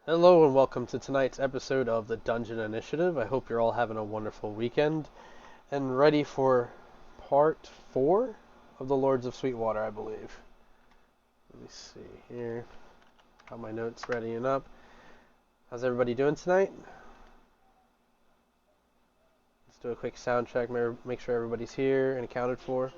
Hello and welcome to tonight's episode of the Dungeon Initiative. I hope you're all having a wonderful weekend and ready for part 4 of the Lords of Sweetwater, I believe. Let me see here. Got my notes readying up. How's everybody doing tonight? Let's do a quick sound check, make sure everybody's here and accounted for.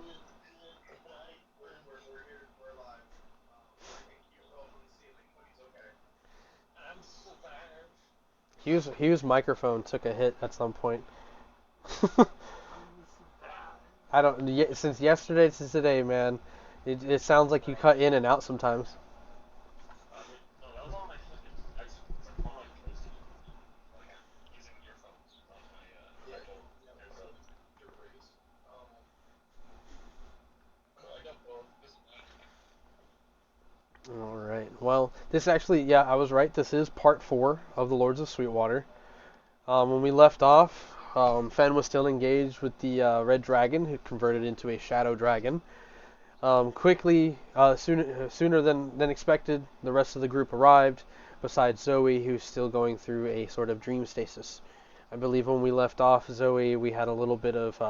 Hugh's microphone took a hit at some point. I don't. Since yesterday to today, man, it sounds like you cut in and out sometimes. All right. Well, this actually, yeah, I was right. This is part 4 of the Lords of Sweetwater. When we left off, Fen was still engaged with the red dragon, who converted into a shadow dragon. Quickly, sooner than expected, the rest of the group arrived, besides Zoe, who's still going through a sort of dream stasis. I believe when we left off Zoe, we had a little bit of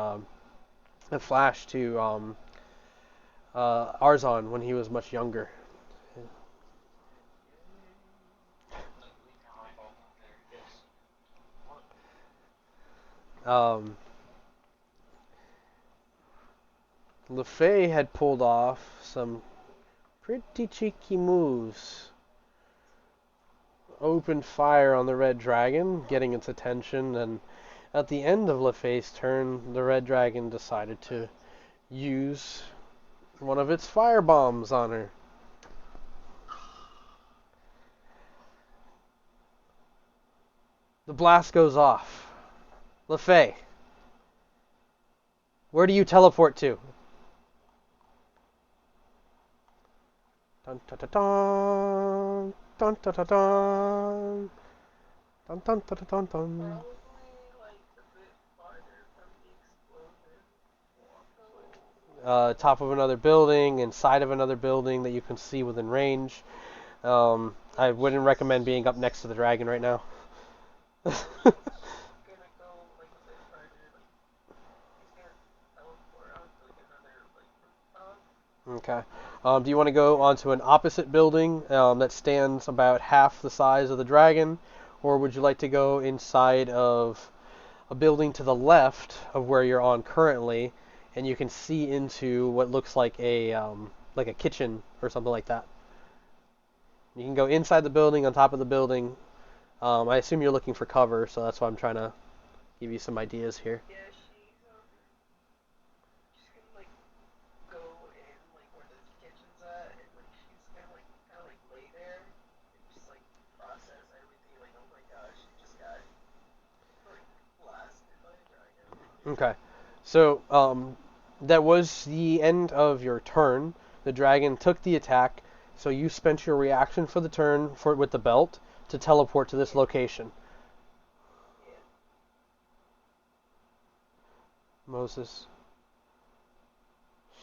a flash to Arzan when he was much younger. Um, LeFay had pulled off some pretty cheeky moves. Opened fire on the red dragon, getting its attention, and at the end of LeFay's turn, the red dragon decided to use one of its fire bombs on her. The blast goes off. LeFay, where do you teleport to? Dun dun dun dun dun dun dun dun dun dun dun dun dun. Top of another building, inside of another building that you can see within range. I wouldn't recommend being up next to the dragon right now. Okay. Do you want to go onto an opposite building that stands about half the size of the dragon, or would you like to go inside of a building to the left of where you're on currently, and you can see into what looks like a kitchen or something like that? You can go inside the building, on top of the building. I assume you're looking for cover, so that's why I'm trying to give you some ideas here. Okay, so that was the end of your turn. The dragon took the attack, so you spent your reaction for the turn with the belt to teleport to this location. Moses.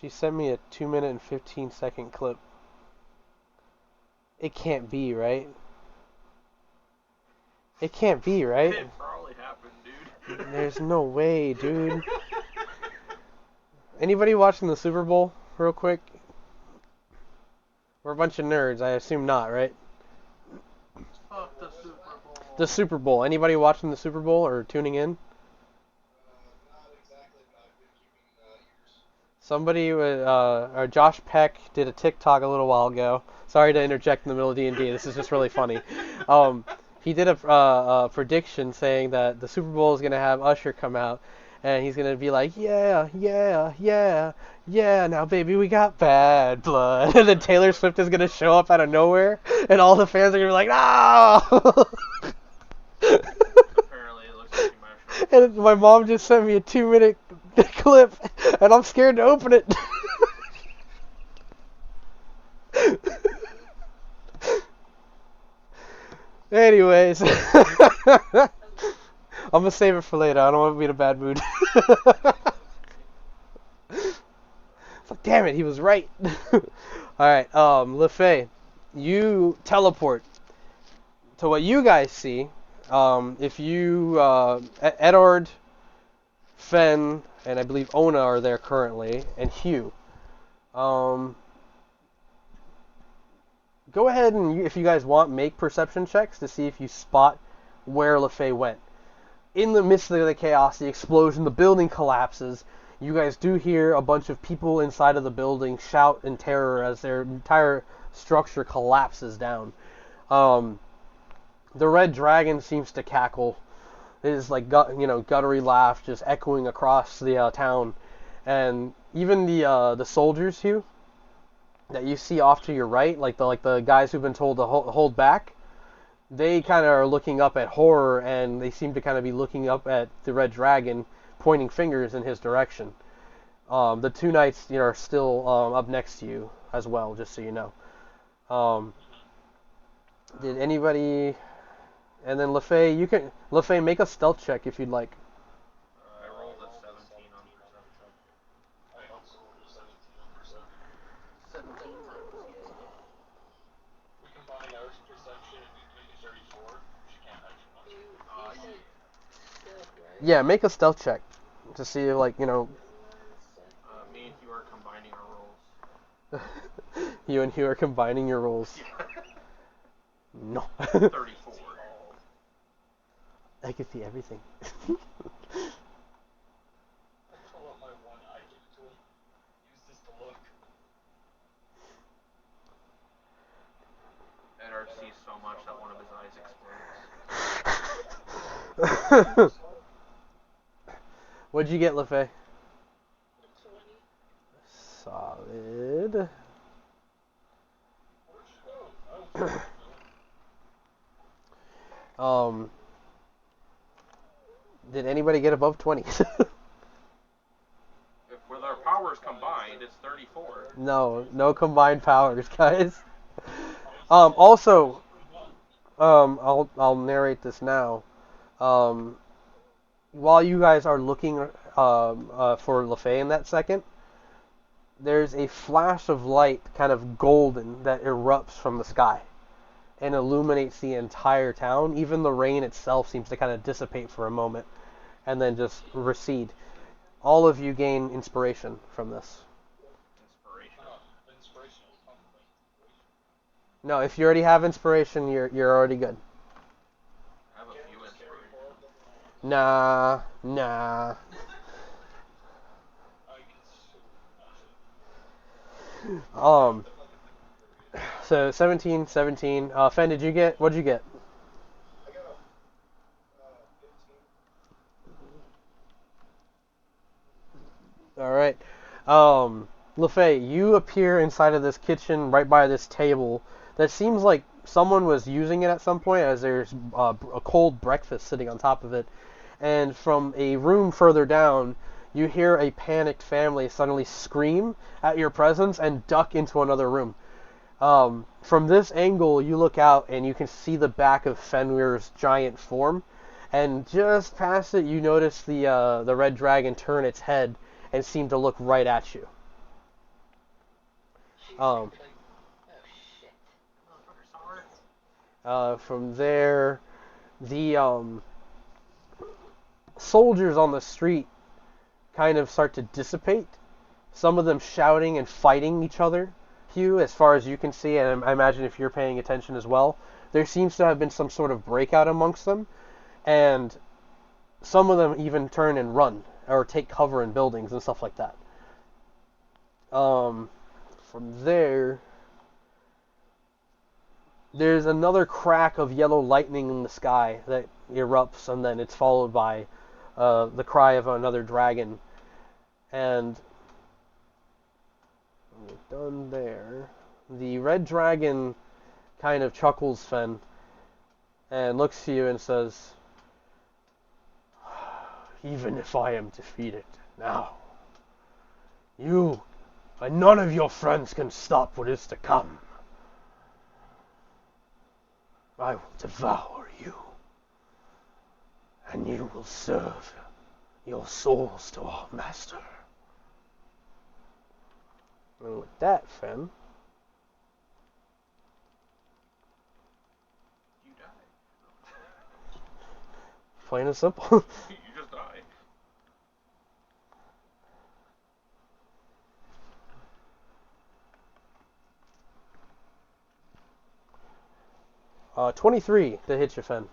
She sent me a 2-minute and 15-second clip. It can't be, right? It can't be, right? It probably happened, dude. There's no way, dude. Anybody watching the Super Bowl, real quick? We're a bunch of nerds. I assume not, right? Fuck the Super Bowl. The Super Bowl. Anybody watching the Super Bowl or tuning in? Not exactly, but I've been keeping ears. Somebody, or Josh Peck did a TikTok a little while ago. Sorry to interject in the middle of D&D. This is just really funny. He did a prediction saying that the Super Bowl is going to have Usher come out, and he's going to be like, yeah, yeah, yeah, yeah, now baby, we got bad blood. And then Taylor Swift is going to show up out of nowhere, and all the fans are going to be like, no! Apparently, it looks like emotional. And my mom just sent me a 2-minute clip, and I'm scared to open it. Anyways, I'm gonna save it for later. I don't want to be in a bad mood. It's like, damn it, he was right. All right, LeFay, you teleport to what you guys see. If you, Edward, Fen, and I believe Ona are there currently, and Hugh. Go ahead and, if you guys want, make perception checks to see if you spot where LeFay went. In the midst of the chaos, the explosion, the building collapses. You guys do hear a bunch of people inside of the building shout in terror as their entire structure collapses down. The red dragon seems to cackle. It is like guttury laugh just echoing across the town, and even the soldiers, Hugh, that you see off to your right, like the guys who've been told to hold back, they kind of are looking up at horror, and they seem to kind of be looking up at the red dragon, pointing fingers in his direction. The two knights, are still up next to you as well, just so you know. Did anybody? And then LeFay, make a stealth check if you'd like. I rolled a 17 on perception. I also rolled a 17 on perception. 17. We combine our perception and Yeah, make a stealth check to see if, like, Me and Hugh are combining our roles. you and Hugh are combining your rolls. No. 34. I can see everything. I pull up my one eye tool. Use this to look. Edward sees so much that one of his eyes explodes. What'd you get, LaFay? 20. Solid. Did anybody get above 20? If with our powers combined, it's 34. No combined powers, guys. Also, I'll narrate this now. While you guys are looking for LaFay in that second, there's a flash of light, kind of golden, that erupts from the sky and illuminates the entire town. Even the rain itself seems to kind of dissipate for a moment and then just recede. All of you gain inspiration from this. Inspirational. No, if you already have inspiration, you're already good. I have a few inspirations. Nah. So 17. Fen, what'd you get? I got a 15. All right. LaFay, you appear inside of this kitchen right by this table that seems like someone was using it at some point, as there's a cold breakfast sitting on top of it. And from a room further down, you hear a panicked family suddenly scream at your presence and duck into another room. From this angle, you look out and you can see the back of Fenrir's giant form, and just past it, you notice the red dragon turn its head and seem to look right at you. Oh shit. From there, the soldiers on the street kind of start to dissipate. Some of them shouting and fighting each other. Hugh, as far as you can see, and I imagine if you're paying attention as well, there seems to have been some sort of breakout amongst them, and some of them even turn and run or take cover in buildings and stuff like that. From there, there's another crack of yellow lightning in the sky that erupts, and then it's followed by the cry of another dragon. And we're done there. The red dragon kind of chuckles, Fen, and looks to you and says, "Even if I am defeated now, you and none of your friends can stop what is to come. I will devour you, and you will serve your souls to our master." And with that, Fen, You die. plain and simple. You just die. 23 to hit you, Fen.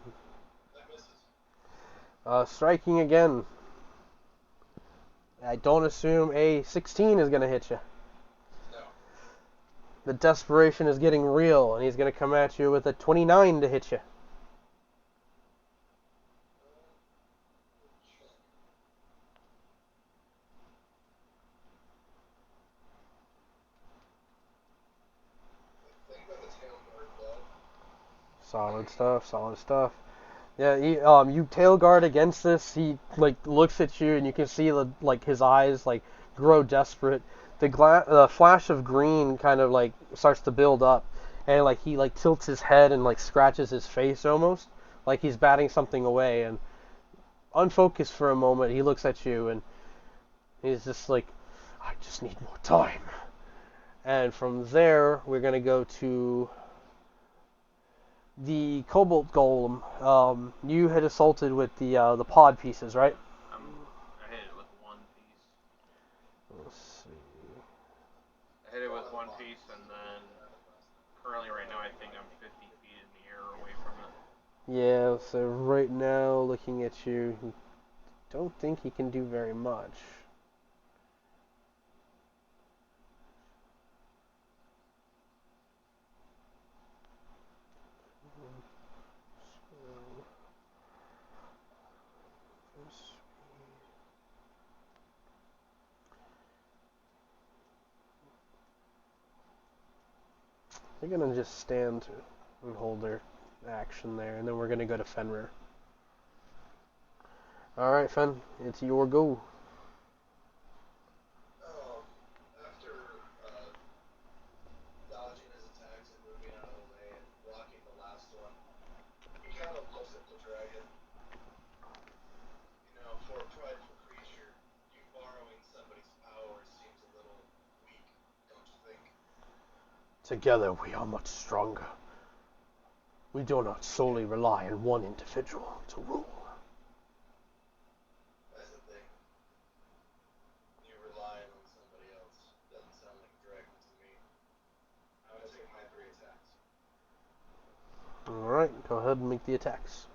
That misses. Striking again. I don't assume a 16 is going to hit you. No. The desperation is getting real, and he's going to come at you with a 29 to hit you. Think about the tail guard dead. Solid stuff. Yeah, you tail guard against this. He looks at you, and you can see his eyes grow desperate. The flash of green kind of starts to build up, and he tilts his head and scratches his face almost, like he's batting something away. And unfocused for a moment, he looks at you, and he's just like, "I just need more time." And from there, we're gonna go to The Cobalt Golem, you had assaulted with the pod pieces, right? I hit it with one piece. Let's see. I hit it with one piece, and then currently right now I think I'm 50 feet in the air away from it. Yeah, so right now, looking at you, don't think he can do very much. They're gonna just stand and hold their action there, and then we're gonna go to Fenrir. All right, Fen, it's your go. After dodging his attacks and moving out of the way and blocking the last one, he kind of looks at the dragon. You know, for a prideful creature, you borrowing somebody's power seems a little weak, don't you think? Together we are much stronger. We do not solely rely on one individual to rule. That's the thing. You relying on somebody else doesn't sound like a dragon to me. I'm gonna take my 3 attacks. All right, go ahead and make the attacks.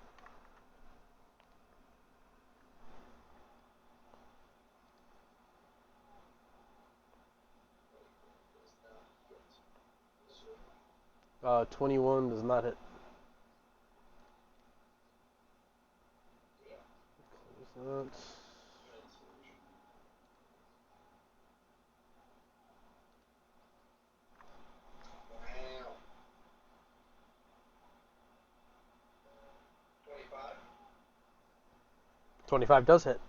Does not hit. 21 does not hit. Yeah. Close that. Wow. 25. 25 does hit.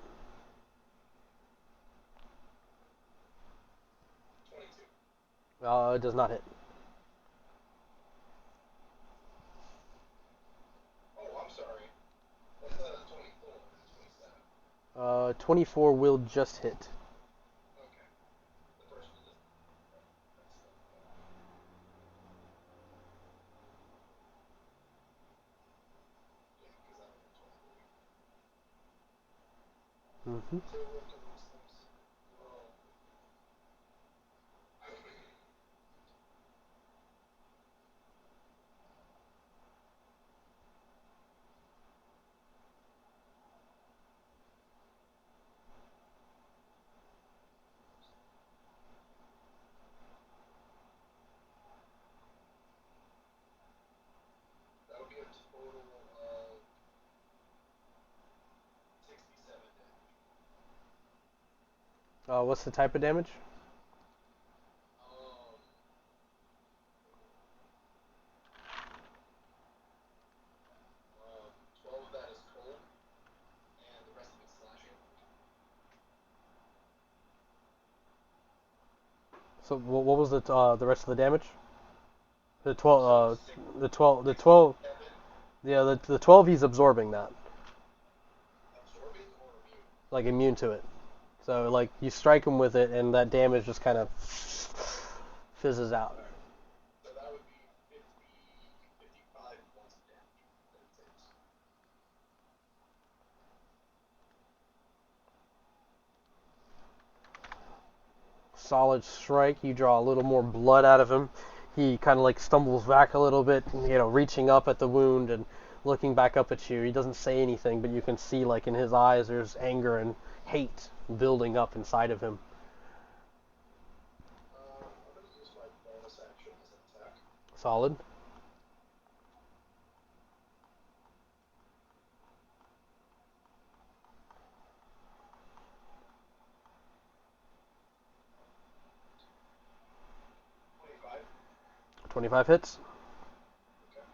22. It does not hit. Oh, I'm sorry. I thought it was 24. Is it 27? 24 will just hit. Okay. The first one doesn't. Yeah, because I'm at 23. Mm-hmm. So we'll do these things. Oh. That would be a total of 67 damage. What's the type of damage? Um, 12 of that is cold, and the rest of it's slashing. So what was the rest of the damage? The 12 So the 12 the 12 7 yeah the 12 he's absorbing that, absorbing or immune. like immune to it. So like you strike him with it and that damage just kind of fizzes out. Okay. So that would be 55 points of damage that it takes. Solid strike. You draw a little more blood out of him. He kind of like stumbles back a little bit, reaching up at the wound and looking back up at you. He doesn't say anything, but you can see like in his eyes there's anger and hate building up inside of him. I'm going to use my bonus action as an attack. Solid. 25. 25 hits. Okay.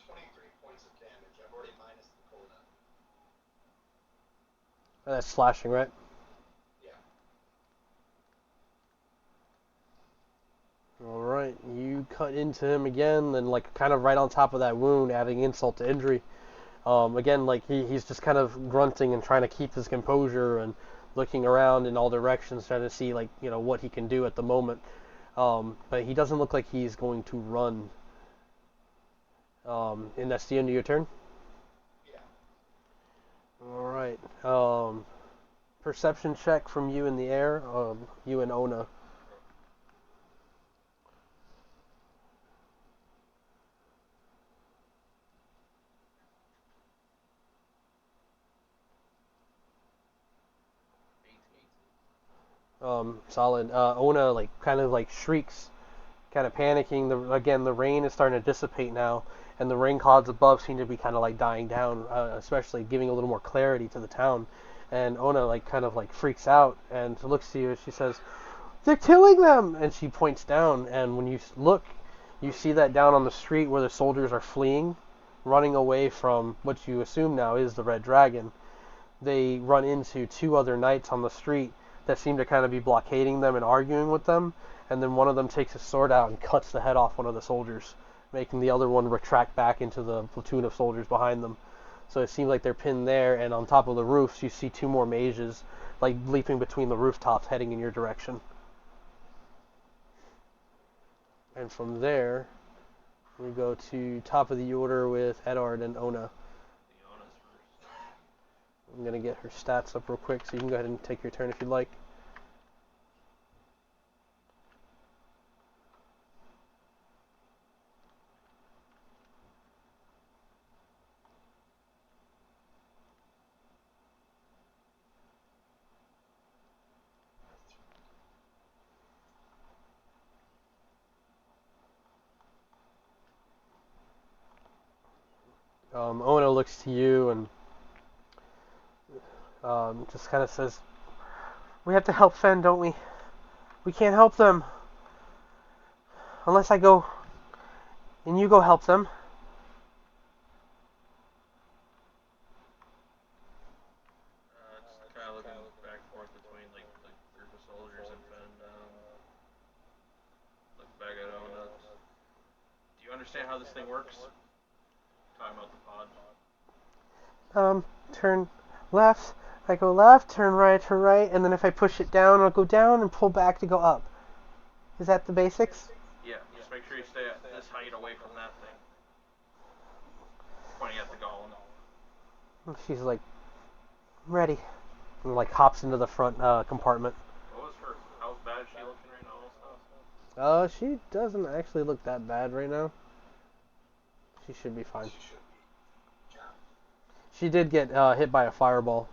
23 points of damage. I've already minus the cold out. That's slashing, right? Yeah. All right, you cut into him again, and like kind of right on top of that wound, adding insult to injury. Again, like he's just kind of grunting and trying to keep his composure and looking around in all directions, trying to see like what he can do at the moment. But he doesn't look like he's going to run. And that's the end of your turn. Yeah. All right. Perception check from you in the air. You and Ona. Solid. Ona like kind of like shrieks, kind of panicking. The rain is starting to dissipate now, and the rain clouds above seem to be kind of like dying down, especially giving a little more clarity to the town. And Ona like kind of like freaks out and looks to you and she says, "They're killing them!" And she points down, and when you look, you see that down on the street where the soldiers are fleeing, running away from what you assume now is the Red Dragon. They run into two other knights on the street that seem to kind of be blockading them and arguing with them, and then one of them takes his sword out and cuts the head off one of the soldiers, making the other one retract back into the platoon of soldiers behind them. So it seems like they're pinned there, and on top of the roofs you see two more mages like leaping between the rooftops heading in your direction. And from there, we go to top of the order with Edard and Ona. I'm going to get her stats up real quick, so you can go ahead and take your turn if you'd like. Ona looks to you and just kind of says, "We have to help Fen, don't we? We can't help them unless I go and you go help them." It's kind of looking back and forth between like the group of soldiers and then look back at Ona. Do you understand how this thing works? Talking about the pod. Turn left. I go left, turn right, and then if I push it down, I'll go down and pull back to go up. Is that the basics? Yeah, just make sure you stay at this height away from that thing. Pointing at the golem. And she's like, "Ready," and like hops into the front compartment. How bad is she looking right now also? She doesn't actually look that bad right now. She should be fine. She should be. Yeah. She did get hit by a fireball.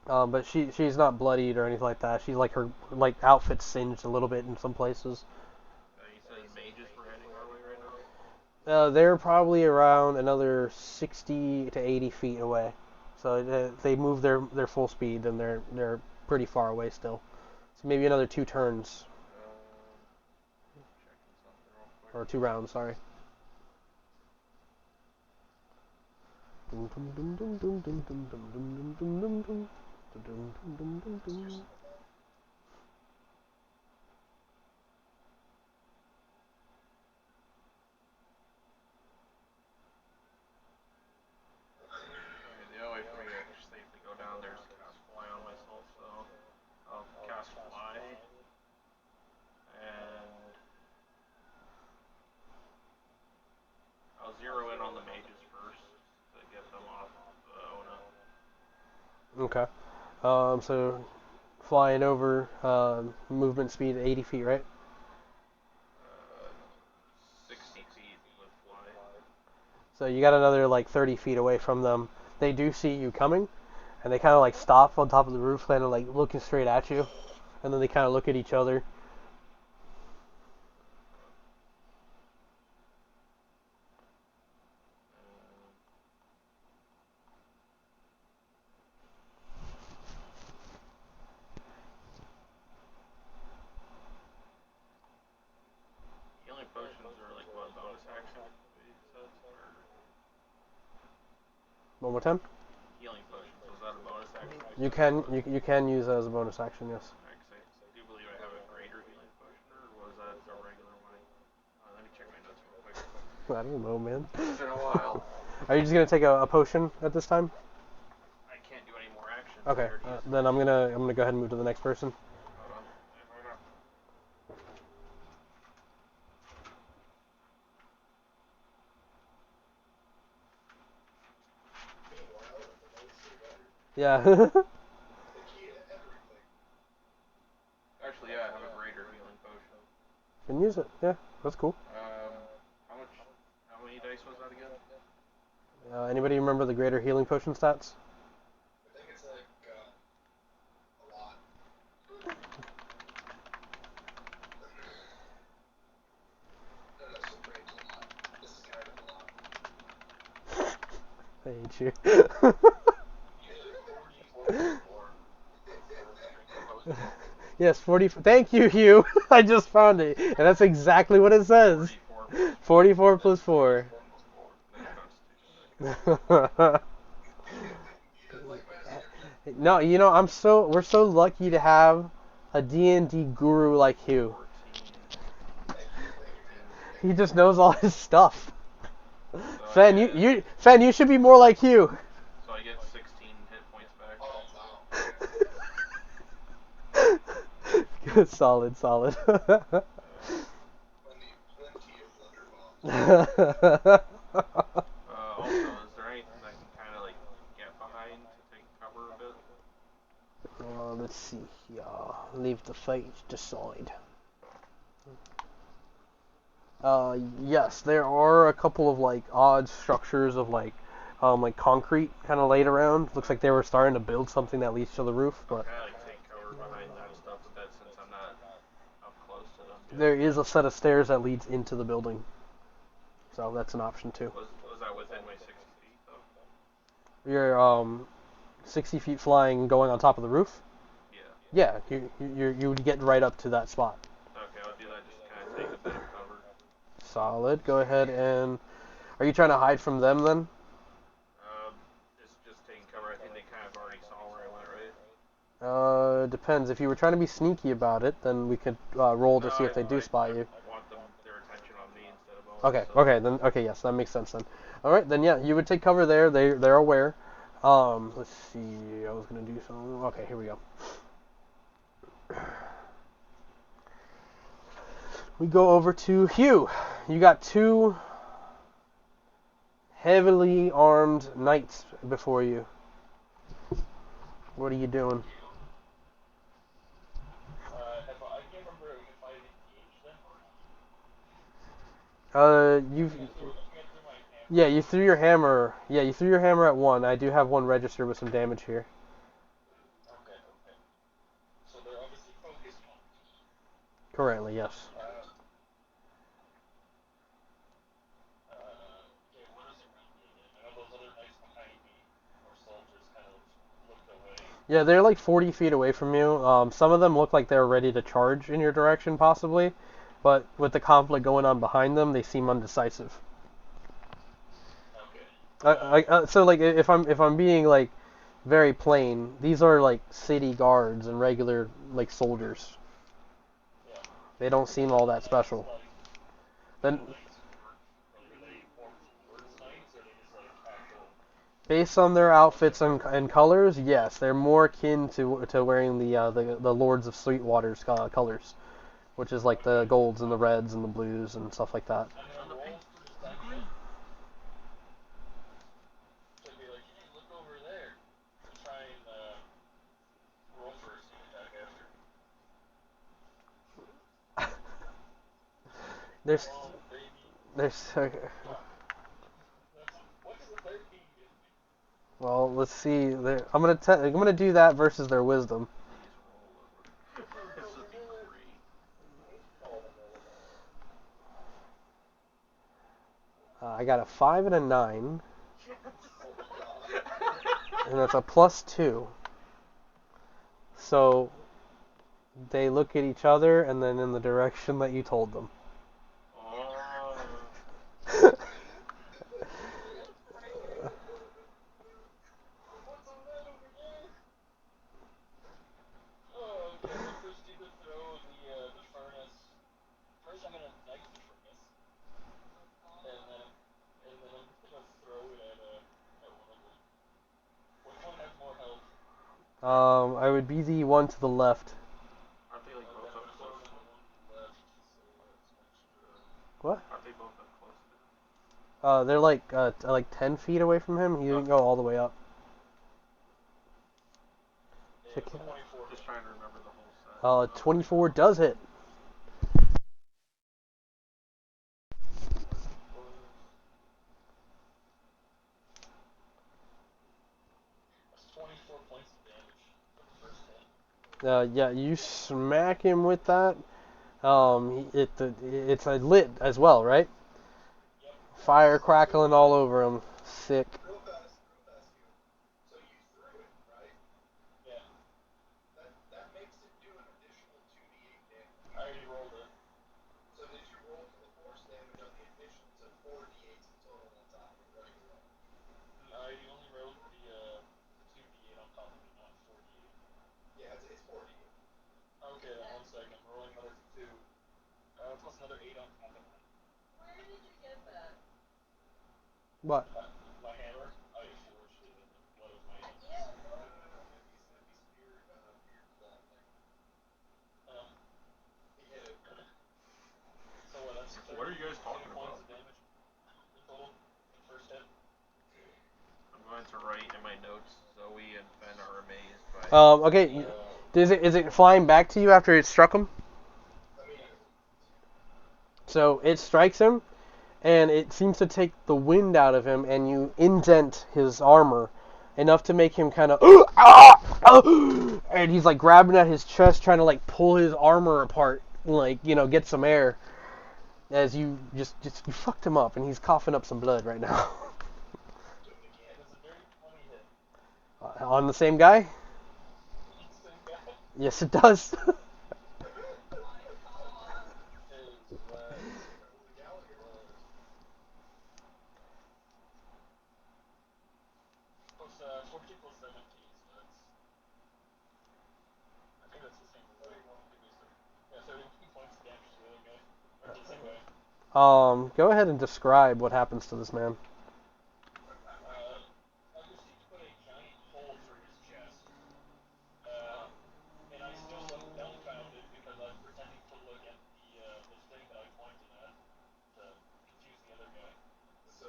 Oh, okay. But she's not bloodied or anything like that. She's like her like outfit singed a little bit in some places. You said mages were heading our way right now? They're probably around another 60 to 80 feet away. So they move their full speed, and they're pretty far away still. So maybe another 2 turns Checking something real quick. or 2 rounds. Sorry. The only way for me to safely go down there is to cast fly on myself, so I'll cast fly. And I'll zero in on the mages first to get them off Ona. Okay. So flying over, movement speed 80 feet, right? 60 feet with fly. So you got another like 30 feet away from them. They do see you coming, and they kind of like stop on top of the roof, kind of like looking straight at you, and then they kind of look at each other. Healing potions are like what, bonus action? One more time. Healing potions, was that a bonus action? You can use that as a bonus action, yes. I do believe I have a greater healing potion, or was that a regular one? Let me check my notes real quick. I don't know, man. It's been a while. Are you just gonna take a potion at this time? I can't do any more actions. I Okay, already used then I'm gonna go ahead and move to the next person. Hold on. Hold on. Meanwhile, if the notes are better, Yeah. the key to everything. Actually, yeah, I have a greater healing potion. Can use it. Yeah, that's cool. How much? How many dice was that again? Anybody remember the greater healing potion stats? I think it's like a lot. No, no, so brain's a lot. This is kind of a lot. I hate you. Usually 44. Yes, 40. Thank you, Hugh. I just found it, and that's exactly what it says. 44 plus 4. Then Constitution. You didn't like Master? No, we're so lucky to have a D&D guru like Hugh. 14, Thank you, man. He just knows all his stuff. So Fen, you should be more like Hugh. So I get 16 hit points back. Oh, wow. Good, solid, solid. Plenty of Wonderballs. Also, is there anything I can kind of like get behind to take cover a bit? Let's see here. Leave the fate decide. Yes, there are a couple of like odd structures of like concrete kind of laid around. Looks like they were starting to build something that leads to the roof, but Kind of like take cover behind that stuff a bit since I'm not up close to them. there is a set of stairs that leads into the building, so that's an option too. Was that within my 60 feet though? You're 60 feet flying, going on top of the roof. Yeah. Yeah, you would get right up to that spot. Okay, I'll do that. Just kind of take a bit of cover. Solid. Go ahead and are you trying to hide from them then? Just taking cover. I think they kind of already saw where I went, right? Depends. If you were trying to be sneaky about it, then we could roll to see if they do spot you. I want their attention on me instead of Okay, so. okay, yes, that makes sense then. All right, then yeah, you would take cover there. They're aware. Let's see. I was gonna do something. Okay, here we go. We go over to Hugh. You got two heavily armed knights before you. What are you doing? I can't remember if I engaged them or not. You Looking at through my hammer. yeah, you threw your hammer. Yeah, you threw your hammer at one. I do have one registered with some damage here. Okay. So they're obviously focused on me. Currently, yes. Okay, what is around me then? I know those other knights behind me, or soldiers, kind of looked away. Yeah, they're like 40 feet away from you. Some of them look like they're ready to charge in your direction, possibly, but with the conflict going on behind them, they seem undecisive. Okay. So like, if I'm being like very plain, these are like city guards and regular like soldiers. Yeah. They don't seem all that special. Then, Knights are they formed towards knights, or are they just like casual? based on their outfits and colors, yes, they're more akin to wearing the Lords of Sweetwater's colors, which is like the Okay. golds and the reds and the blues and stuff like that. I'm On gonna the pink roll for and the green. deception to be like, hey, look over there, to try and roll for a sneak attack after. There's Come on, baby. there's What does a 13 give me? well, let's see. I'm gonna do that versus their wisdom. Please roll over. This would be great. I got a 5 and a 9, Oh my god. and that's a +2. So they look at each other and then in the direction that you told them. Oh. What's on that over there? Oh, okay, I'm gonna proceed to throw the furnace. First, I'm gonna ignite the furnace, and then I'm I would be the one to the left. Aren't they like both up close? What? Aren't they both up close to him? They're like 10 feet away from him. He didn't go all the way up. Yeah, it's 24. Just trying to remember the whole set. 24 does hit. That's 24 points of damage for the first hit. Yeah, you smack him with that. It's a lit as well, right? Yep. Fire crackling all over him. Sick. Real fast, you. So you threw it, right? Yeah. That makes it do an additional 2d8 damage. I already rolled it. So did you roll for the force damage on the addition? So 4d8s in total on top of the regular one. I only rolled the 2d8 on top of it, not 4d8. Yeah, it's 4d8. Okay, then 1 second. Rolling another 2. Plus another 8 on top of that. Where did you get that? What? My hammer? I forged it in the blood of my hand. Yeah. No. It'd be spear claw thing. He hit it. So what, that's What are you guys 32 talking points about? of damage in total? First hit. I'm going to write in my notes. Zoe and Ben are amazed by. Okay. Is it flying back to you after it struck him? I mean, So it strikes him, and it seems to take the wind out of him, and you indent his armor enough to make him kind of, and he's like grabbing at his chest, trying to like pull his armor apart, like get some air. As you just you fucked him up, and he's coughing up some blood right now. It was a dirty 20 hit. On the same guy? Same guy. Yes, it does. His legs. Plus 14 plus 17, so that's. I think that's the same as yeah, 31 points of damage to the other guy. Or to the same guy. Go ahead and describe what happens to this man. I just put a giant hole through his chest. And I still look dumbfounded because I was pretending to look at the thing that I pointed at to confuse the other guy. so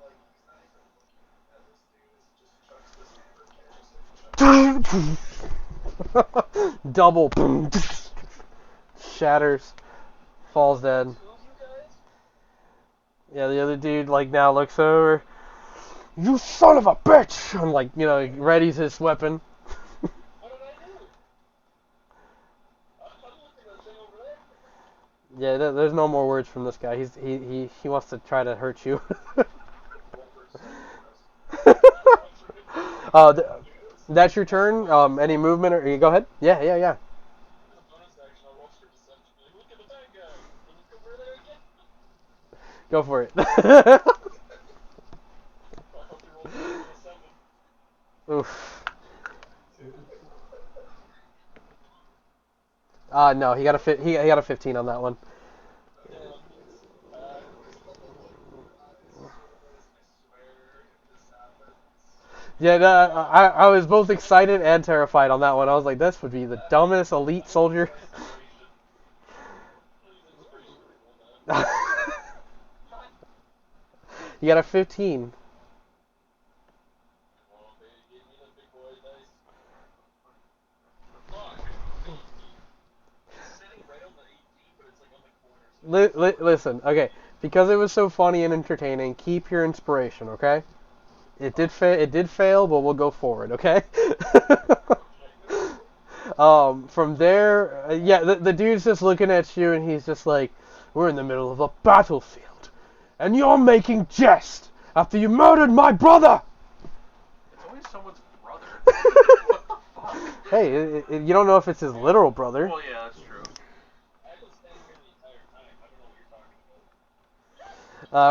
like he's not even looking at this dude. It just chucks this hammer, catches it, Double. Shatters. Falls dead. Two of you guys? Yeah, the other dude now looks over. You son of a bitch! And readies his weapon. What did I do? I'm looking at the thing over there. Yeah, there's no more words from this guy. He wants to try to hurt you. That's your turn. Any movement or go ahead? Yeah. As a bonus action, I'll roll for deception. Look at the bad guy. Look over there again. Go for it. I hope you rolled a 7. Oof. No, he got a 15 on that one. Yeah, no, I was both excited and terrified on that one. I was like, this would be the dumbest elite soldier. You got a 15. Listen, okay, because it was so funny and entertaining, keep your inspiration, okay? It did fail, but we'll go forward, okay? From there, yeah, the dude's just looking at you, and he's just like, we're in the middle of a battlefield, and you're making jest after you murdered my brother! It's always someone's brother. What the fuck? Hey, you don't know if it's his literal brother. Well, yeah, that's true.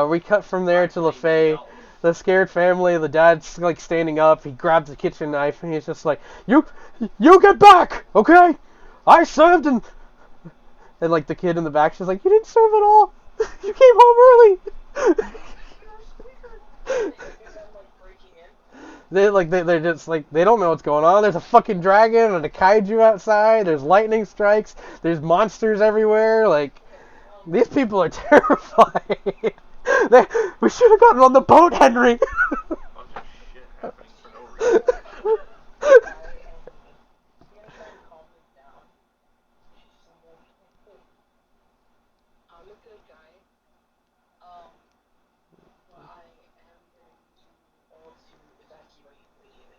We cut from there to LaFay. The scared family, the dad's standing up, he grabs the kitchen knife and he's just like, You get back, okay? I served and the kid in the back, she's like, you didn't serve at all. You came home early. they're just like they don't know what's going on. There's a fucking dragon and a kaiju outside. There's lightning strikes. There's monsters everywhere. Like these people are terrified. We should have gotten on the boat, Henry. Bunch of shit happening for no reason. I'm gonna try and calm them down. She's just like, hey, I'm a good guy. But I am going to all to evacuate immediately.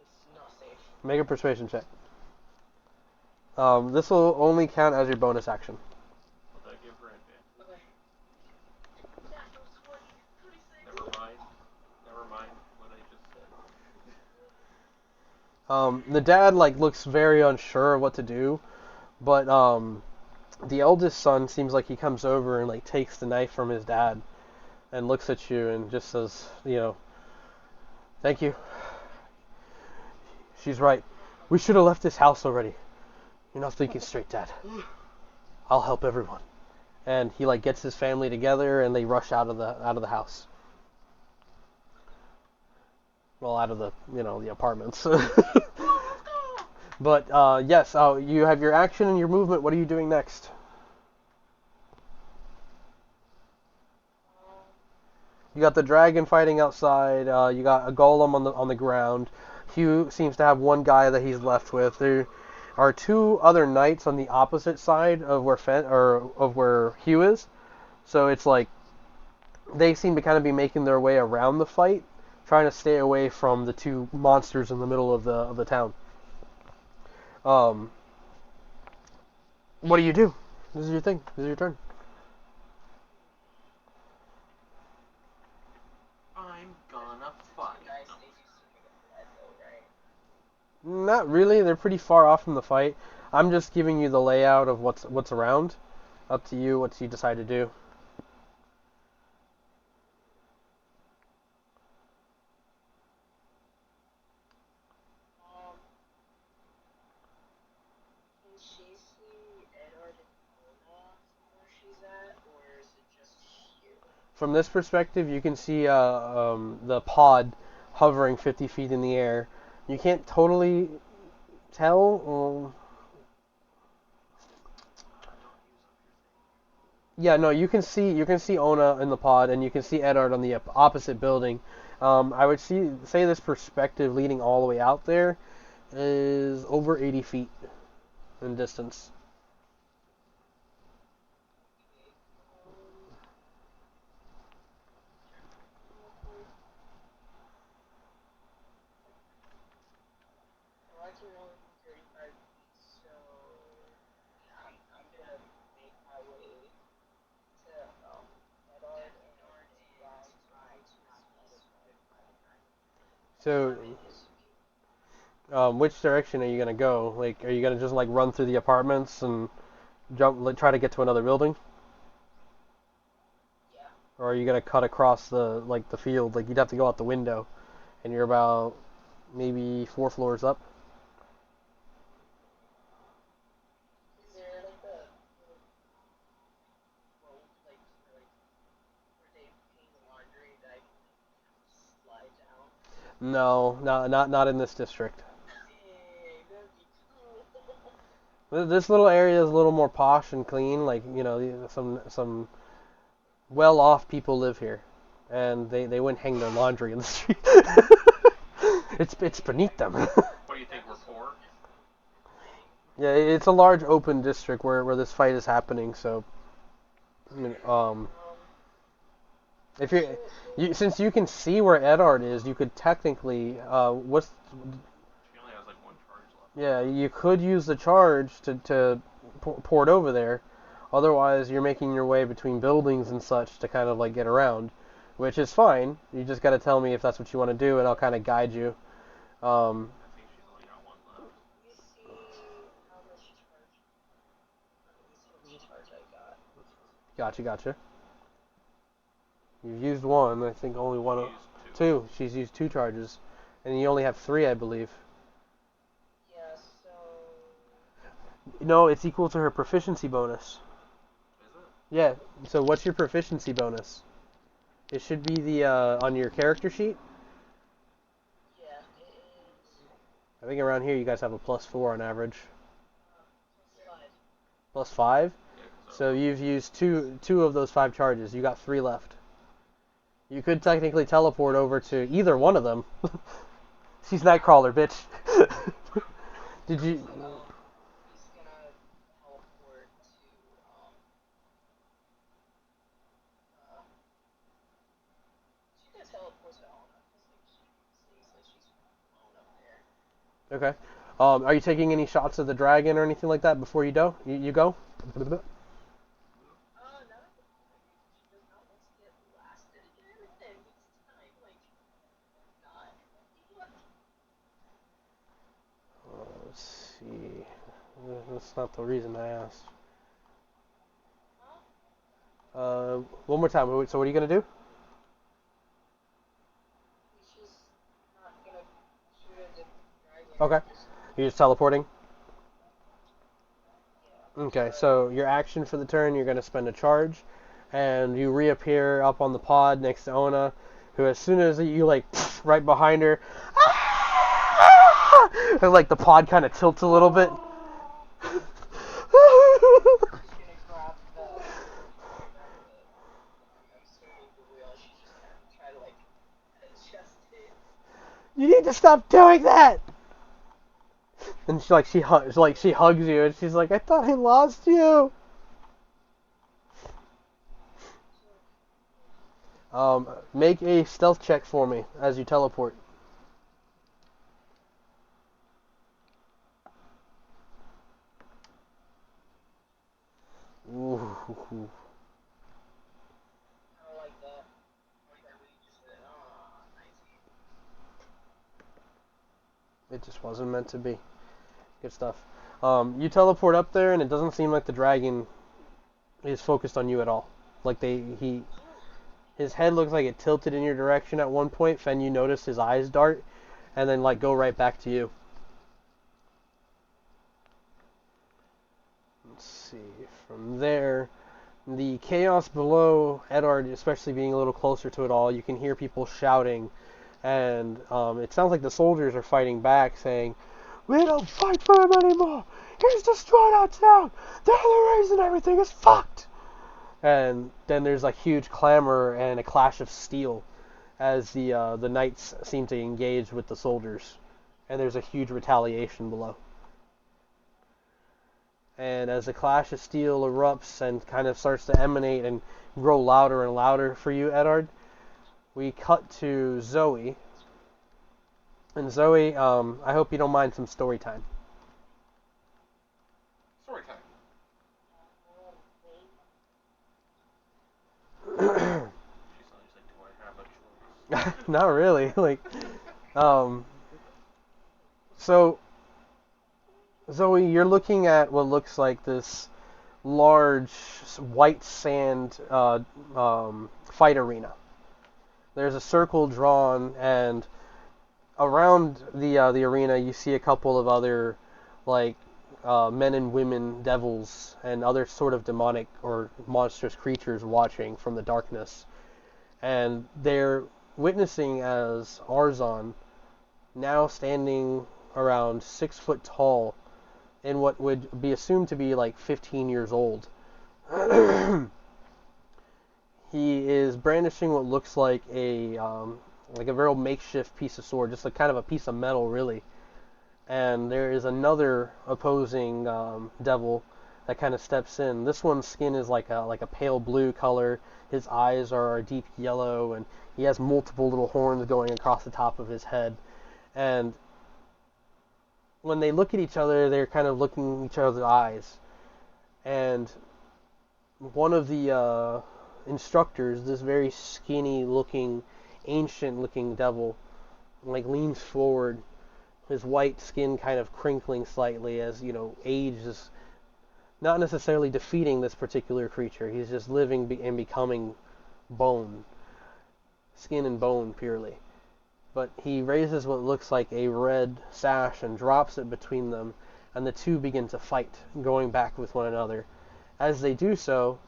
It's not safe. Make a persuasion check. This will only count as your bonus action. Will that give her advantage? Okay. Natural 20, 26. Never mind what I just said. The dad looks very unsure of what to do, but the eldest son seems like he comes over and takes the knife from his dad and looks at you and just says, thank you. She's right. We should have left this house already. You're not thinking straight, Dad. I'll help everyone. And he gets his family together and they rush out of the house. Well, out of the apartments. But yes, you have your action and your movement. What are you doing next? You got the dragon fighting outside. You got a golem on the ground. Hugh seems to have one guy that he's left with. There are two other knights on the opposite side of where Hugh is. So it's they seem to kind of be making their way around the fight, trying to stay away from the two monsters in the middle of the town. What do you do? This is your thing. This is your turn. I'm gonna fuck Guys, them. they do seem to get though, right? Not really. They're pretty far off from the fight. I'm just giving you the layout of what's around. Up to you. What you decide to do. Can she see Edward and Mona where she's at, or is it just you? From this perspective, you can see the pod hovering 50 feet in the air. You can't totally tell. Yeah, no, you can see Ona in the pod, and you can see Edard on the opposite building. I would say this perspective leading all the way out there is over 80 feet in distance. Well, I can only move 35 feet, so I'm gonna make my way to Edward and try to So, which direction are you gonna go? Are you gonna just run through the apartments and jump, try to get to another building, yeah. or are you gonna cut across the field? You'd have to go out the window, and you're about maybe 4 floors up. Is there a road where they hang laundry that I can slide down? No, not in this district. Hey, that'd be cool. This little area is a little more posh and clean. Some well-off people live here, and they wouldn't hang their laundry in the street. It's beneath them. What do you think, we're poor? Yeah, it's a large open district where this fight is happening. So, if since you can see where Edard is, you could technically what's She only has one charge left. yeah, you could use the charge to pour it over there. Otherwise, you're making your way between buildings and such to kind of get around, which is fine. You just got to tell me if that's what you want to do, and I'll kind of guide you. I think she's only got one left. Let me see how much charge. Let me see how much charge I got. Gotcha. You've used one. I think only one. Used Two. She's used 2 charges, and you only have 3, I believe. Yeah, so No, it's equal to her proficiency bonus. Is it? Yeah. So what's your proficiency bonus? It should be the on your character sheet. I think around here you guys have a +4 on average. +5. +5? Yeah, 'cause So you've used two of those 5 charges. You got 3 left. You could technically teleport over to either one of them. She's Nightcrawler, bitch. Did you... He's gonna teleport to, she's gonna teleport to Elena, because, like, she seems like she's alone up there. Okay. Are you taking any shots of the dragon or anything like that before you go? You go? No, she does not want to get blasted again, and this time, like, not. Let's see. That's not the reason I asked. One more time. So what are you gonna do? She's not gonna shoot at the dragon. Okay. You're just teleporting? Okay, so your action for the turn, you're going to spend a charge, and you reappear up on the pod next to Ona, who as soon as you, like, right behind her, and, like, the pod kind of tilts a little bit. She's gonna grab the I'm assuming the wheel, she's just gonna try to, like, adjust it. You need to stop doing that! And she hugs you, and she's like, I thought I lost you! Make a stealth check for me as you teleport. Ooh. I don't like that. Like, I really just said, 19. It just wasn't meant to be. Good stuff. You teleport up there, and it doesn't seem like the dragon is focused on you at all. Like his head looks like it tilted in your direction at one point. Fen, you notice his eyes dart, and then like go right back to you. Let's see. From there, the chaos below Edard, especially being a little closer to it all, you can hear people shouting, and it sounds like the soldiers are fighting back, saying, "We don't fight for him anymore. He's destroyed our town. They're the reason everything is fucked." And then there's a huge clamor and a clash of steel as the knights seem to engage with the soldiers, and there's a huge retaliation below. And as the clash of steel erupts and kind of starts to emanate and grow louder and louder for you, Edard, we cut to Zoe. And Zoe, I hope you don't mind some story time. Story time. She's like, do I have a choice? Not really. So Zoe, you're looking at what looks like this large white sand fight arena. There's a circle drawn, and around the arena you see a couple of other men and women devils and other sort of demonic or monstrous creatures watching from the darkness, and they're witnessing as Arzan, now standing around 6 foot tall and what would be assumed to be like 15 years old. He is brandishing what looks like a real makeshift piece of sword, just kind of a piece of metal, really. And there is another opposing devil that kind of steps in. This one's skin is like a pale blue color. His eyes are a deep yellow, and he has multiple little horns going across the top of his head. And when they look at each other, they're kind of looking in each other's eyes. And one of the instructors, this very skinny-looking, ancient-looking devil, leans forward, his white skin kind of crinkling slightly as, age is not necessarily defeating this particular creature. He's just living and becoming bone. Skin and bone, purely. But he raises what looks like a red sash and drops it between them, and the two begin to fight, going back with one another. As they do so,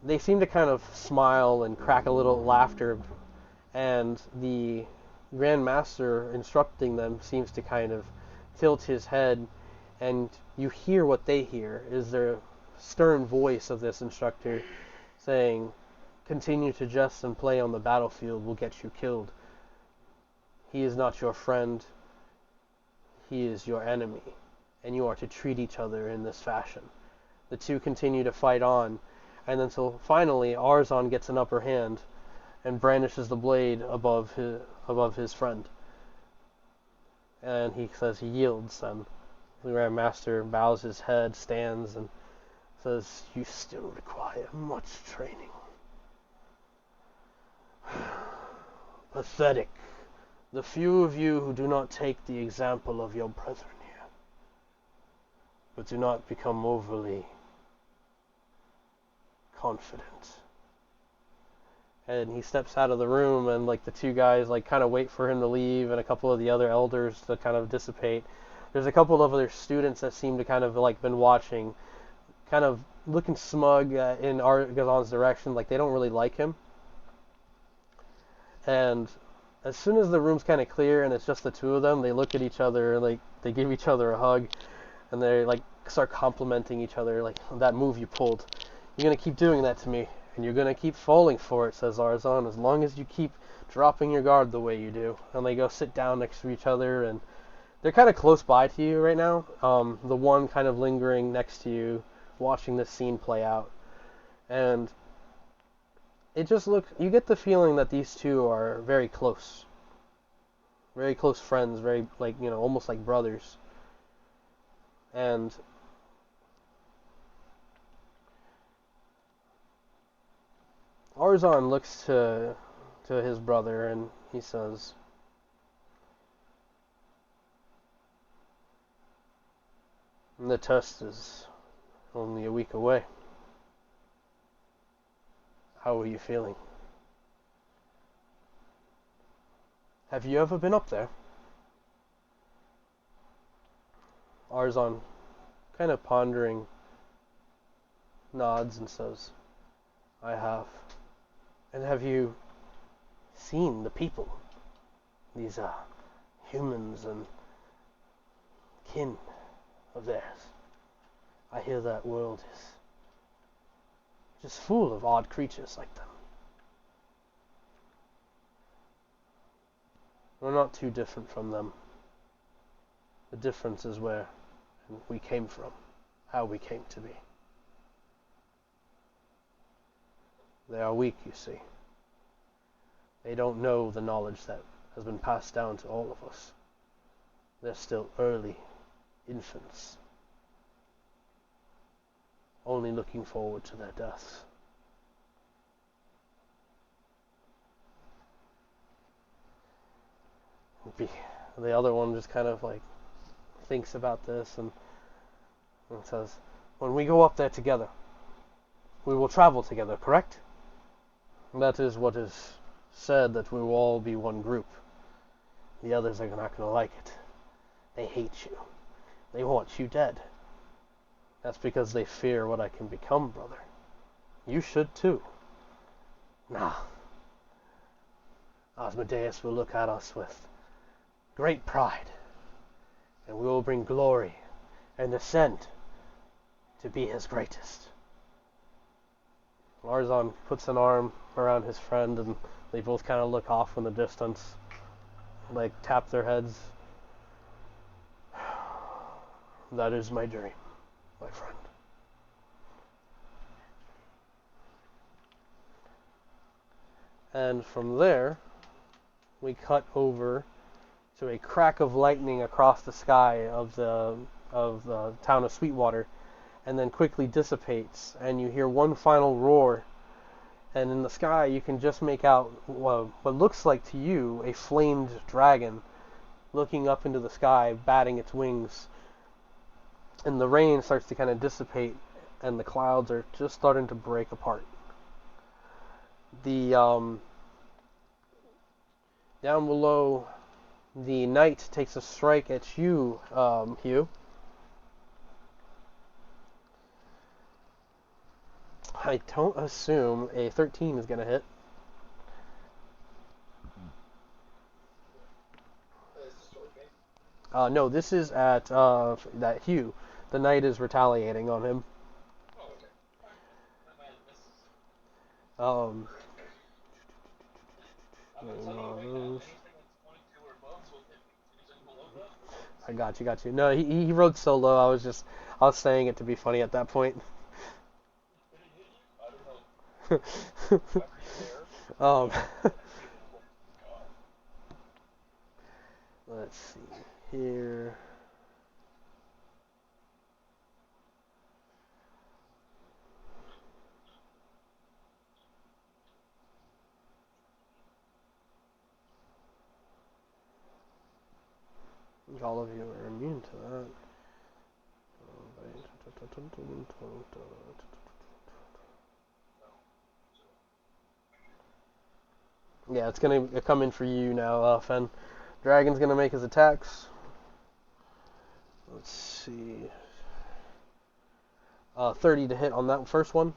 they seem to kind of smile and crack a little laughter, and the Grand Master instructing them seems to kind of tilt his head, and you hear what they hear is the stern voice of this instructor saying, "Continue to jest and play on the battlefield will get you killed. He is not your friend, he is your enemy, and you are to treat each other in this fashion." The two continue to fight on, and until finally Arzan gets an upper hand and brandishes the blade above his friend. And he says he yields, and the Grand Master bows his head, stands, and says, "You still require much training. Pathetic, the few of you who do not take the example of your brethren here, but do not become overly confident." And he steps out of the room, and like the two guys like kind of wait for him to leave, and a couple of the other elders to kind of dissipate. There's a couple of other students that seem to kind of like been watching, kind of looking smug in Arzan's direction, like they don't really like him. And as soon as the room's kind of clear and it's just the two of them, they look at each other, like they give each other a hug, and they like start complimenting each other, like, "That move you pulled, you're gonna keep doing that to me, and you're gonna keep falling for it," says Arzan, "as long as you keep dropping your guard the way you do." And they go sit down next to each other, and they're kind of close by to you right now. The one kind of lingering next to you, watching this scene play out. And it just you get the feeling that these two are very close friends, very, like, almost like brothers. And Arzan looks to his brother, and he says, "The test is only a week away. How are you feeling? Have you ever been up there?" Arzan, kind of pondering, nods and says, "I have." "And have you seen the people? These are humans and kin of theirs. I hear that world is just full of odd creatures like them. We're not too different from them. The difference is where we came from, how we came to be. They are weak, you see. They don't know the knowledge that has been passed down to all of us. They're still early infants, only looking forward to their deaths." The other one just kind of like thinks about this and says, "When we go up there together, we will travel together, correct? That is what is said, that we will all be one group. The others are not going to like it. They hate you. They want you dead. That's because they fear what I can become, brother. You should too. Nah. Asmodeus will look at us with great pride, and we will bring glory and ascend to be his greatest." Arzan puts an arm around his friend, and they both kind of look off in the distance, like tap their heads. "That is my dream, my friend." And from there, we cut over to a crack of lightning across the sky of the town of Sweetwater, and then quickly dissipates, and you hear one final roar, and in the sky you can just make out what looks like to you a flamed dragon looking up into the sky, batting its wings, and the rain starts to kind of dissipate, and the clouds are just starting to break apart. The down below, the knight takes a strike at you, Hugh. I don't assume a 13 is going to hit. Is this towards me? No, this is at that Hugh. The knight is retaliating on him. Oh, okay. That man misses. Um, I'm gonna tell you right now, anything that's 22 or above will hit me. Anything below that, I got you. No, he rode so low. I was saying it to be funny at that point. did it hit you? I don't know. Were you there? um, God. let's see here. All of you are immune to that. Yeah, it's gonna come in for you now, Fen. Dragon's gonna make his attacks. Let's see. 30 to hit on that first one.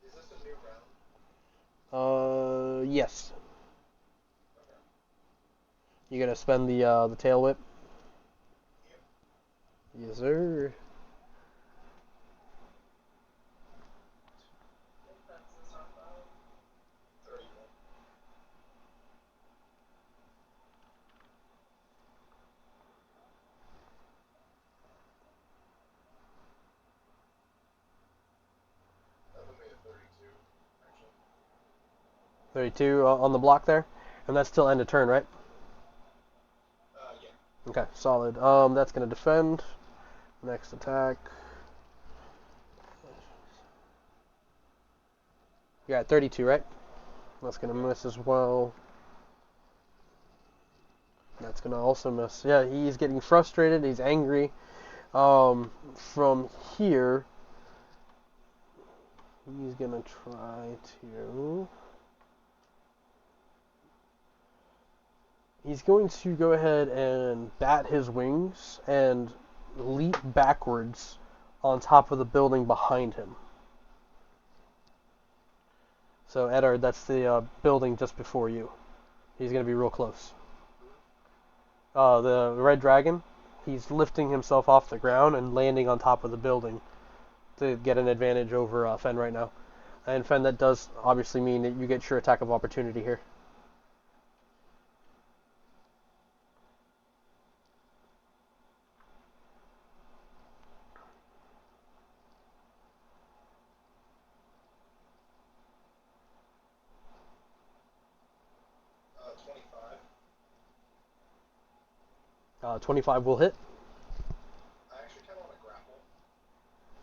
Is this a new round? Yes. Okay. You gonna spend the tail whip? Yep. Yes, sir. Defenses are low. 31. That would make it 32, actually. 32 on the block there, and that's still end of turn, right? Yeah. Okay, solid. That's gonna defend. Next attack. You're at 32, right? That's gonna miss as well. That's gonna also miss. Yeah, he's getting frustrated. He's angry. From here, he's gonna try to. He's going to go ahead and bat his wings and leap backwards on top of the building behind him. So, Eddard, that's the building just before you. He's going to be real close. The red dragon, he's lifting himself off the ground and landing on top of the building to get an advantage over Fen right now. And Fen, that does obviously mean that you get your attack of opportunity here. Uh, 25. 25 will hit. I actually kind of want to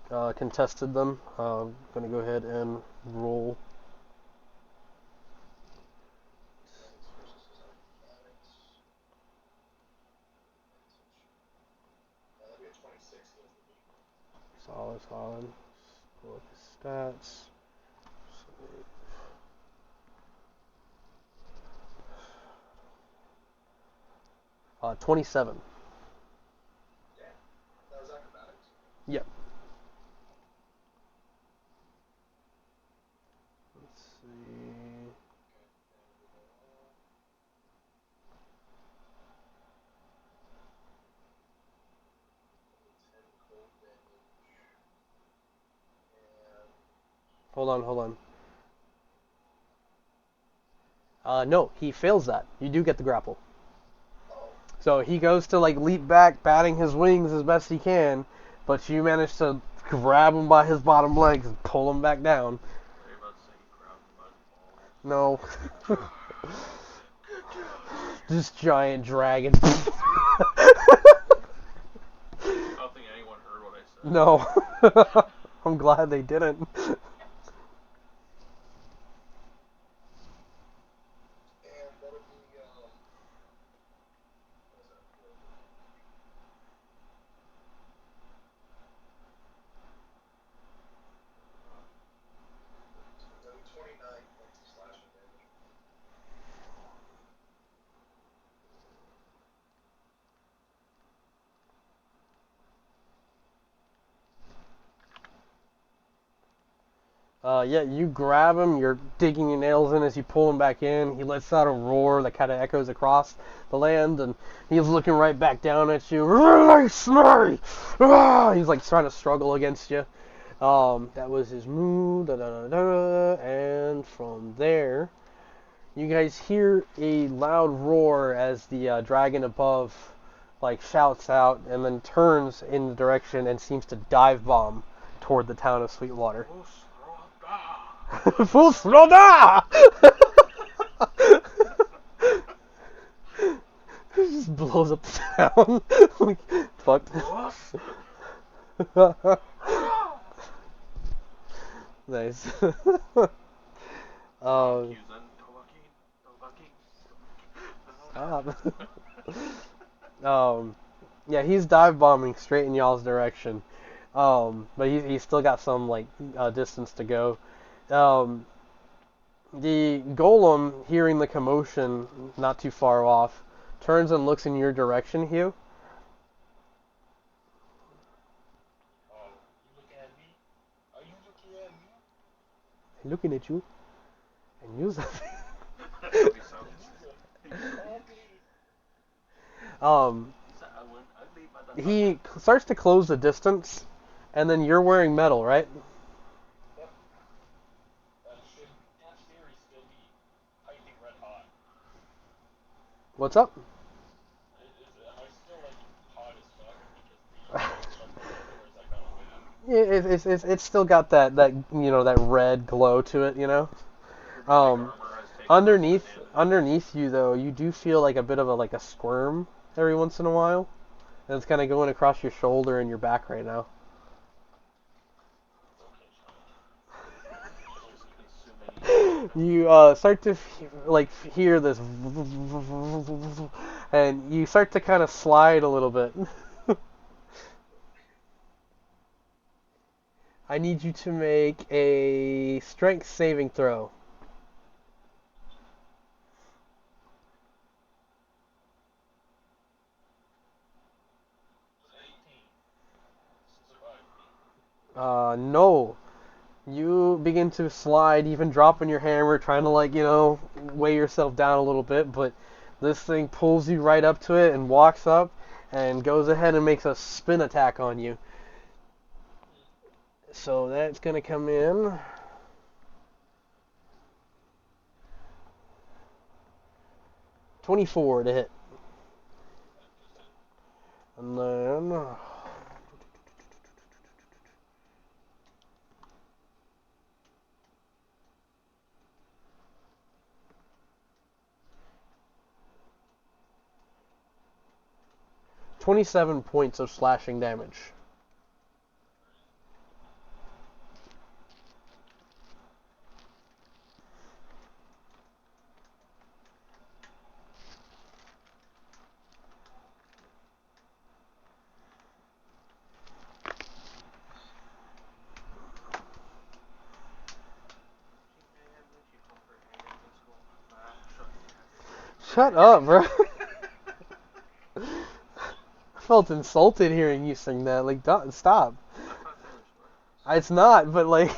grapple. Contested them. Going to go ahead and roll. Defense versus his acrobatics. That'd be a 26 against the beat. Solid, solid. Pull up his stats. 27. Damn. That was acrobatics? Yep. Let's see. Hold on. No, he fails that. You do get the grapple. Oh. So he goes to like leap back, batting his wings as best he can, but you manage to grab him by his bottom legs and pull him back down. Are you about to say you grabbed him by the balls? No. This giant dragon. I don't think anyone heard what I said. No. I'm glad they didn't. And that'll be, what is that? That'll be 29 points of slashing damage. Yeah, you grab him, you're digging your nails in as you pull him back in. He lets out a roar that kind of echoes across the land, and he's looking right back down at you. Release me! Ah! He's like trying to struggle against you. That was his move, and from there, you guys hear a loud roar as the dragon above like shouts out and then turns in the direction and seems to dive bomb toward the town of Sweetwater. Full Fusroda! It just blows up the town. Like, fuck. Nice. Stop. Yeah, he's dive bombing straight in y'all's direction. But he's still got some like distance to go. Um, the golem, hearing the commotion not too far off, turns and looks in your direction, Hugh. Oh, you looking at me? Are you looking at me? Looking at you. And you. um, he starts to close the distance, and then you're wearing metal, right? Yep. That should, in theory, still be piping red hot. What's up? Am I still, like, hot as fuck? Because the stuff or is that kind of Yeah, it's still got that that red glow to it, you know. Underneath you though, you do feel like a bit of a squirm every once in a while, and it's kind of going across your shoulder and your back right now. You start to hear this, and you start to kind of slide a little bit. I need you to make a strength saving throw. No. You begin to slide, even dropping your hammer, trying to weigh yourself down a little bit, but this thing pulls you right up to it and walks up and goes ahead and makes a spin attack on you. So that's gonna come in. $24 to hit. And then 27 points of slashing damage. Shut up, bro. I felt insulted hearing you sing that. Like, stop. It's not, but like,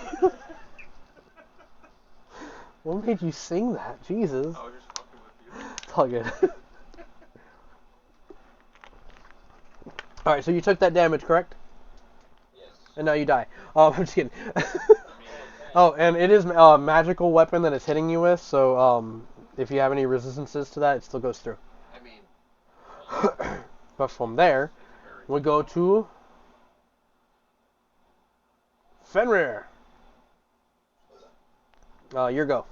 what made you sing that? Jesus. I was just fucking with you. It's all good. Alright, so you took that damage, correct? Yes. And now you die. Oh, I'm just kidding. Oh, and it is a magical weapon that it's hitting you with, so if you have any resistances to that, it still goes through. I mean, But from there, we go to Fenrir. Your go.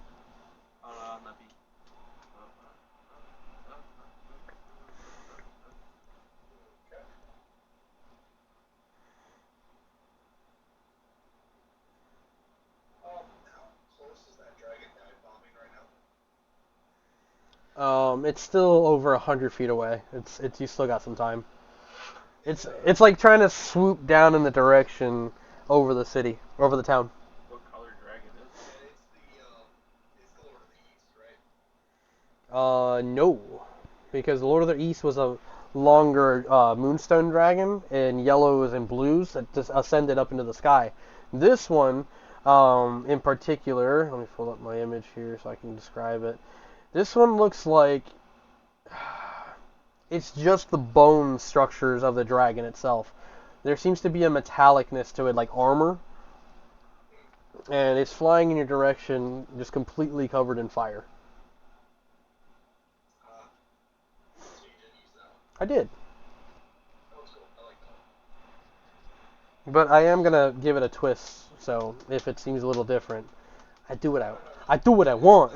how close is that dragon dive bombing right now? It's still over 100 feet away. It's you still got some time. It's like trying to swoop down in the direction over the city, over the town. What color dragon is it? And it's the Lord of the East, right? No, because the Lord of the East was a longer moonstone dragon in yellows and blues that just ascended up into the sky. This one In particular, let me pull up my image here so I can describe it. This one looks like it's just the bone structures of the dragon itself. There seems to be a metallicness to it, like armor, and it's flying in your direction, just completely covered in fire. So you didn't use that one. I did, That one's cool. I like that one. but I am gonna give it a twist. So if it seems a little different, I do what I want.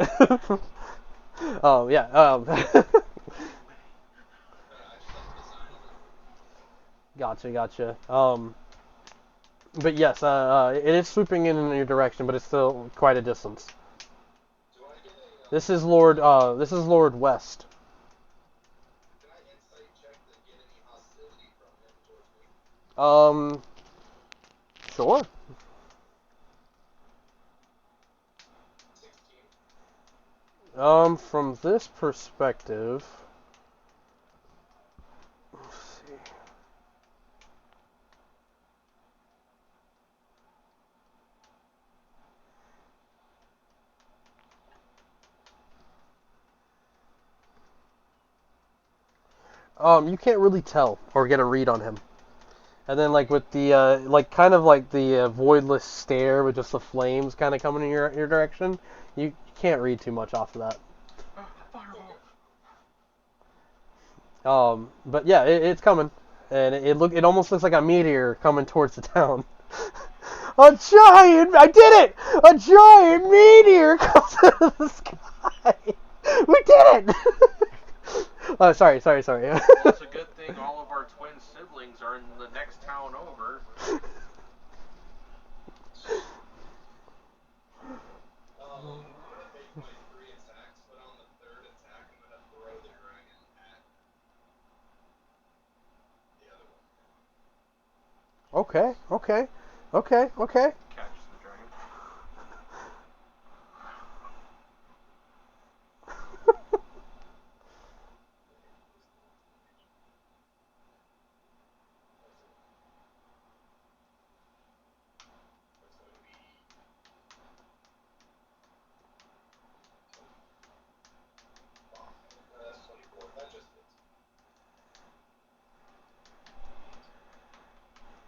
Oh yeah. I just like the design of it. Gotcha. But yes, it is swooping in your direction, but it's still quite a distance. Do I get a? This is Lord. This is Lord West. Can I insight check to get any hostility from him towards me? Sure. 16. From this perspective, let's see. You can't really tell or get a read on him. And then, like with the like kind of like the voidless stare with just the flames kind of coming in your direction, you can't read too much off of that. But yeah, it's coming, and it almost looks like a meteor coming towards the town. A giant! I did it! A giant meteor comes out of the sky. We did it! Oh, sorry. Well, it's a good thing all of our twin siblings are in the next town over. I'm gonna make my 3 attacks, but on the 3rd attack, I'm gonna throw the dragon at the other one. Okay. Catches the dragon. That's going to be. That's 24. That just hits.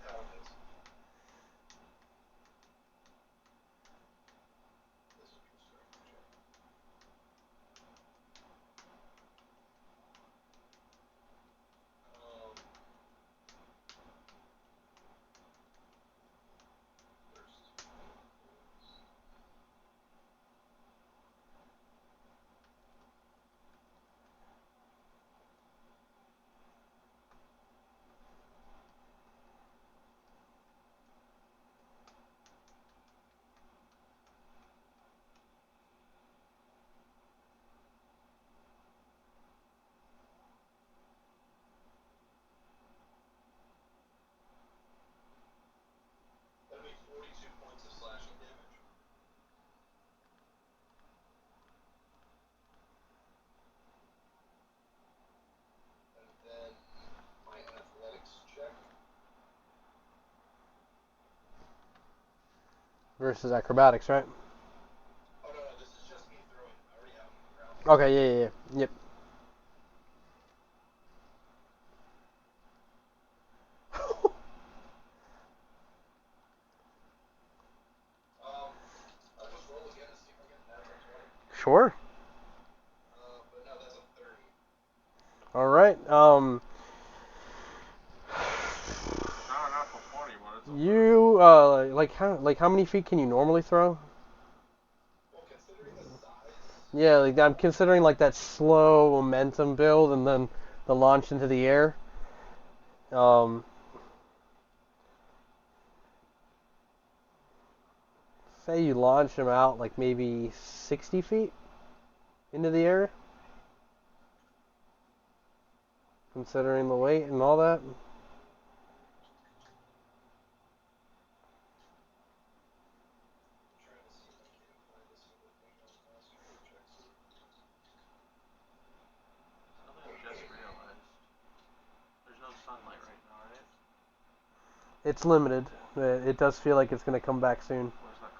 That one hits. This would be a strength check. First. That'll be 42 points of slashing damage. And then my athletics check. Versus acrobatics, right? Oh no, this is just me throwing. I already have him on the ground. Okay, yeah. Yep. I'll just roll again and see if I get an natural 20. Sure. But no, that's a 30. All right. Not a natural 20, but it's a You like how many feet can you normally throw? Well, considering the size. Yeah, like I'm considering like that slow momentum build and then the launch into the air. Um, Say you launch him out like maybe 60 feet into the air, considering the weight and all that. Trying to see if I can find a single thing on mastery checks. something I just realized. There's no sunlight right now, right? It's limited. It does feel like it's going to come back soon. Where's that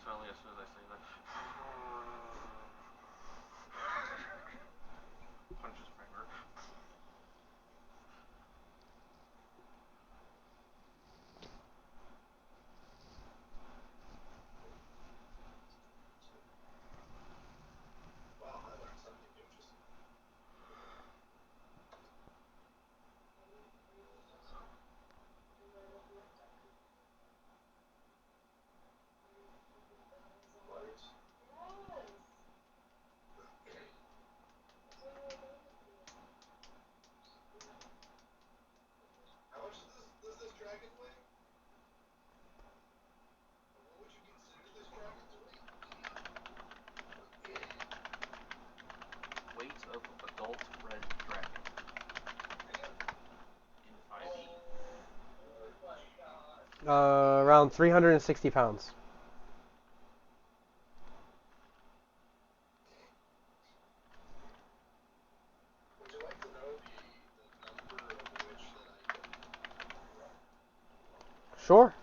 accidentally, as soon as I say that, punch his finger. Wow, I learned something new just now. What? How much does this dragon weigh? What would you consider this dragon's weight? Weight of adult red dragon in 5e. Around 360 pounds. Would you like to know the number of which that I get? Sure.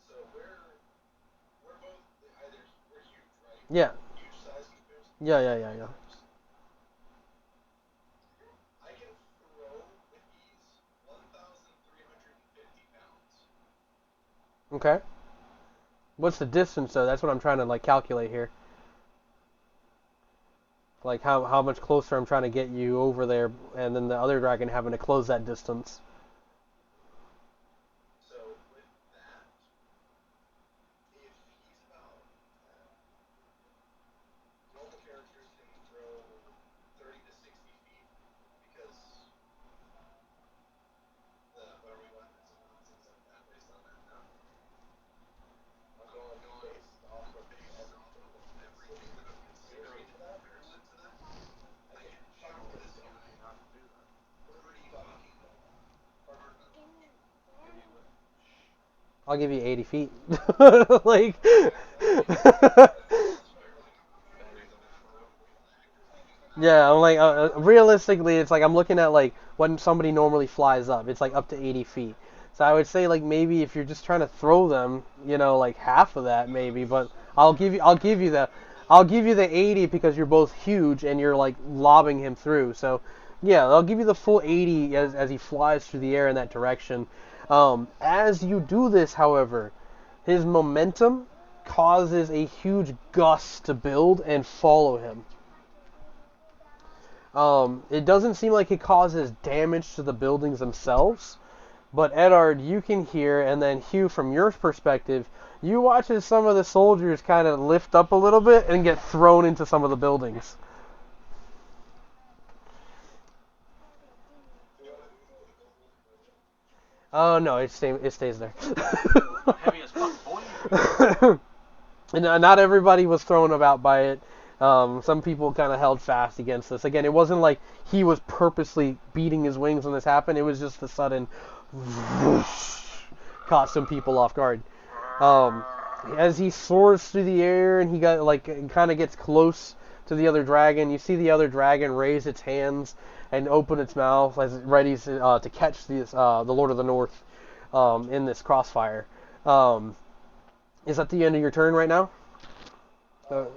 So we're both either we're huge, right? Yeah. Huge size compares. Yeah. I can throw with ease 1,350 pounds. Okay. What's the distance though? That's what I'm trying to like calculate here. Like how much closer I'm trying to get you over there, and then the other dragon having to close that distance. So with that, if he's about normal characters can throw 30 to 60 feet because what are we weapons and things like that based on that now. I'm going based off of everything that I'm considering in comparison to that. I can shoot this guy. Not to do that. Pretty fucking hard enough. I'll give you 80 feet. Like. Yeah, I'm like, realistically, it's like I'm looking at like when somebody normally flies up, it's like up to 80 feet. So I would say like maybe if you're just trying to throw them, like half of that maybe. But I'll give you the 80 because you're both huge and you're like lobbing him through. So yeah, I'll give you the full 80 as he flies through the air in that direction. As you do this, however, his momentum causes a huge gust to build and follow him. It doesn't seem like it causes damage to the buildings themselves, but Edard, you can hear, and then Hugh, from your perspective, you watch as some of the soldiers kind of lift up a little bit and get thrown into some of the buildings. Oh no, it stays there. Heavy as fuck, boy. And not everybody was thrown about by it. Some people kind of held fast against this. Again, it wasn't like he was purposely beating his wings when this happened. It was just the sudden whoosh, caught some people off guard. As he soars through the air and he got like kind of gets close to the other dragon, you see the other dragon raise its hands and open its mouth as it readies to catch the Lord of the North in this crossfire. Is that the end of your turn right now? Because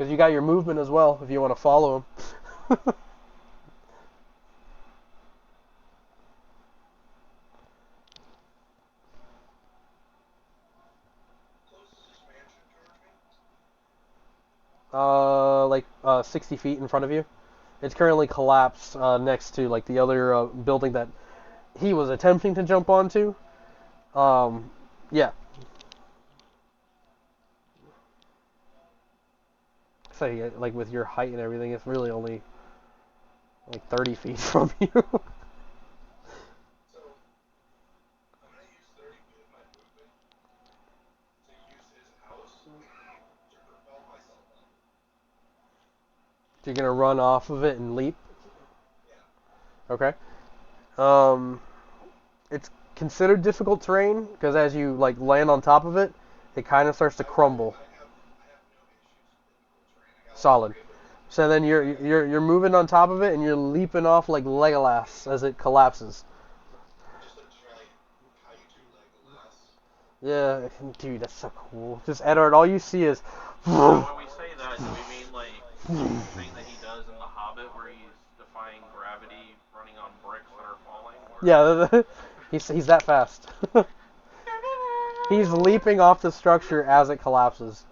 you got your movement as well, if you want to follow him. Like 60 feet in front of you. It's currently collapsed next to like the other building that he was attempting to jump onto. Yeah. So like with your height and everything, it's really only like 30 feet from you. So I'm gonna use 30 feet of my movement to use his house to propel myself up. You're gonna run off of it and leap. Yeah. Okay. It's considered difficult terrain because as you like land on top of it, it kind of starts to crumble. I have no issues with difficult terrain. I got Solid. So then you're moving on top of it and you're leaping off like Legolas as it collapses. just like how you do Legolas. Yeah, dude, that's so cool. Just Eddard, all you see is. Now, when we say that, do we mean like the thing that he does in The Hobbit, where he's defying gravity, running on bricks that are falling? Or... Yeah, he's that fast. He's leaping off the structure as it collapses.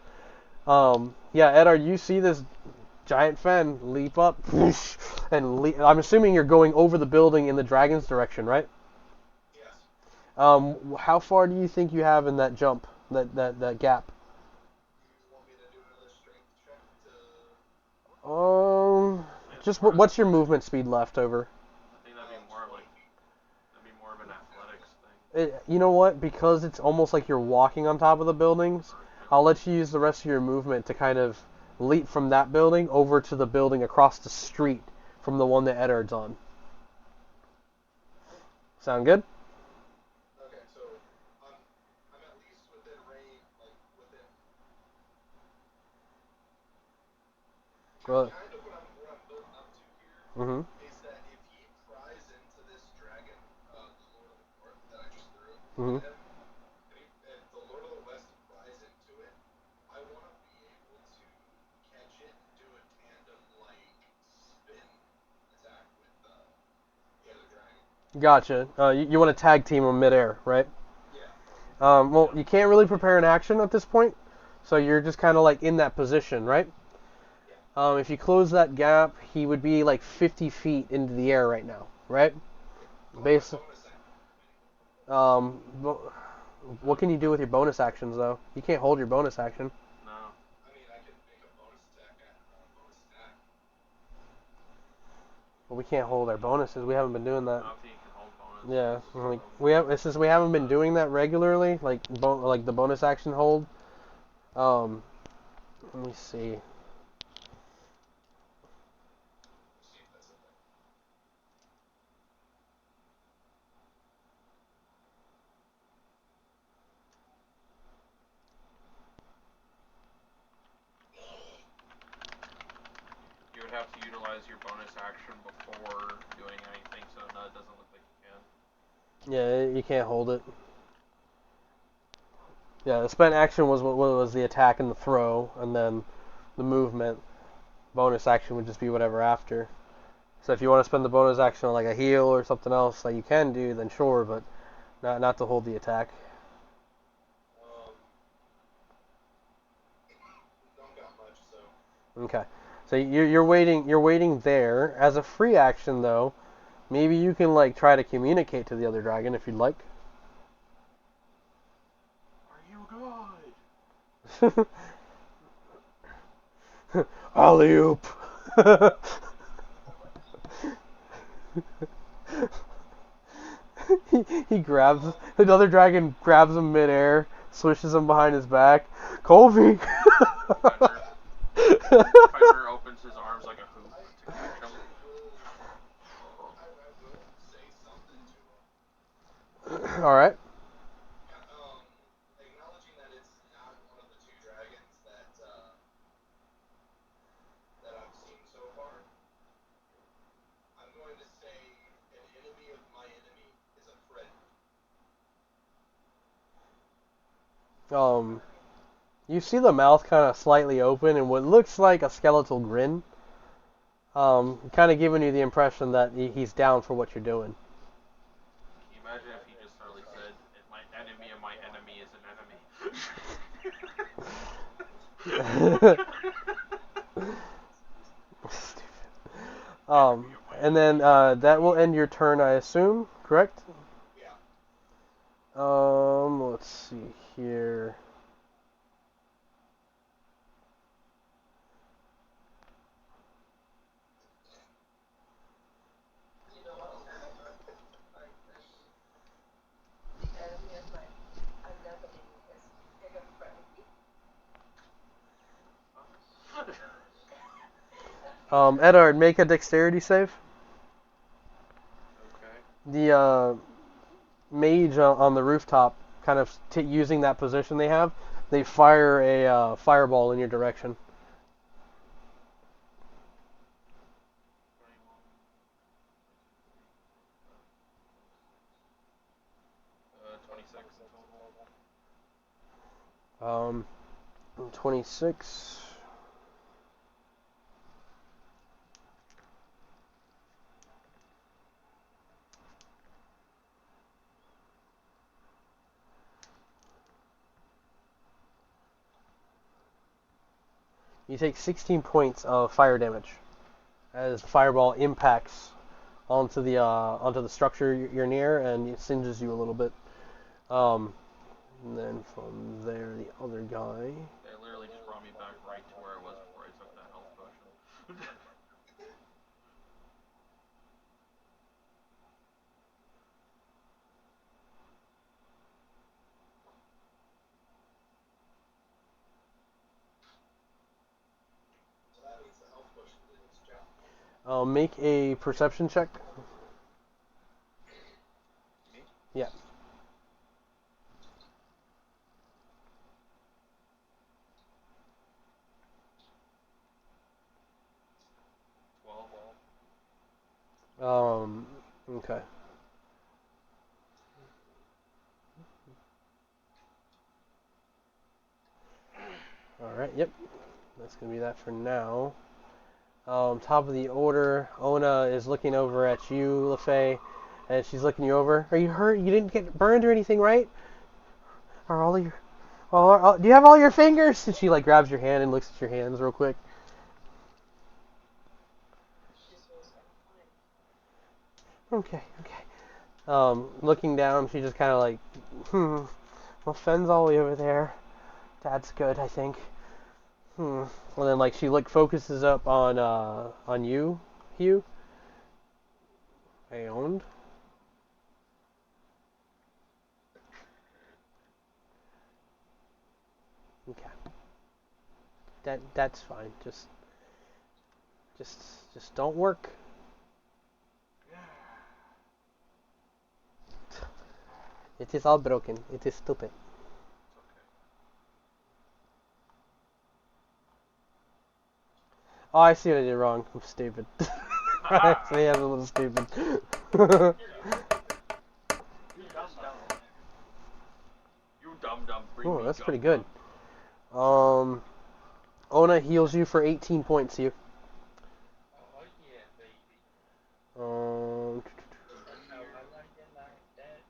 Yeah, Eddard, you see this giant Fen leap up, and I'm assuming you're going over the building in the dragon's direction, right? Yes. How far do you think you have in that jump, that gap? You want me to do another strength check to? Just what's your movement speed left over? I think that'd be more like that'd be more of an athletics thing. You know what? Because it's almost like you're walking on top of the buildings, I'll let you use the rest of your movement to kind of leap from that building over to the building across the street from the one that Eddard's on. Sound good? Okay, so I'm at least within range, like within. Well, Kind of what I'm building up to here mhm. is that if he pries into this dragon, the Lord of the North that I just threw Mhm. at him, if the Lord of the West pries into it, I want to be able to catch it and do a tandem like spin attack with the other dragon. Gotcha. You want to tag team them midair, right? Yeah. Well, you can't really prepare an action at this point, so you're just kind of like in that position, right? Yeah. If you close that gap, he would be like 50 feet into the air right now, right? Base. Bonus action. What can you do with your bonus actions though? You can't hold your bonus action. No. I mean, I can make a bonus attack at bonus attack. Well, we can't hold our bonuses. We haven't been doing I that. don't think you can hold bonus. Yeah, like we have. Since we haven't been doing that regularly, like the bonus action hold. Let me see. We'll see if that's a thing. You would have to utilize your bonus action before doing anything, so no, it doesn't look like you can. Yeah, you can't hold it. Yeah, the spent action what was the attack and the throw, and then the movement. Bonus action would just be whatever after. So if you want to spend the bonus action on like a heal or something else that you can do, then sure, but not to hold the attack. Don't got much, so. Okay. So you're waiting there. As a free action though, maybe you can like try to communicate to the other dragon if you'd like. Are you good? Alley oop. he grabs another dragon, grabs him midair, swishes him behind his back. Colby. Fenrir opens his arms like a hoop to catch him. I will say something to him. All right. Acknowledging that it's not one of the two dragons that I've seen so far, I'm going to say an enemy of my enemy is a friend. You see the mouth kind of slightly open and what looks like a skeletal grin. Kind of giving you the impression that he's down for what you're doing. Can you imagine if he just suddenly said, "My enemy of my enemy is an enemy"? Stupid. And then that will end your turn, I assume, correct? Yeah. Let's see here. You know what? The enemy of my another enemy is bigger friend. Eddard, make a dexterity save. Okay. The mage on the rooftop, kind of using that position they fire a fireball in your direction. 26 in total. Um, 26. You take 16 points of fire damage as the fireball impacts onto the structure you're near, and it singes you a little bit. And then from there, the other guy. They literally just brought me back right to where I was before I took that health potion. So that means the health potion did its job. Make a perception check. Me? Yeah. 12. Okay. All right. Yep. That's gonna be that for now. Top of the order, Ona is looking over at you, LaFay, and she's looking you over. Are you hurt? You didn't get burned or anything, right? Are all your, do you have all your fingers? And she like grabs your hand and looks at your hands real quick. She says, I'm fine. Okay. Looking down, she just kind of like, well, Fenn's all the way over there. That's good, I think. And then like she like focuses up on you, Hugh. And okay. That's fine. Just don't work. It is all broken. It is stupid. Oh, I see what I did wrong. I'm stupid. I actually am a little stupid. You dumb. Bring Oh, me that's gum pretty gum. good. Ona heals you for 18 points, you. Oh yeah, baby. Um, That's how I like it like that.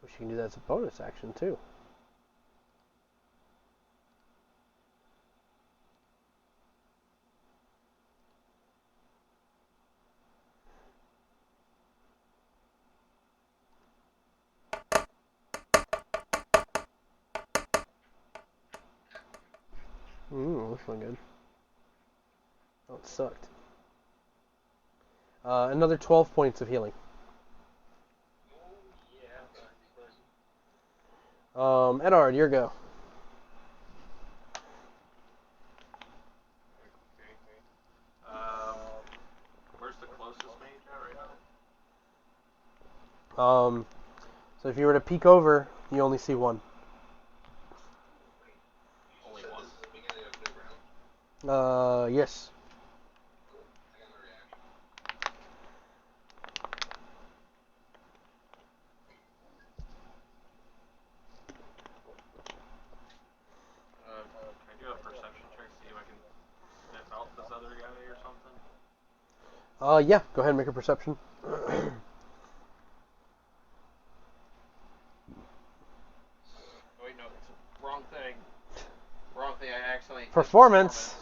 wish you can do that as a bonus action too. This one good. Oh, it sucked. Another 12 points of healing. Oh yeah, buddy. Edard, your go. Okay. Where's the closest mage at right now? So if you were to peek over, you only see one. Only Said one. this is the beginning of a new round. Yes. Cool. I got my reaction. Can I do a perception check, see if I can sniff out this other guy or something? Yeah. Go ahead and make a perception. Oh, wait, no, it's wrong thing. Wrong thing, I accidentally... Performance.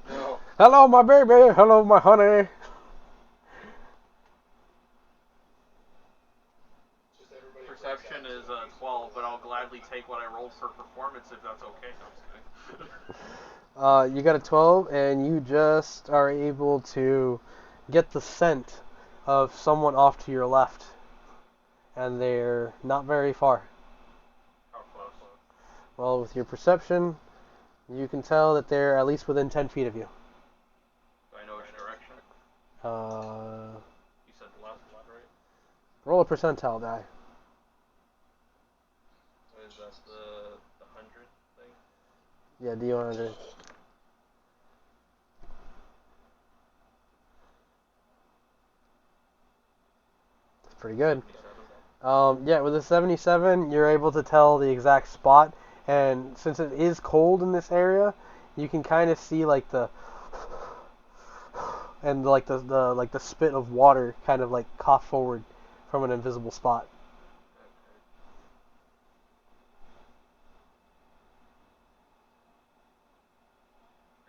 No. Hello, my baby. Hello, my honey. Just everybody. Perception is 12, but I'll gladly take what I rolled for performance if that's okay. No, I'm just kidding. You got a 12, and you just are able to get the scent of someone off to your left, and they're not very far. How close? Well, with your perception, you can tell that they're at least within 10 feet of you. Do I know which direction? You said left, right? Roll a percentile die. What is that, the 100 thing? Yeah, do you want to? That's pretty good. 77. Yeah, with a 77, you're able to tell the exact spot, and since it is cold in this area, you can kind of see like the and like the spit of water kind of like cough forward from an invisible spot.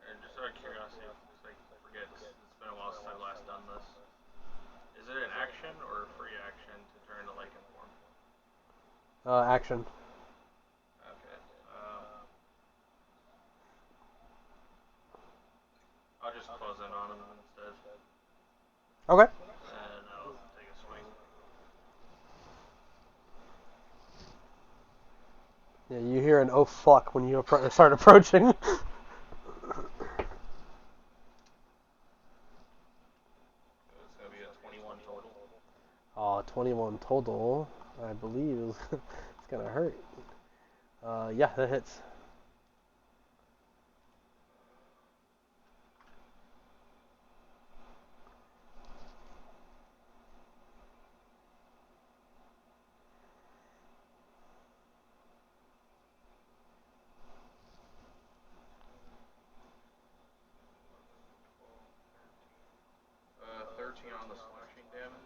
And just out of curiosity, because I forget, it's been a while since I've last done this. Is it an action or a free action to turn to lichen form? Action. Okay. I'll just close in on him instead. Okay. And I'll take a swing. Yeah, you hear an oh fuck when you start approaching. It's going to be a 21 total. 21 total, I believe. It's gonna hurt. Yeah, that hits. Uh, 13 on the slashing damage.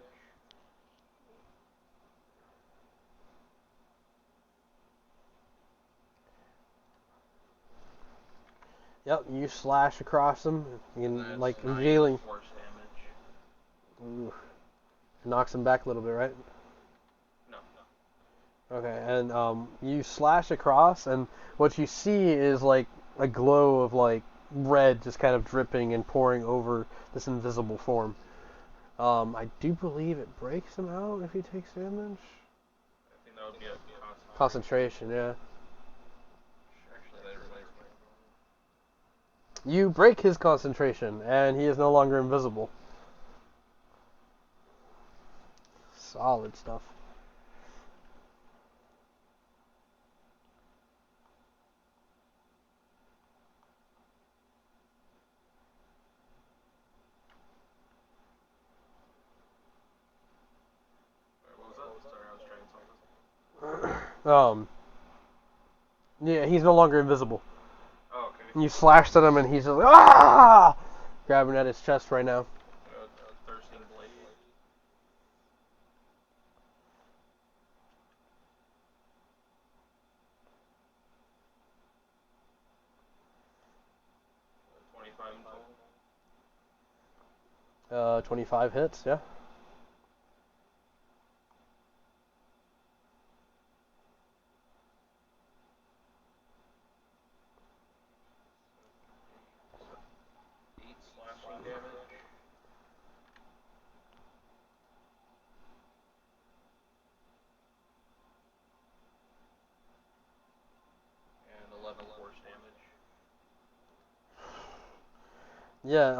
Yep, you slash across him, And and like that's 9 dealing. force damage. Ooh, knocks him back a little bit, right? No. Okay, and you slash across, and what you see is like a glow of like red just kind of dripping and pouring over this invisible form. I do believe it breaks him out if he takes damage. I think that would be a Concentration, yeah. Actually, that reminds me. You break his concentration, and he is no longer invisible. Solid stuff. What was that? Sorry, I was trying something. Yeah, he's no longer invisible. Oh, okay. You slashed at him, and he's just like, ah! Grabbing at his chest right now. Thirsting blade. Uh, 25 in total. 25 hits, yeah. Slashing damage. And 11 force damage. Yeah,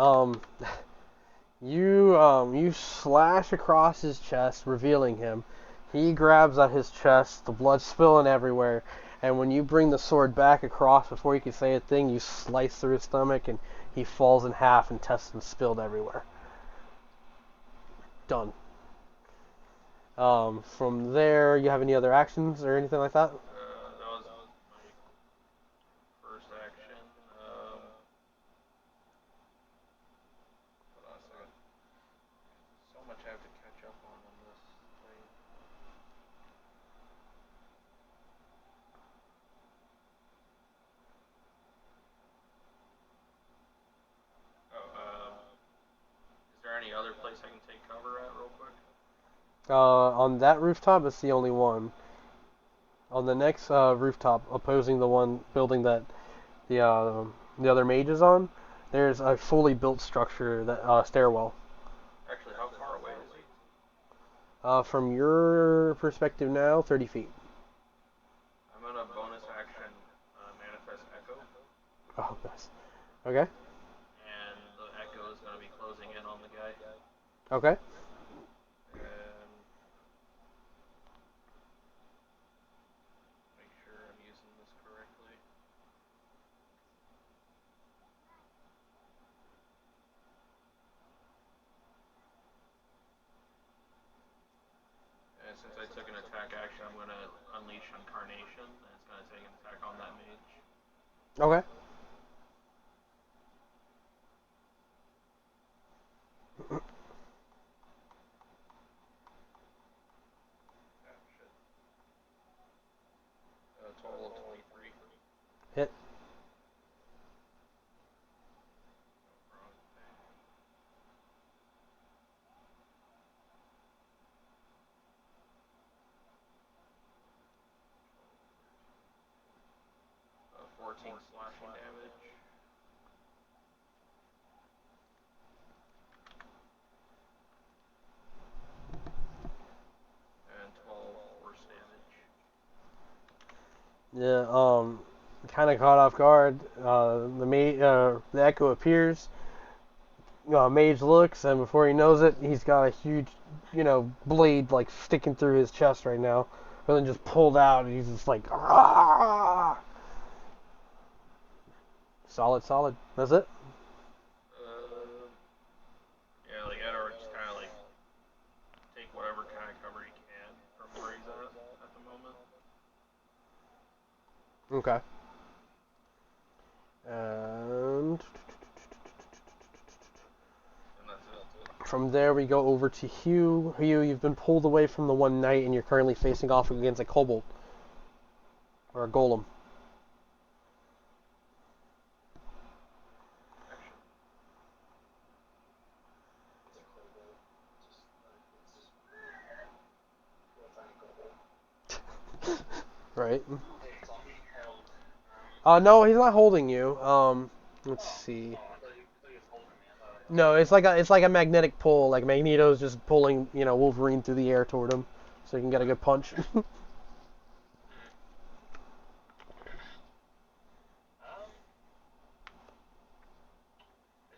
you slash across his chest, revealing him. He grabs at his chest, the blood spilling everywhere, and when you bring the sword back across before he can say a thing, you slice through his stomach, and he falls in half, intestines spilled everywhere. Done. From there, you have any other actions or anything like that? That was my first action. Hold on a second. So much I have to catch up on this thing. Oh, is there any other place I can take cover at real quick? On that rooftop, it's the only one. On the next rooftop, opposing the one building that the other mage is on, there's a fully built structure, that stairwell. Actually, how far away is he? From your perspective now, 30 feet. I'm gonna bonus action manifest echo, Oh, nice. Okay. and the echo is gonna be closing in on the guy. Okay. And make sure I'm using this correctly. And since I took an attack action, I'm gonna unleash Incarnation, and it's gonna take an attack on that mage. Okay. A total of 23. Hit. Uh, 14 slashing damage. And 12 force damage. Yeah. Kind of caught off guard. The echo appears. Mage looks, and before he knows it, he's got a huge, blade like sticking through his chest right now. But then just pulled out, and he's just like, ah! Solid. That's it. Yeah, like Edward just kind of like take whatever kind of cover he can from where he's at the moment. Okay. And from there, we go over to Hugh. Hugh, you've been pulled away from the one knight, and you're currently facing off against a kobold or a golem. Right. No, he's not holding you. Let's see. No, it's like a magnetic pull. Like Magneto's just pulling, Wolverine through the air toward him, so he can get a good punch. Is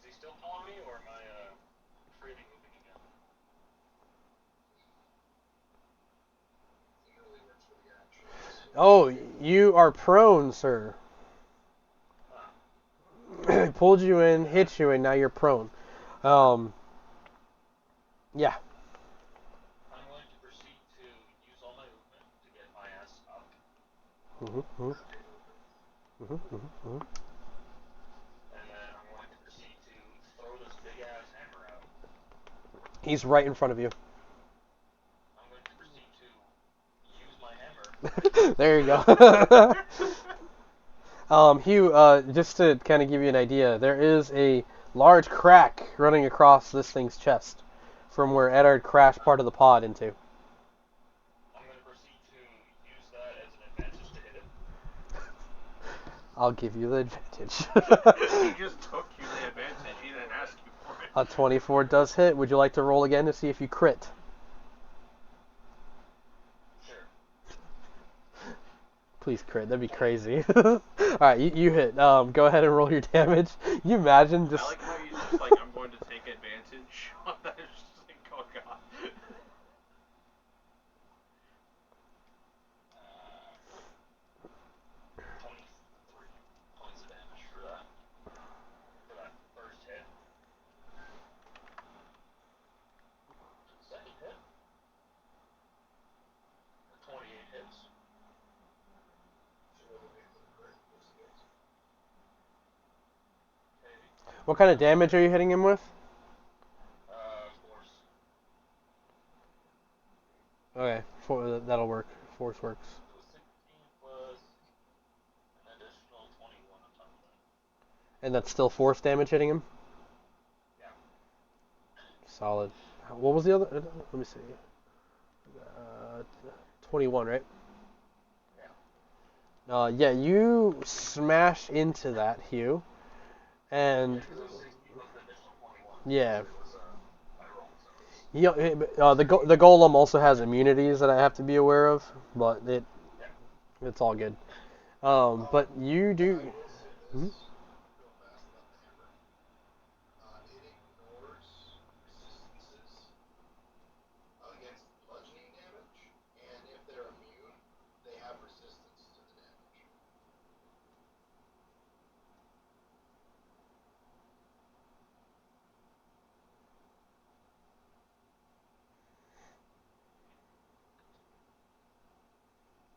he still pulling me, or am I freely moving again? Oh, you are prone, sir. Pulled you in, hit you, and now you're prone. Yeah. I'm going to proceed to use all my movement to get my ass up. And then I'm going to proceed to throw this big ass hammer out. He's right in front of you. I'm going to proceed to use my hammer. There you go. Hugh, just to kind of give you an idea, there is a large crack running across this thing's chest from where Eddard crashed part of the pod into. I'm going to proceed to use that as an advantage to hit him. I'll give you the advantage. He just took you the advantage. He didn't ask you for it. A 24 does hit. Would you like to roll again to see if you crit? Sure. Please crit. That'd be crazy. Alright, you hit. Go ahead and roll your damage. You imagine just... I like how he's just like, I'm going to take advantage on that. It's just like, oh god. 23 points of damage for that. For that first hit. Second hit. 28 hits. What kind of damage are you hitting him with? Force. Okay, that'll work. Force works. So 16 plus an additional 21 on top of that. And that's still force damage hitting him? Yeah. Solid. What was the other? Let me see. 21, right? Yeah, you smash into that, Hugh. And yeah, the golem also has immunities that I have to be aware of, but it's all good. But you do. Hmm? It ignores resistances against bludgeoning damage, and if they're immune, they have resistance to the damage.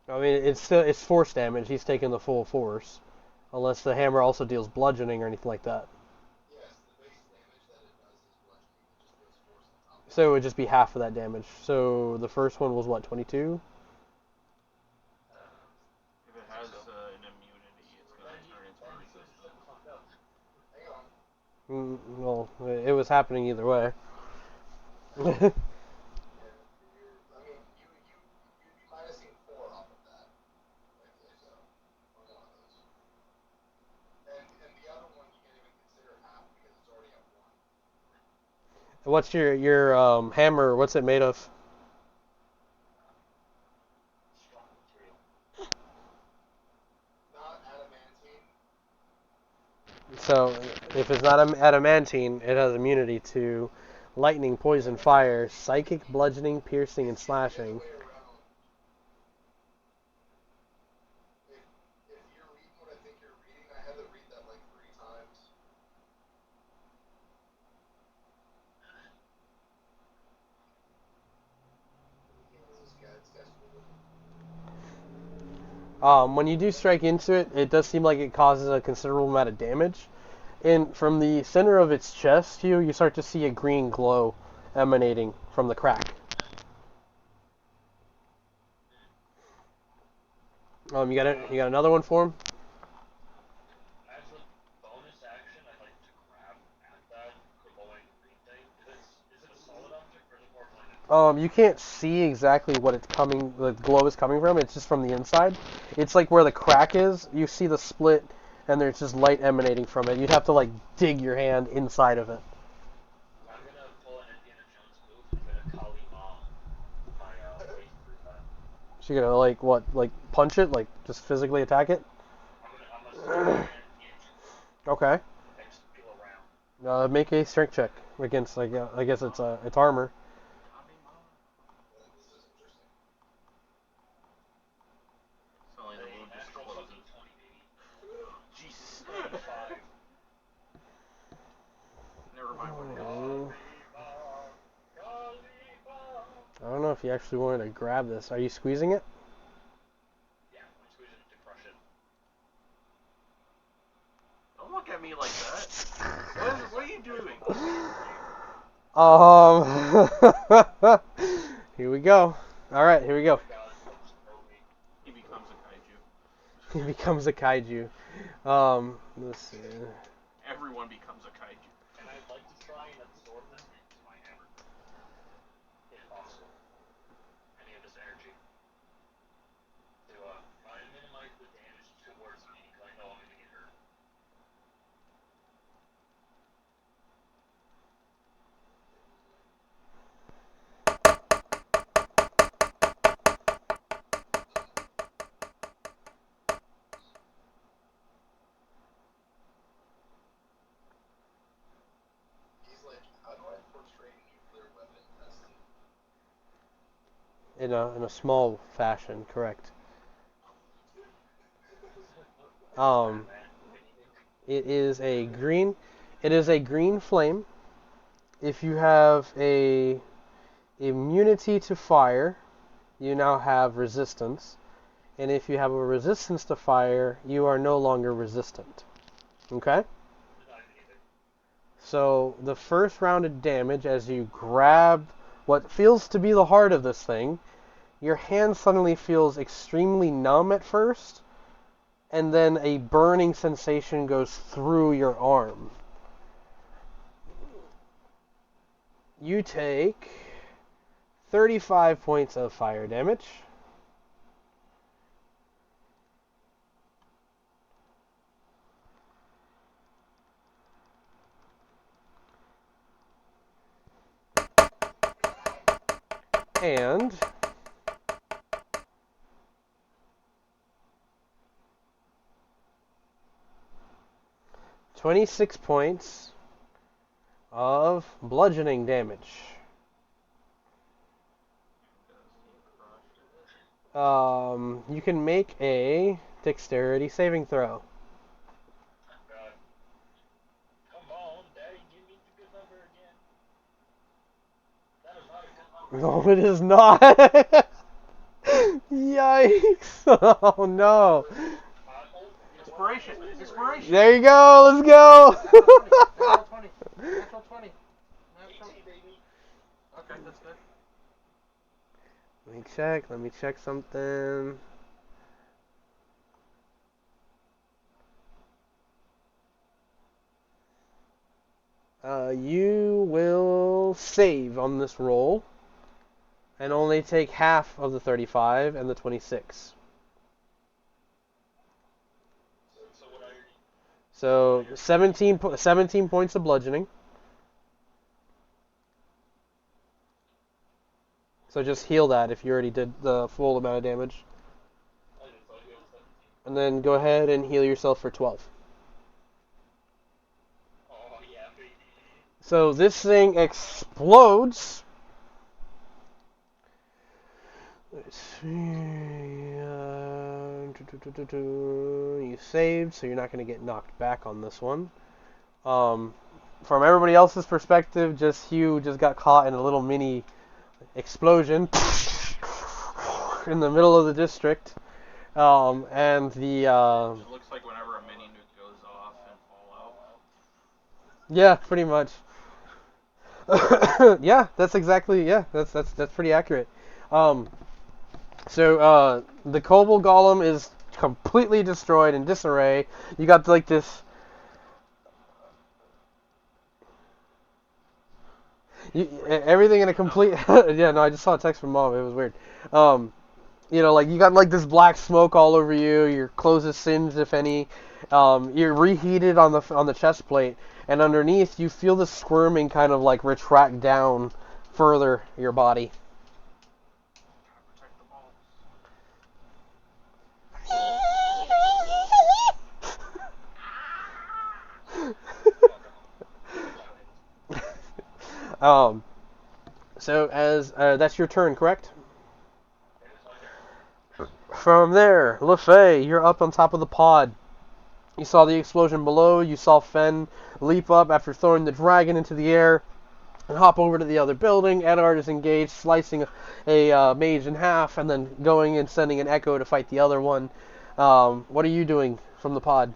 I mean, it's force damage. He's taking the full force, unless the hammer also deals bludgeoning or anything like that. Yes, the base damage that it does is bludgeoning. It just goes force on top of So it that. would just be half of that damage. So the first one was what, 22? If it has an immunity, it's gonna turn into a resistance. Hang on. Well, it was happening either way. Yeah, I mean, you'd be minusing 4 off of that. Thankfully so. On one of those. And the other one you can't even consider half because it's already at 1. What's your hammer? What's it made of? Strong material. Not adamantine. So if it's not adamantine, it has immunity to lightning, poison, fire, psychic, bludgeoning, piercing, and It's the other slashing. way around. If you're reading what I think you're reading, I had to read that like 3 times. This guy's foolish. When you do strike into it, it does seem like it causes a considerable amount of damage. And from the center of its chest, you start to see a green glow emanating from the crack. You got another one for him? As a bonus action, I'd like to grab at that glowing green thing. Is it a solid object or is it more of You can't see exactly what the glow is coming from. It's just from the inside. It's like where the crack is. You see the split, and there's just light emanating from it. You'd have to like dig your hand inside of it. I'm gonna pull an Indiana Jones move and I'm gonna Kali Ma my way through that. So you're gonna like what? Like punch it? Like just physically attack it? I'm gonna start in Okay. and just feel around. Make a strength check against. Like I guess it's armor. This is interesting. Suddenly the Hey, wound just natural closes. fucking 20, baby. Jesus. 5. Never mind what it is. I don't know if you actually wanted to grab this. Are you squeezing it? Yeah, I'm squeezing it to crush it. Don't look at me like that. What are you doing? Here we go. All right, here we go. Oh my god, just throw me. He becomes a kaiju. He becomes a kaiju. Let's see. Everyone becomes a kaiju. And I'd like to try and absorb this into my hammer. If possible. Any of this energy. To minimize the damage towards me, because I know I'm gonna get hurt. He's like, how do I portray nuclear weapon testing? In a small fashion, correct. Um, it is a green. It is a green flame. If you have a immunity to fire, you now have resistance. And if you have a resistance to fire, you are no longer resistant. Okay? Not even either. So the first round of damage, as you grab what feels to be the heart of this thing, your hand suddenly feels extremely numb at first, and then a burning sensation goes through your arm. You take 35 points of fire damage. And 26 points of bludgeoning damage. You can make a dexterity saving throw. God. Come on, Daddy, give me the good number again. That is not a good number. No, it is not. Yikes! Oh no! Inspiration! Inspiration! There you go. Let's go. Natural 20. Natural 20. Natural 20. baby. Okay, that's good. Let me check. Let me check something. You will save on this roll and only take half of the 35 and the 26. So what I already So 17 points of bludgeoning. So just heal that if you already did the full amount of damage. I didn't thought you had 17. And then go ahead and heal yourself for 12. Oh yeah, baby. So this thing explodes. Let's see. You saved, so you're not going to get knocked back on this one. From everybody else's perspective, Hugh just got caught in a little mini explosion in the middle of the district. And the It looks like whenever a mini nuke goes off in Fallout. yeah, pretty much. Yeah, that's pretty accurate. So the Kobold Golem is completely destroyed in disarray. You got like this. Everything in a complete. Yeah, no, I just saw a text from Mom. It was weird. Like you got like this black smoke all over you. Your clothes is singed, if any. You're reheated on the chest plate, and underneath you feel the squirming kind of like retract down further your body. Gotta protect the balls. So as that's your turn, correct? It is my turn. From there, LeFay, you're up on top of the pod. You saw the explosion below. You saw Fen leap up after throwing the dragon into the air and hop over to the other building. Eddard is engaged, slicing a mage in half, and then going and sending an echo to fight the other one. What are you doing from the pod?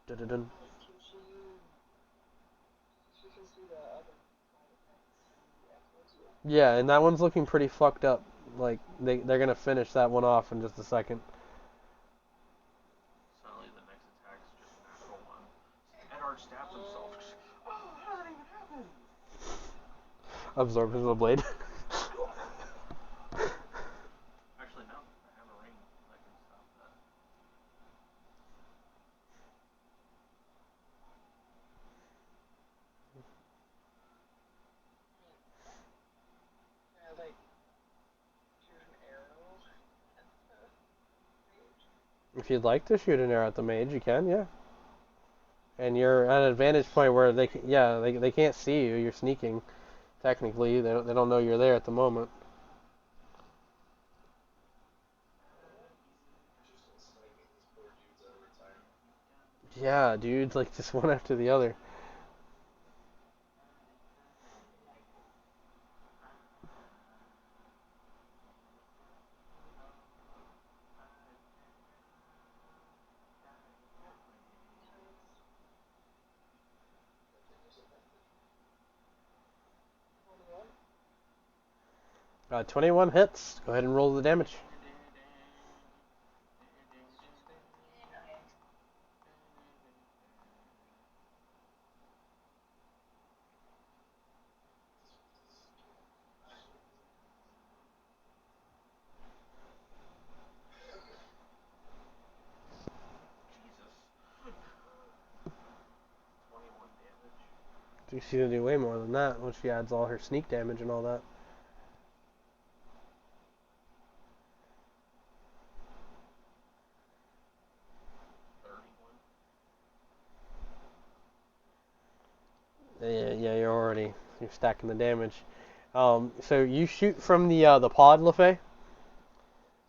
Dun-dun-dun. She can see the other side of that. Yeah, and that one's looking pretty fucked up. Like they're gonna finish that one off in just a second. Suddenly the next attack is just a natural one. Edward stabbed himself. Oh, how did that even happen? Absorbs the blade. Actually, no. I have a ring that can stop that. Yeah, like shoot an arrow at the mage. If you'd like to shoot an arrow at the mage, you can, yeah. And you're at an advantage point where they can't see you. You're sneaking. Technically, they don't know you're there at the moment. Just been sniping these poor dudes out of retirement. Yeah, dude, like just one after the other. One. 21 hits. Go ahead and roll the damage. Jesus. 21 damage. She's gonna do way more than that when she adds all her sneak damage and all that. Yeah, you're stacking the damage. So you shoot from the pod, LeFay,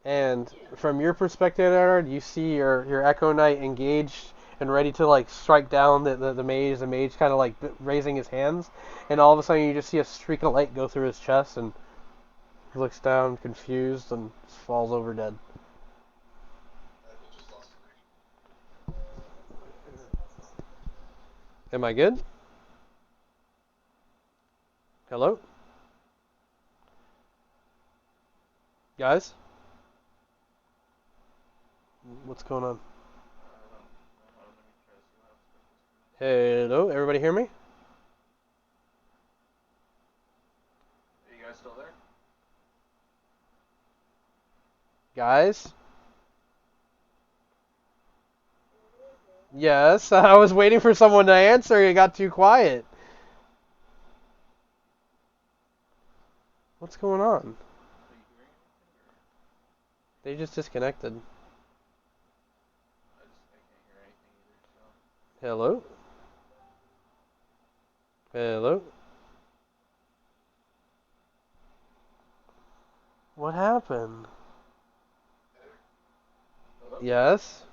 and from your perspective, Edward, you see your Echo Knight engaged and ready to like strike down the mage. The mage kind of like raising his hands, and all of a sudden you just see a streak of light go through his chest, and he looks down, confused, and falls over dead. I think just lost connection. Am I good? Hello? Guys? What's going on? Hello? Everybody hear me? Are you guys still there? Guys? Yes, I was waiting for someone to answer. It got too quiet. What's going on? Are you hearing anything? Or They just disconnected. I can't hear anything either. So Hello? Hello? What happened? hello? Yes?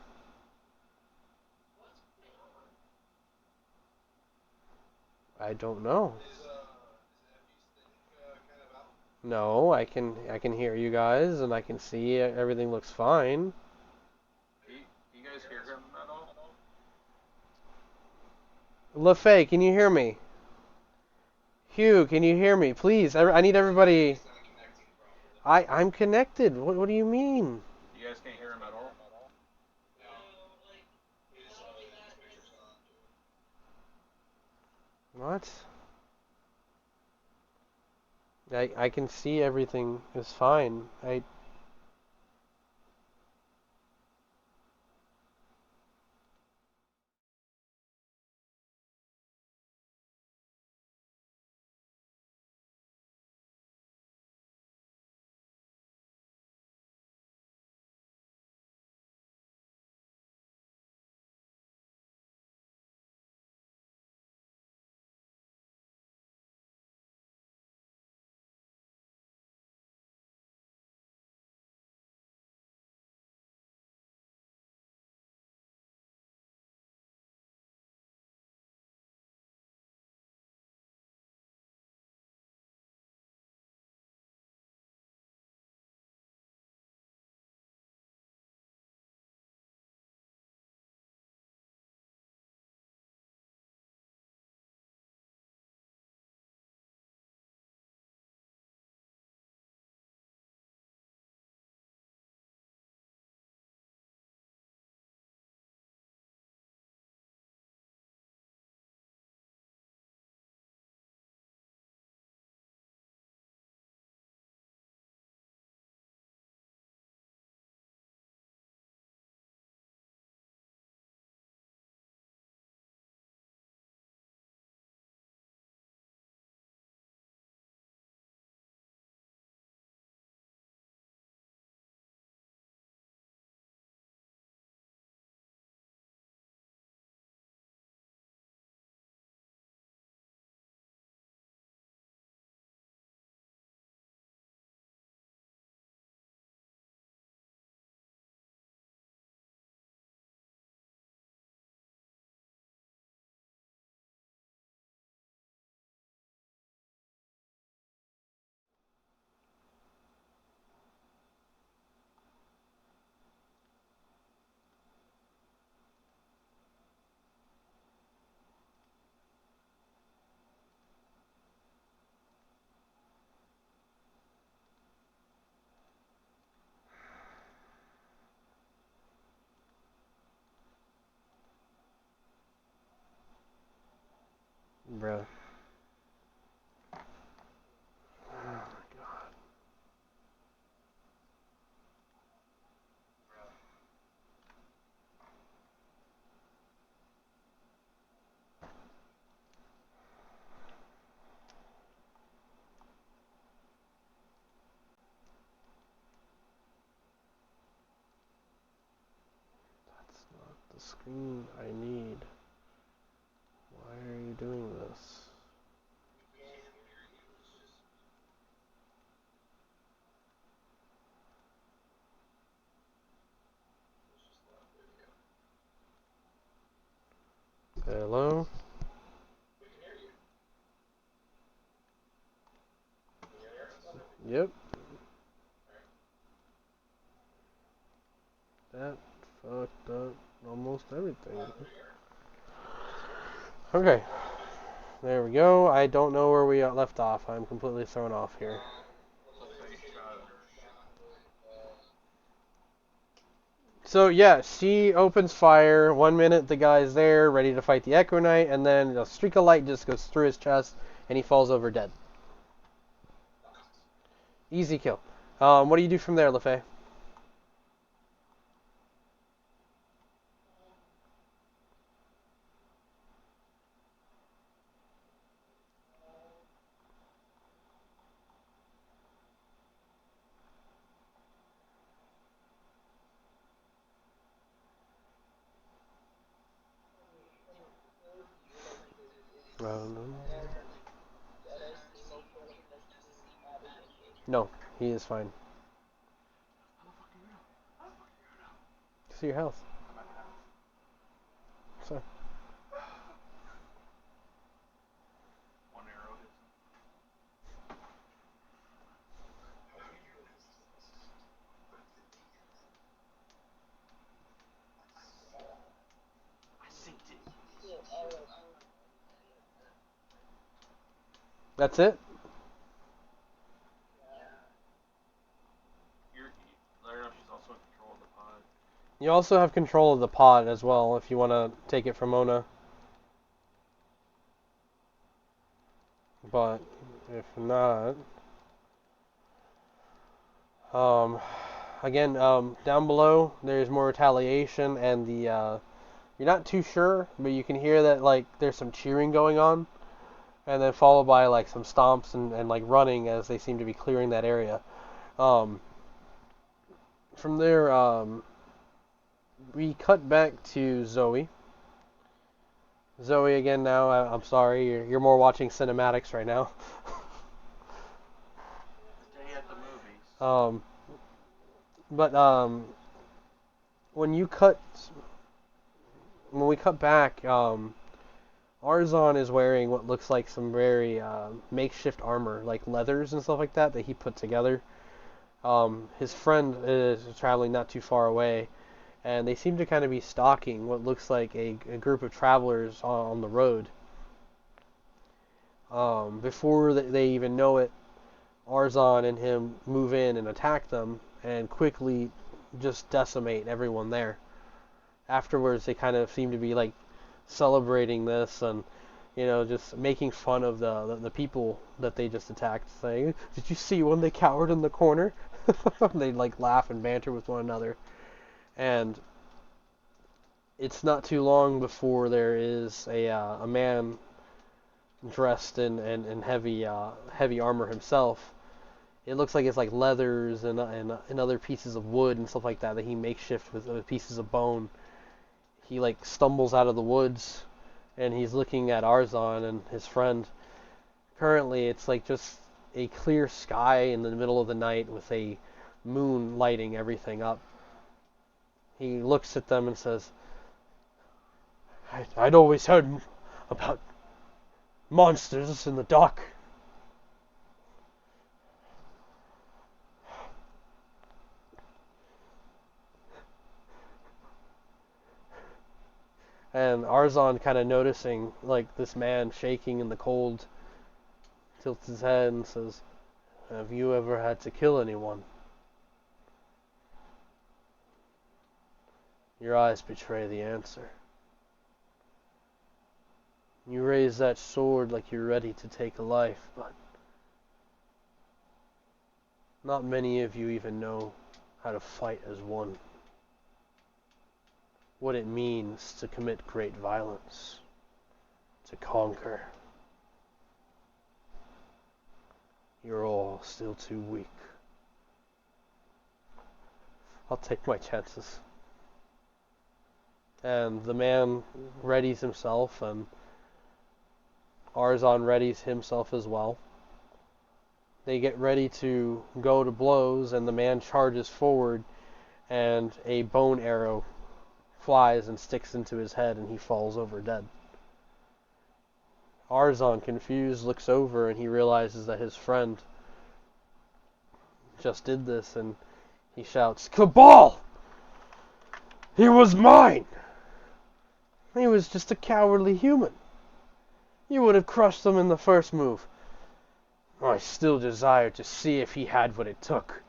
I don't know. Is Effie's thing kind of out? No, I can hear you guys and I can see everything looks fine. Do you guys hear him at all? LaFay, can you hear me? Hugh, can you hear me? Please, I need everybody. He's not connecting properly. I'm connected. What do you mean? You guys can't hear him at all? No. His picture's not on. What? I can see everything is fine. Bro. That's not the screen I need. Why are you doing this? We can't hear you. It's just loud video. Hello? We can hear you. Can you hear us? Yep. That fucked up almost everything. Okay. There we go. I don't know where we left off. I'm completely thrown off here. So yeah, she opens fire. 1 minute the guy's there, ready to fight the Echo Knight, and then a streak of light just goes through his chest, and he falls over dead. Easy kill. What do you do from there, LaFay? No, he is fine. See your health. So. One arrow hits him. I synced it. That's it? I don't know if she's also in control of the pod. You also have control of the pod as well if you want to take it from Mona. But if not, again, down below there's more retaliation, and you're not too sure, but you can hear that like there's some cheering going on, and then followed by like some stomps and like running as they seem to be clearing that area. From there, we cut back to Zoe. Zoe again now. I'm sorry, you're more watching cinematics right now. Day at the movies. But when we cut back, Arzan is wearing what looks like some very makeshift armor, like leathers and stuff like that he put together. His friend is traveling not too far away, and they seem to kind of be stalking what looks like a group of travelers on the road. Before they even know it, Arzan and him move in and attack them and quickly just decimate everyone there. Afterwards, they kind of seem to be like celebrating this and just making fun of the people that they just attacked, saying, "Did you see when they cowered in the corner?" They like laugh and banter with one another, and it's not too long before there is a man dressed in heavy armor himself. It looks like it's like leathers and other pieces of wood and stuff like that he makeshift with pieces of bone. He like stumbles out of the woods, and he's looking at Arzan and his friend. Currently, it's like just a clear sky in the middle of the night with a moon lighting everything up. He looks at them and says, I'd always heard about monsters in the dark. And Arzan, kind of noticing like this man shaking in the cold, tilts his head and says, have you ever had to kill anyone? Your eyes betray the answer. You raise that sword like you're ready to take a life, but not many of you even know how to fight as one. What it means to commit great violence, to conquer. You're all still too weak. I'll take my chances. And the man readies himself, and Arzan readies himself as well. They get ready to go to blows, and the man charges forward, and a bone arrow flies and sticks into his head, and he falls over dead. Arzan, confused, looks over and he realizes that his friend just did this, and he shouts, "Cabal! He was mine! He was just a cowardly human. You would have crushed him in the first move. I still desire to see if he had what it took.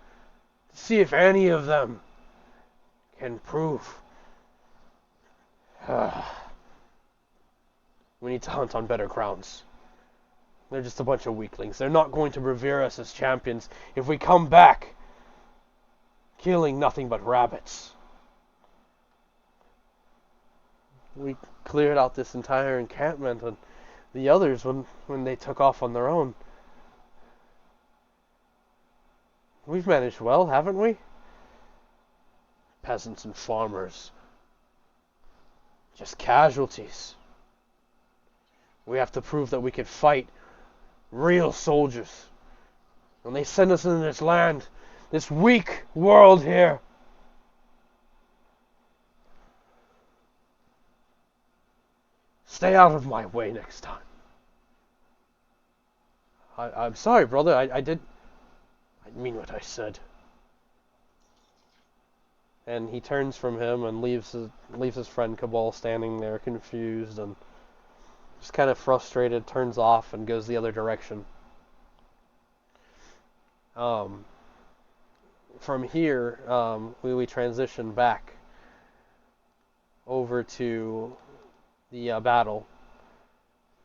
To see if any of them can prove. We need to hunt on better grounds. They're just a bunch of weaklings. They're not going to revere us as champions if we come back killing nothing but rabbits. We cleared out this entire encampment, and the others, when they took off on their own, we've managed well, haven't we? Peasants and farmers. Just casualties. We have to prove that we can fight real soldiers. When they send us into this land, this weak world here, stay out of my way next time. I'm sorry, brother. I didn't mean what I said. And he turns from him and leaves his friend Cabal standing there, confused and just kind of frustrated. Turns off and goes the other direction. From here, we transition back over to the battle.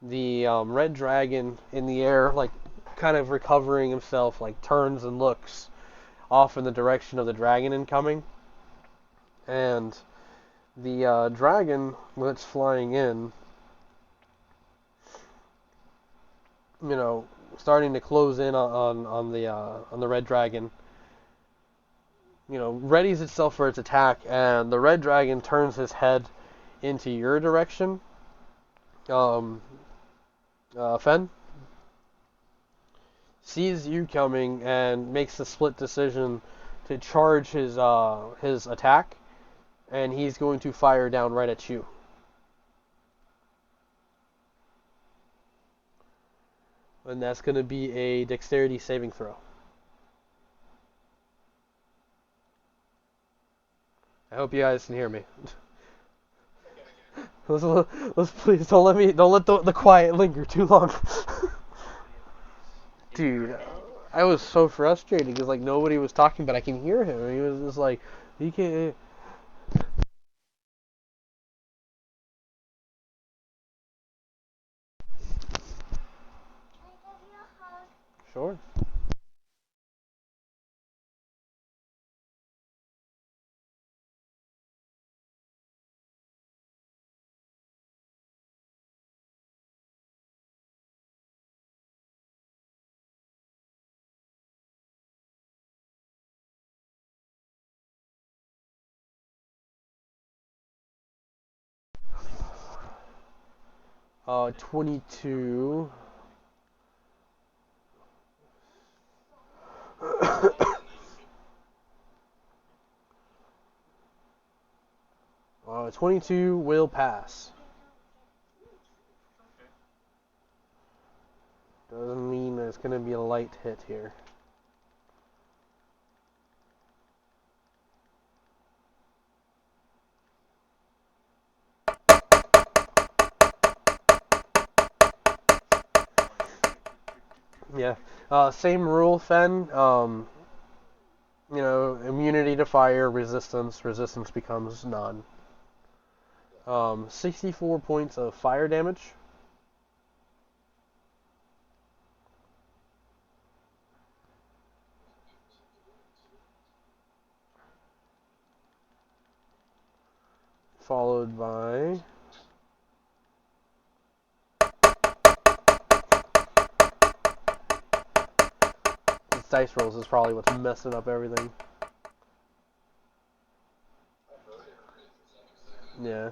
The red dragon in the air, like kind of recovering himself, like turns and looks off in the direction of the dragon incoming. And the dragon that's flying in, starting to close in on the red dragon, readies itself for its attack, and the red dragon turns his head into your direction. Fen sees you coming and makes the split decision to charge his attack, and he's going to fire down right at you. And that's going to be a dexterity saving throw. I hope you guys can hear me. Let's please don't let the quiet linger too long. Dude, I was so frustrated because like nobody was talking, but I can hear him. And he was just like, "You can't." Sure. Uh, 22. 22 will pass. Doesn't mean it's going to be a light hit here. Yeah. Same rule, Fen. Immunity to fire, resistance. Resistance becomes none. 64 points of fire damage. Followed by this dice rolls is probably what's messing up everything. Yeah.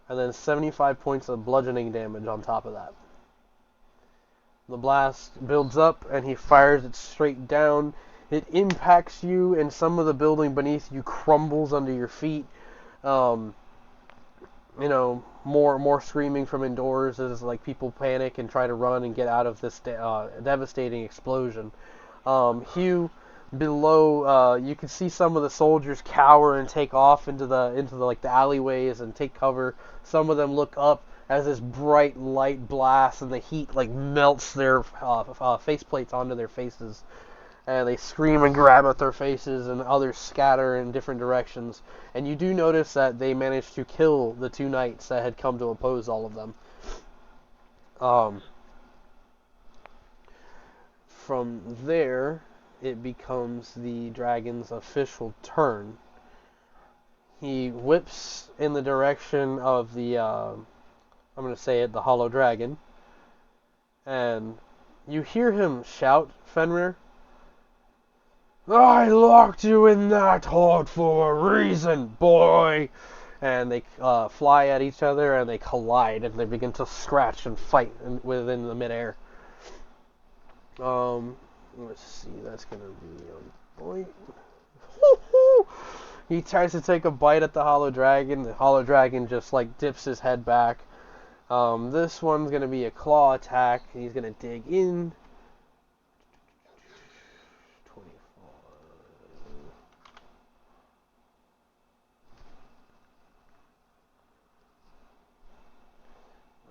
And then 75 points of bludgeoning damage on top of that. The blast builds up and he fires it straight down. It impacts you and some of the building beneath you crumbles under your feet. more screaming from indoors as like people panic and try to run and get out of this devastating explosion. Hugh, below, you can see some of the soldiers cower and take off into the like the alleyways and take cover. Some of them look up as this bright light blasts and the heat like melts their face plates onto their faces, and they scream and grab at their faces, and others scatter in different directions. And you do notice that they managed to kill the two knights that had come to oppose all of them. From there, it becomes the dragon's official turn. He whips in the direction of I'm going to say it, the hollow dragon, and you hear him shout, Fenrir, "I locked you in that hole for a reason, boy!" And they fly at each other, and they collide, and they begin to scratch and fight within the midair. Let's see, that's gonna be a point. He tries to take a bite at the hollow dragon. The hollow dragon just like dips his head back. This one's gonna be a claw attack. He's gonna dig in. 24.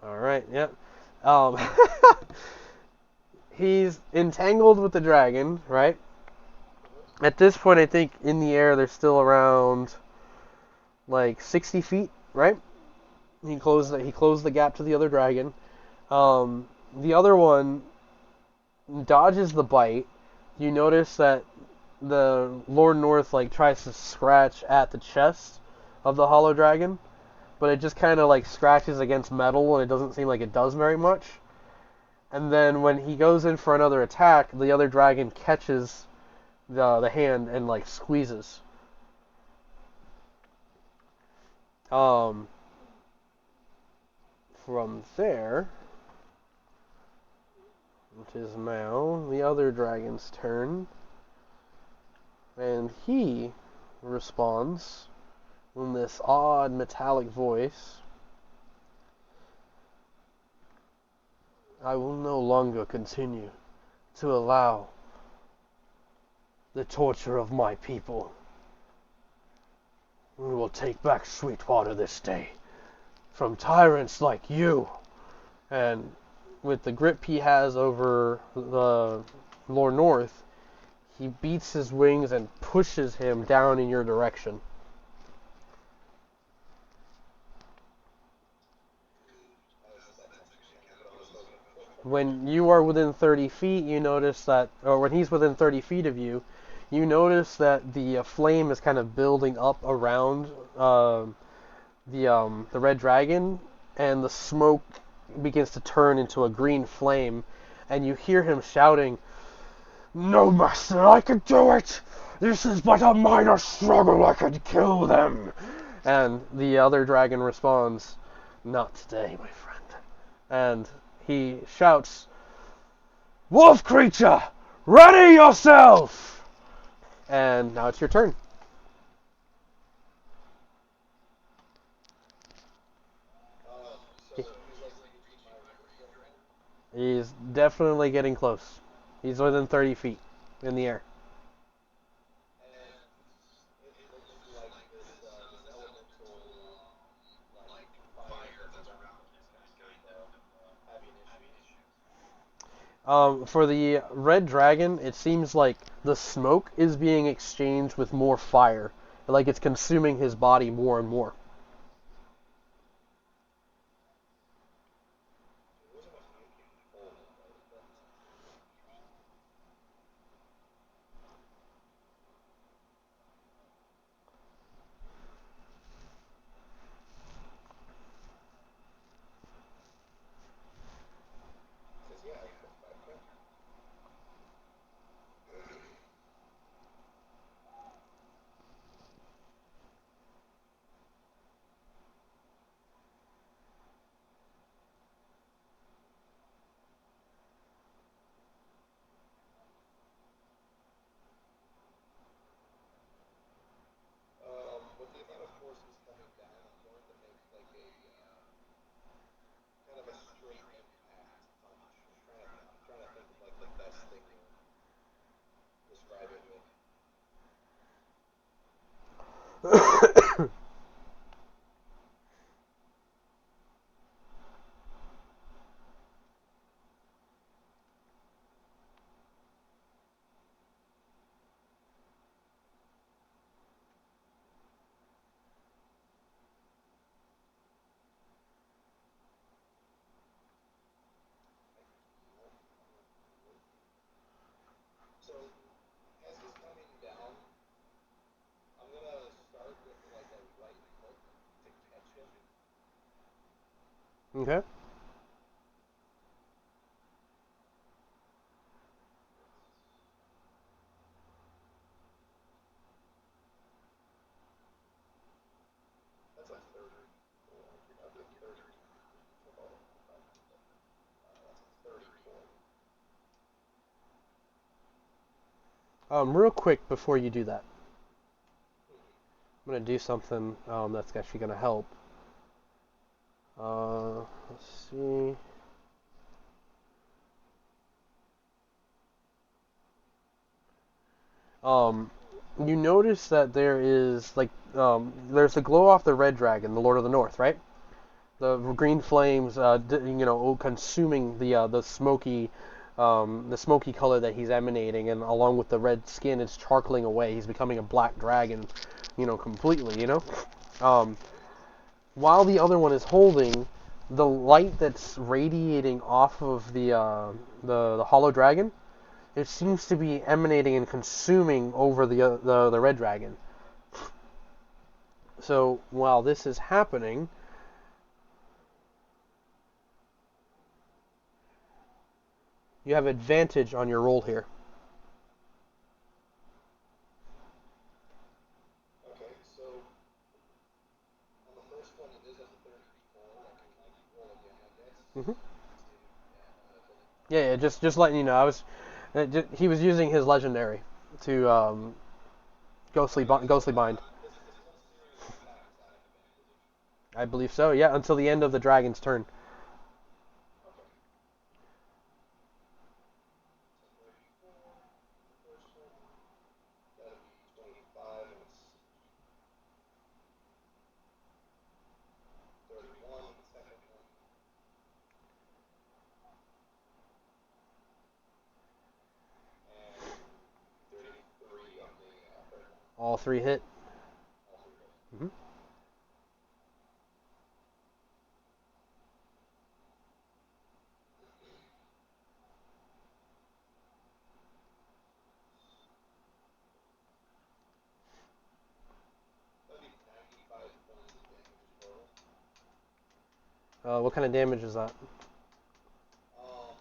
All right. Yep. He's entangled with the dragon, right? At this point, I think in the air they're still around like 60 feet, right? He closed the gap to the other dragon. The other one dodges the bite. You notice that the Lord North like tries to scratch at the chest of the hollow dragon, but it just kind of like scratches against metal, and it doesn't seem like it does very much. And then when he goes in for another attack, the other dragon catches the hand and like squeezes. From there, it is now the other dragon's turn, and he responds in this odd metallic voice. "I will no longer continue to allow the torture of my people. We will take back Sweetwater this day from tyrants like you." And with the grip he has over the Lord North, he beats his wings and pushes him down in your direction. When you are within 30 feet, you notice that, or when he's within 30 feet of you, you notice that the flame is kind of building up around the red dragon, and the smoke begins to turn into a green flame, and you hear him shouting, "No, master, I can do it! This is but a minor struggle, I can kill them!" And the other dragon responds, "Not today, my friend." And he shouts, "Wolf creature, ready yourself!" And now it's your turn. He's definitely getting close. He's within 30 feet in the air. For the red dragon, it seems like the smoke is being exchanged with more fire. Like it's consuming his body more and more. So, as he's coming down, I'm gonna start with like a right hook to catch him. Okay. That's a 34. That's a 30. That's a 34. Real quick before you do that, I'm gonna do something that's actually gonna help. Let's see. You notice that there is like there's the glow off the red dragon, the Lord of the North, right? The green flames, consuming the smoky color that he's emanating, and along with the red skin, it's charcoaling away. He's becoming a black dragon, completely. While the other one is holding the light that's radiating off of the hollow dragon. It seems to be emanating and consuming over the red dragon. So while this is happening, you have advantage on your roll here. Okay, so on the first one it is a 34. I can roll again, I guess. Hmm. To Yeah, just letting you know. He was using his legendary to ghostly bind. his legendary attacks at an advantage. I believe so. Yeah, until the end of the dragon's turn. Okay. So 34 the first one. That'll be 25 and it's 31 on the second one. And 33 on the third one. All three hit. All three hit. Hmm. That'd be 95 points of damage total. What kind of damage is that? Um,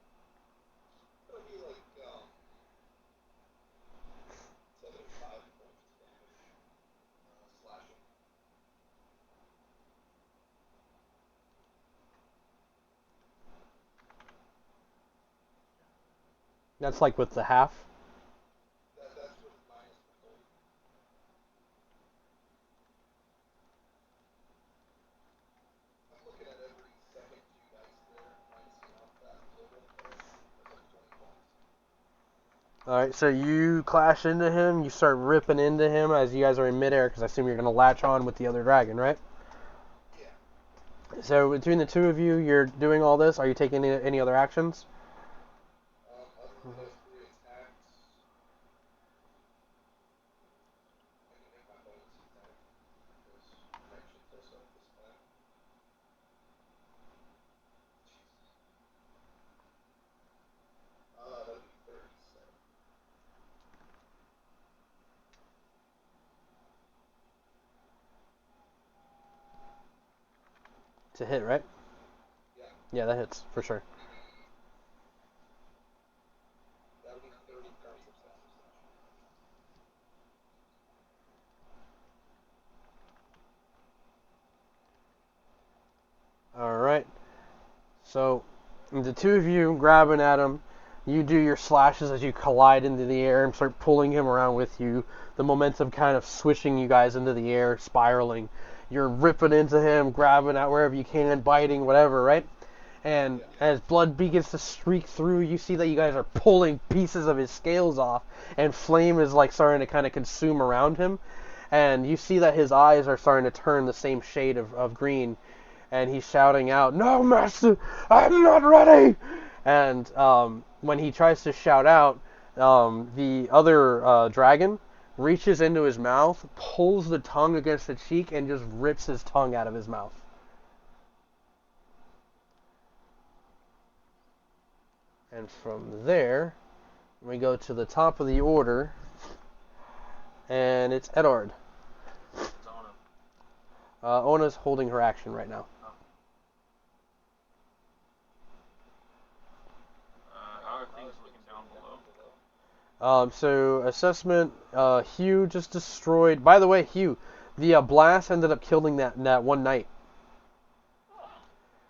load. That'd be like 75 points of damage. Slashing. That's like with the half. That's with minus the cold. I'm looking at every second two dice there, minusing off that total there. That's like 20 points. All right, so you clash into him. You start ripping into him as you guys are in midair, because I assume you're going to latch on with the other dragon, right? Yeah. So between the two of you, you're doing all this. Are you taking any other actions? Other than those three attacks, I can make my bonus attack because I'm actually close up this time. That'd be 37. To hit, right? Yeah. Yeah, that hits for sure. That'll be 30 points of slashing. So, the two of you grabbing at him, you do your slashes as you collide into the air and start pulling him around with you. The momentum kind of swishing you guys into the air, spiraling. You're ripping into him, grabbing at wherever you can, biting, whatever, right? And as blood begins to streak through, you see that you guys are pulling pieces of his scales off, and flame is like starting to kind of consume around him. And you see that his eyes are starting to turn the same shade of green, and he's shouting out, "No, master, I'm not ready!" And when he tries to shout out, the other dragon reaches into his mouth, pulls the tongue against the cheek, and just rips his tongue out of his mouth. And from there, we go to the top of the order, and it's Edard. It's Ona. Ona's holding her action right now. How are things looking down below? So assessment, Hugh just destroyed. By the way, Hugh, the blast ended up killing that one knight.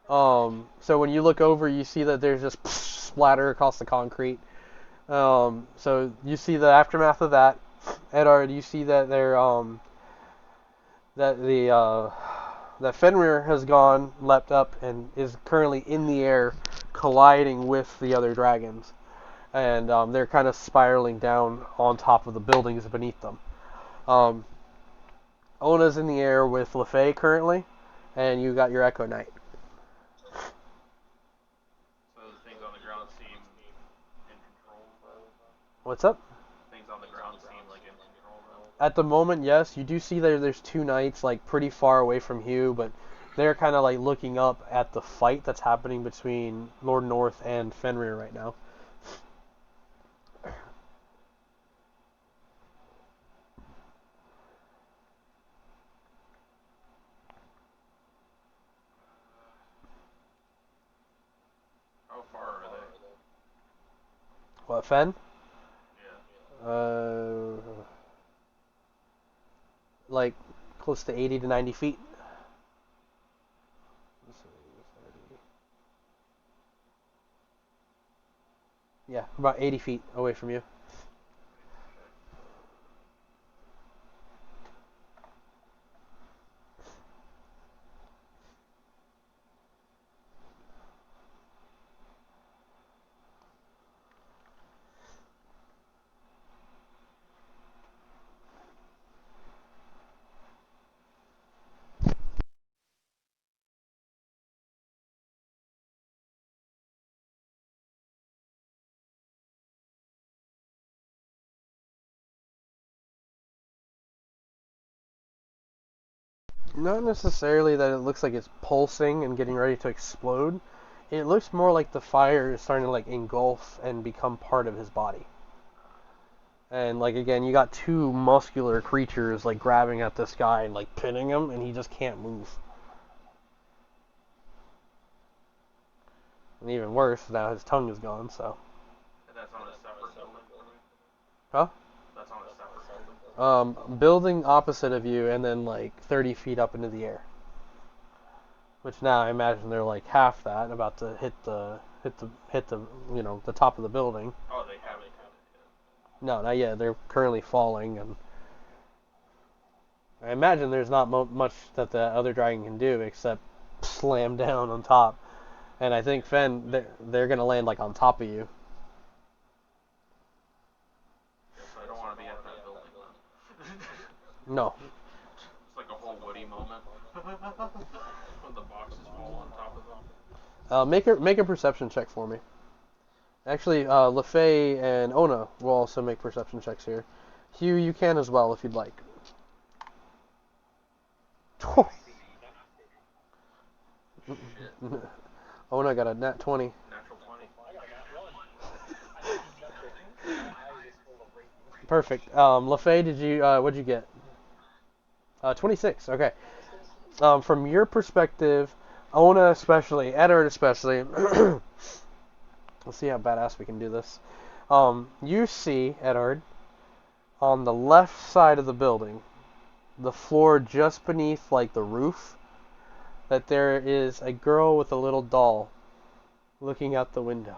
So when you look over, you see that there's just splatter across the concrete. So you see the aftermath of that. Edard, you see that that Fenrir has leapt up, and is currently in the air, colliding with the other dragons. And they're kind of spiraling down on top of the buildings beneath them. Ona's in the air with LeFay currently, and you got your Echo Knight. So the things on the ground seem in control. What's up? Things on the ground seem like in control though. At the moment, yes, you do see there's two knights like pretty far away from Hugh, but they're kind of like looking up at the fight that's happening between Lord North and Fenrir right now. How far are they? What, Fen? Yeah. Like close to 80 to 90 feet. Yeah, about 80 feet away from you. Not necessarily that it looks like it's pulsing and getting ready to explode. It looks more like the fire is starting to like engulf and become part of his body. And like again, you got two muscular creatures like grabbing at this guy and like pinning him, and he just can't move. And even worse, now his tongue is gone. So. And that's on a separate building for me? Huh? That's on a separate building? Building opposite of you, and then like 30 feet up into the air. Which now I imagine they're like half that, about to hit the the top of the building. Oh, they haven't hit it No, not yet. They're currently falling, and I imagine there's not much that the other dragon can do except slam down on top. And I think Fen, they're gonna land like on top of you. yet. So I don't want to be at that building then. No. It's like a whole Woody moment. When the boxes fall on top of them. Make a perception check for me. Actually, LeFay and Ona will also make perception checks here. Hugh, you can as well if you'd like. Ona got a nat 20. Natural 20. Perfect. LeFay, what'd you get? 26. Okay. From your perspective, Ona especially, Edward especially, let's see how badass we can do this. You see, Edward, on the left side of the building, the floor just beneath like the roof, that there is a girl with a little doll looking out the window.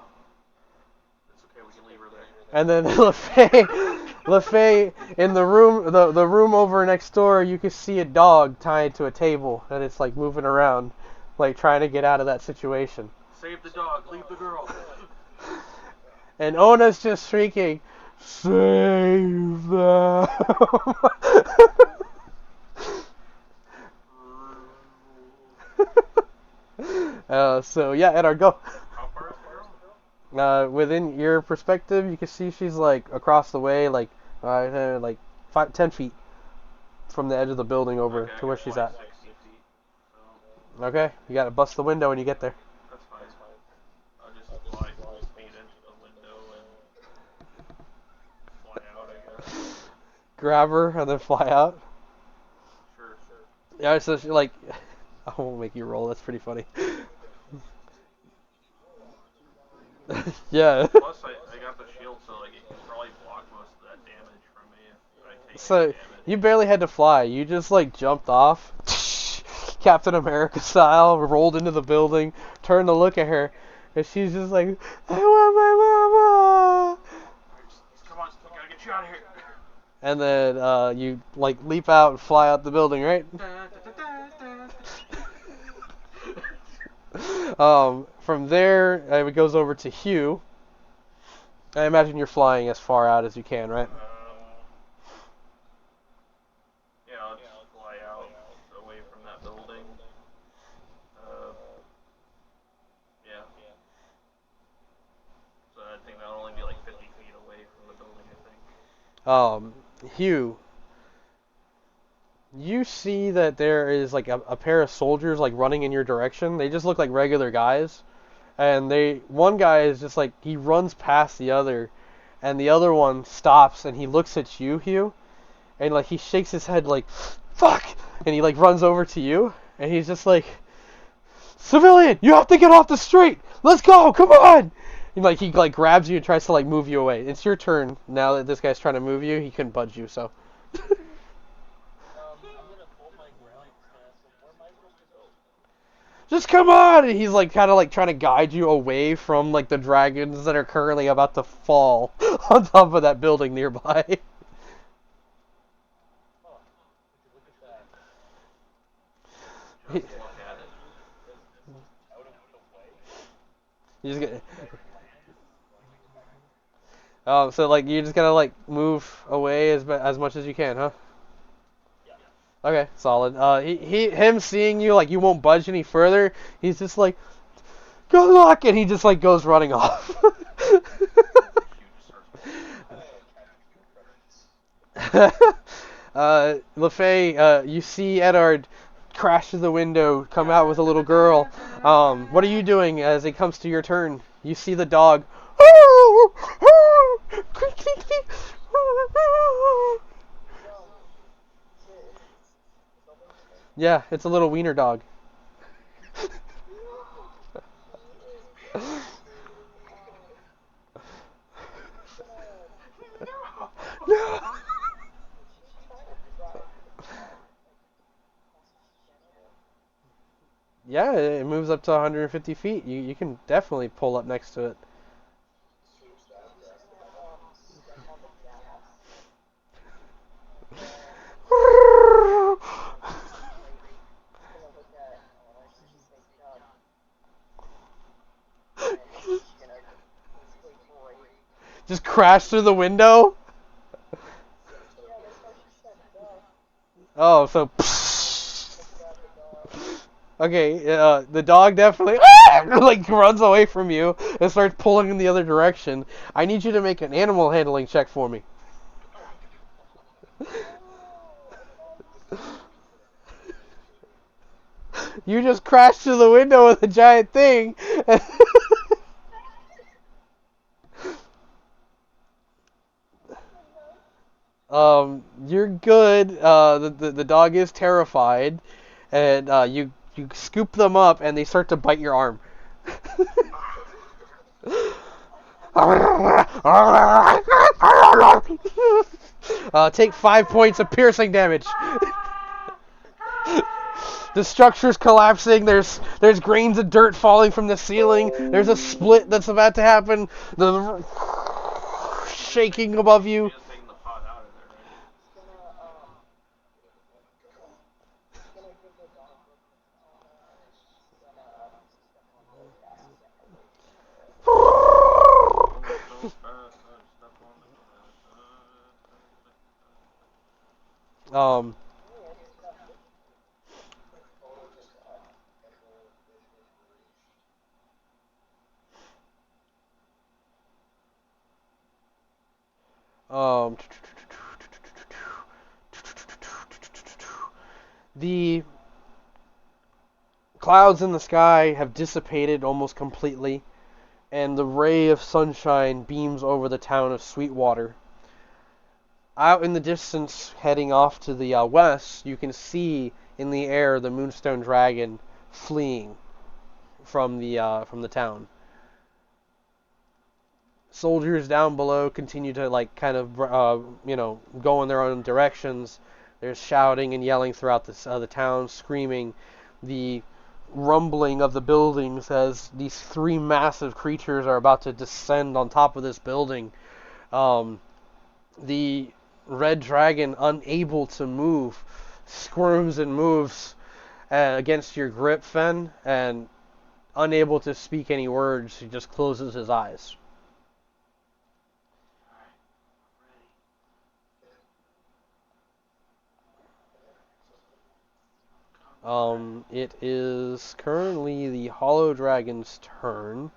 It's okay, we can leave her there. And then LaFay, in the room over next door, you can see a dog tied to a table, and it's like moving around, like trying to get out of that situation. Save the dog, leave the girl. And Ona's just shrieking, "Save them!" So yeah, Edar, go. How far is the girl? Within your perspective, you can see she's like across the way, like 10 feet from the edge of the building over Okay, to where she's at. 60 feet. So Okay, you gotta bust the window when you get there. that's fine. I'll just fly full speed into the window and fly out, I guess. Grab her and then fly out. Sure. Yeah, so she, like, I won't make you roll. That's pretty funny. Yeah. Plus, I got the shield, so like it can probably block most of that damage from me if I take So any damage. you barely had to fly. You just like jumped off, Captain America style, rolled into the building, turned to look at her, and she's just like, "I want my mama." Come on, we gotta get you out of here. And then you like leap out and fly out the building, right? From there, it goes over to Hugh. I imagine you're flying as far out as you can, right? Yeah, I'll just fly out away from that building. Yeah. So I think that'll only be like 50 feet away from the building, I think. Hugh, you see that there is like a pair of soldiers like running in your direction. They just look like regular guys. And one guy is just like, he runs past the other, and the other one stops and he looks at you, Hugh, and like he shakes his head like, "Fuck!" And he like runs over to you, and he's just like, "Civilian, you have to get off the street! Let's go, come on!" And like he like grabs you and tries to like move you away. It's your turn now that this guy's trying to move you. He couldn't budge you, so. I'm gonna hold my ground and ask him, where am I supposed to go? Just come on! And he's like kind of like trying to guide you away from like the dragons that are currently about to fall on top of that building nearby. Oh, look at that. Just look at it. Out of the way. You just get. So like you just gotta like move away as much as you can, huh? Yeah. Okay, solid. Him seeing you like you won't budge any further. He's just like, "Good luck," and he just like goes running off. LaFay, you see Edard crash through the window, come out with a little girl. What are you doing as it comes to your turn? You see the dog. Yeah, it's a little wiener dog. No. Yeah, it moves up to 150 feet. You can definitely pull up next to it. Just crash through the window? Oh, so... Okay, the dog definitely like runs away from you and starts pulling in the other direction. I need you to make an animal handling check for me. You just crashed through the window with a giant thing. You're good. The dog is terrified, and you scoop them up, and they start to bite your arm. Take 5 points of piercing damage. The structure's collapsing. There's grains of dirt falling from the ceiling. There's a split that's about to happen. The shaking above you. Just taking the pot out of there, right? He's gonna give the dog look and he's gonna step on the gas again. Going so fast, I step on the gas. Um, Yeah, he's gonna totally just echo vision rage. um, the clouds in the sky have dissipated almost completely, and the ray of sunshine beams over the town of Sweetwater. Out in the distance, heading off to the west, you can see in the air the Moonstone Dragon fleeing from the town. Soldiers down below continue to kind of go in their own directions. There's shouting and yelling throughout the town, screaming. The rumbling of the buildings as these three massive creatures are about to descend on top of this building. The red dragon, unable to move, squirms and moves against your grip, Fen, and unable to speak any words, he just closes his eyes. It is currently the Hollow Dragon's turn,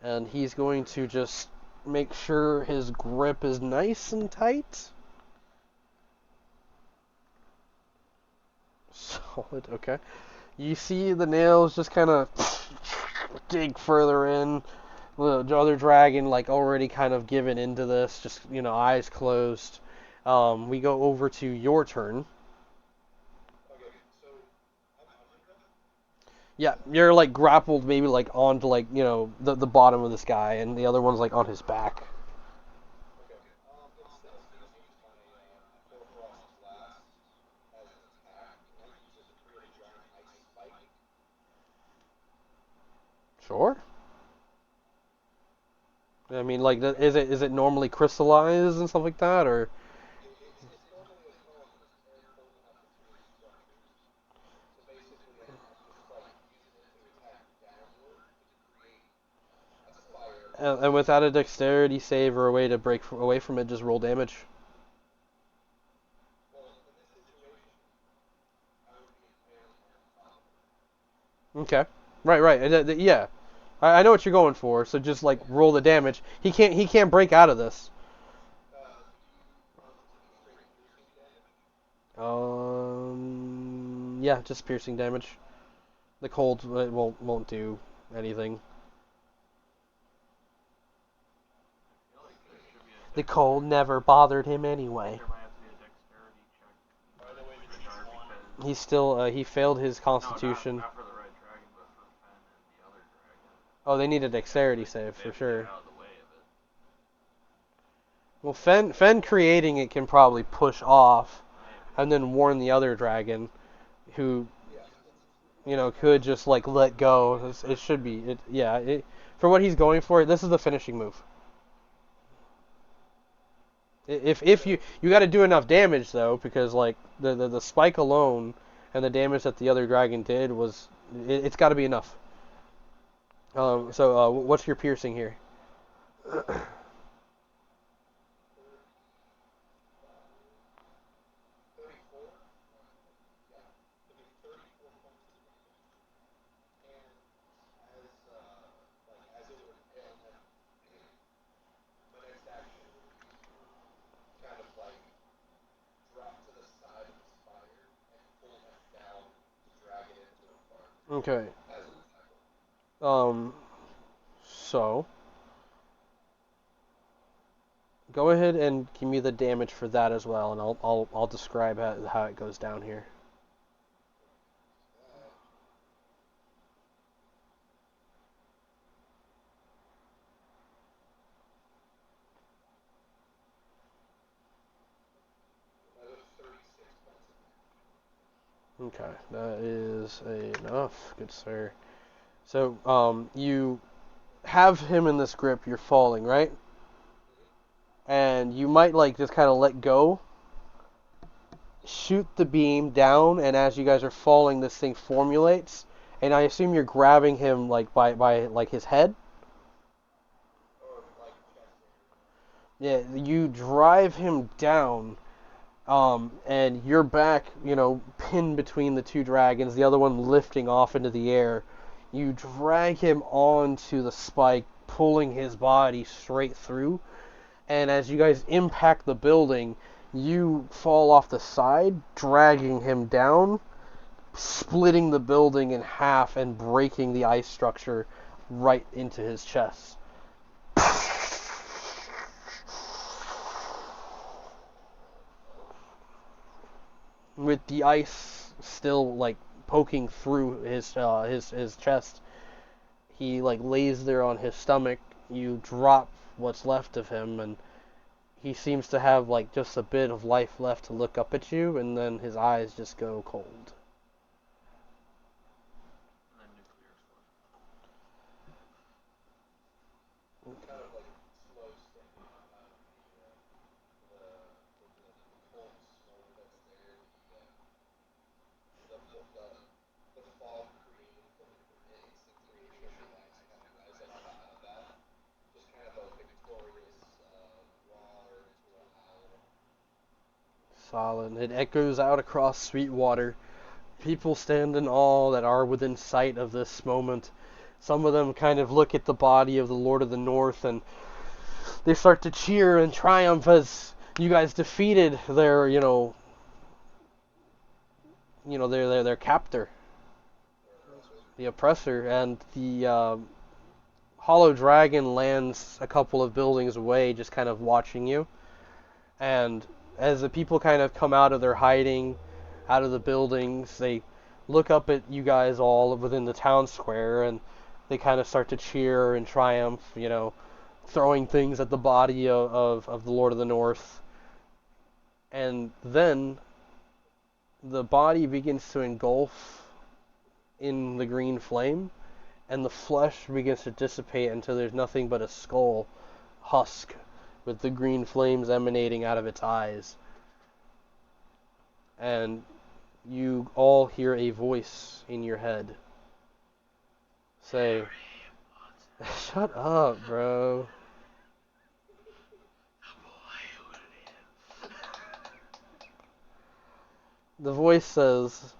and he's going to just make sure his grip is nice and tight. Solid, okay. You see the nails just kind of dig further in. The other dragon, already kind of given into this, just, eyes closed. We go over to your turn. Okay, so I'm under him. Yeah, you're grappled maybe onto the bottom of this guy, and the other one's on his back. Okay. Instead of using my Hoarfrost Blast as an attack, can I use it to create a giant ice spike? Sure. I mean, is it normally crystallized and stuff like that, or? It's normally a cone, but it's air holding up between structures. So basically, I'm just using it to attack downward, but to create a fire. And without a dexterity save or a way to break away from it, just roll damage. Well, in this situation, I would be impaling him on top of it. Okay. Right. Yeah. I know what you're going for. So just roll the damage. He can't break out of this. Do you want it to be straight piercing damage? Yeah, just piercing damage. The cold won't do anything. I feel like there should be a The cold never bothered him anyway. there might have to be a dexterity check By the way, in this did you regard want because He still he failed his no, constitution. not for the red dragon, but for Fen and the other dragon. Oh, they need a dexterity They save have for to sure. get out of the way of it. Well, Fen creating it can probably push off, Maybe. and then warn the other dragon, who Yeah. could just let go. It should be it. Yeah. For what he's going for, this is the finishing move. If you got to do enough damage though, because the spike alone and the damage that the other dragon did was it's got to be enough. So what's your piercing here? 34. Yeah, it'll be 34 points of damage. And as it would impale him, my next action would be to kind of drop to the side of this fire and pull him down to drag it into the fire Okay. as an attack. So go ahead and give me the damage for that as well, and I'll describe how it goes down here. Another 36 points of damage. Okay, that is enough, good sir. So, you have him in this grip, you're falling, right? And you might, like, just kind of let go, shoot the beam down, and as you guys are falling, this thing formulates, and I assume you're grabbing him, like, by like, his head? Or like chest Yeah, you drive him down, and you're back, pinned between the two dragons, the other one lifting off into the air. You drag him onto the spike, pulling his body straight through, and as you guys impact the building, you fall off the side, dragging him down, splitting the building in half and breaking the ice structure right into his chest. With the ice still like poking through his chest, he like lays there on his stomach. You drop what's left of him, and he seems to have like just a bit of life left to look up at you, and then his eyes just go cold. And then nuclear explosion. kind of like slow standing out of the cold smoke that's there, the fog green from the instant creation of the ice kind of rising up out of that. Just kind of a victorious roar into a howl. Solid. It echoes out across Sweetwater. People stand in awe that are within sight of this moment. Some of them kind of look at the body of the Lord of the North, and they start to cheer and triumph as you guys defeated their, their captor, the oppressor, and the hollow dragon lands a couple of buildings away, just kind of watching you. And as the people kind of come out of their hiding, out of the buildings, they look up at you guys all within the town square, and they kind of start to cheer and triumph, throwing things at the body of the Lord of the North. And then the body begins to engulf in the green flame, and the flesh begins to dissipate until there's nothing but a skull husk with the green flames emanating out of its eyes. And you all hear a voice in your head say, "Shut up, bro." The voice says,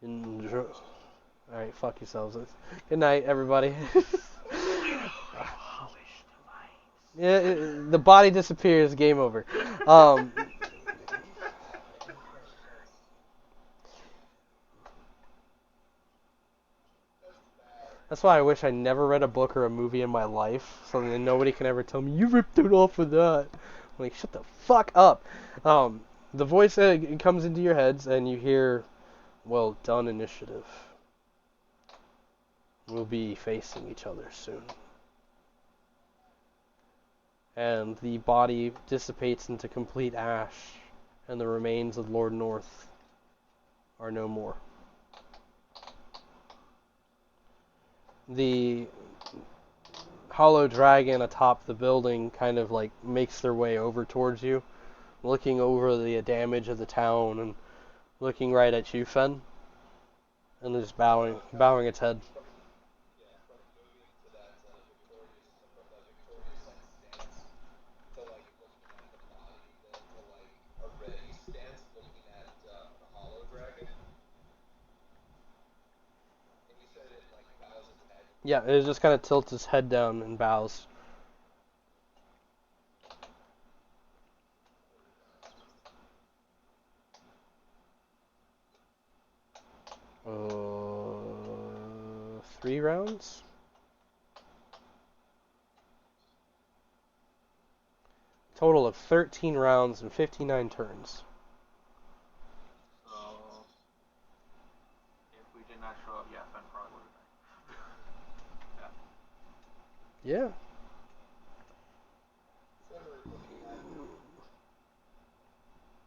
"Enjoy." Alright, fuck yourselves. Good night, everybody. Yeah, the body disappears, game over. That's why I wish I never read a book or a movie in my life, so that nobody can ever tell me, you ripped it off of that. I'm like, shut the fuck up. The voice comes into your heads, and you hear, well done, initiative. We'll be facing each other soon. And the body dissipates into complete ash, and the remains of Lord North are no more. The hollow dragon atop the building kind of like makes their way over towards you, looking over the damage of the town and looking right at you, Fen, and just bowing its head. From moving to from that victorious like stance to like looking at the body, then to like a ready stance looking at the hollow dragon. And you said it like bows its head. Yeah, it just kind of tilts its head down and bows. Uh, 3 rounds? Total of 13 rounds and 59 turns. So, if we did not show up, yeah, Fen probably would have died. Yeah. Trevor looking at him.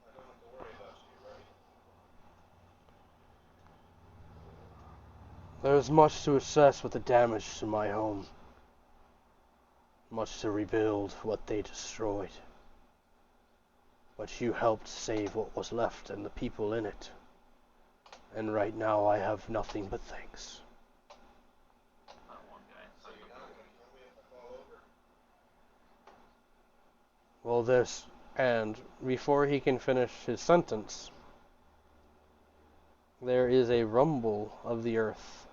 I don't have to worry about you, right? There is much to assess with the damage to my home. Much to rebuild what they destroyed. But you helped save what was left and the people in it. And right now I have nothing but thanks. That one guy. So you're not gonna kill me if I fall over? Well, this, and before he can finish his sentence, there is a rumble of the earth.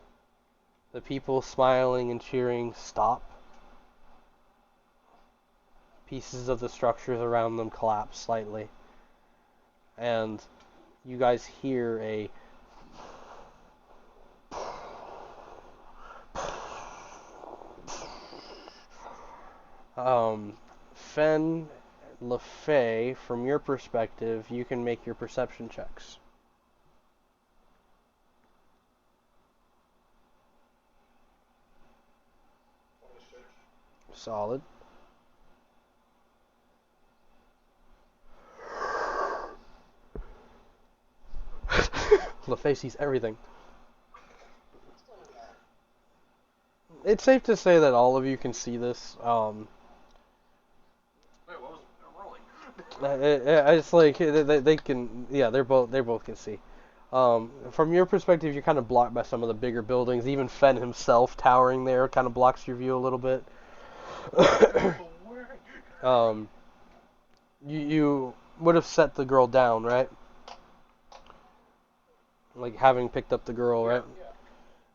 The people smiling and cheering stop. Pieces of the structures around them collapse slightly. And you guys hear a Fen, LeFay, from your perspective, you can make your perception checks. Solid. LeFay sees everything. It's safe to say that all of you can see this. Wait, what was rolling? It's like they can, yeah, they both can see. From your perspective, you're kind of blocked by some of the bigger buildings. Even Fen himself, towering there, kind of blocks your view a little bit. You would have set the girl down, right? Like having picked up the girl, right?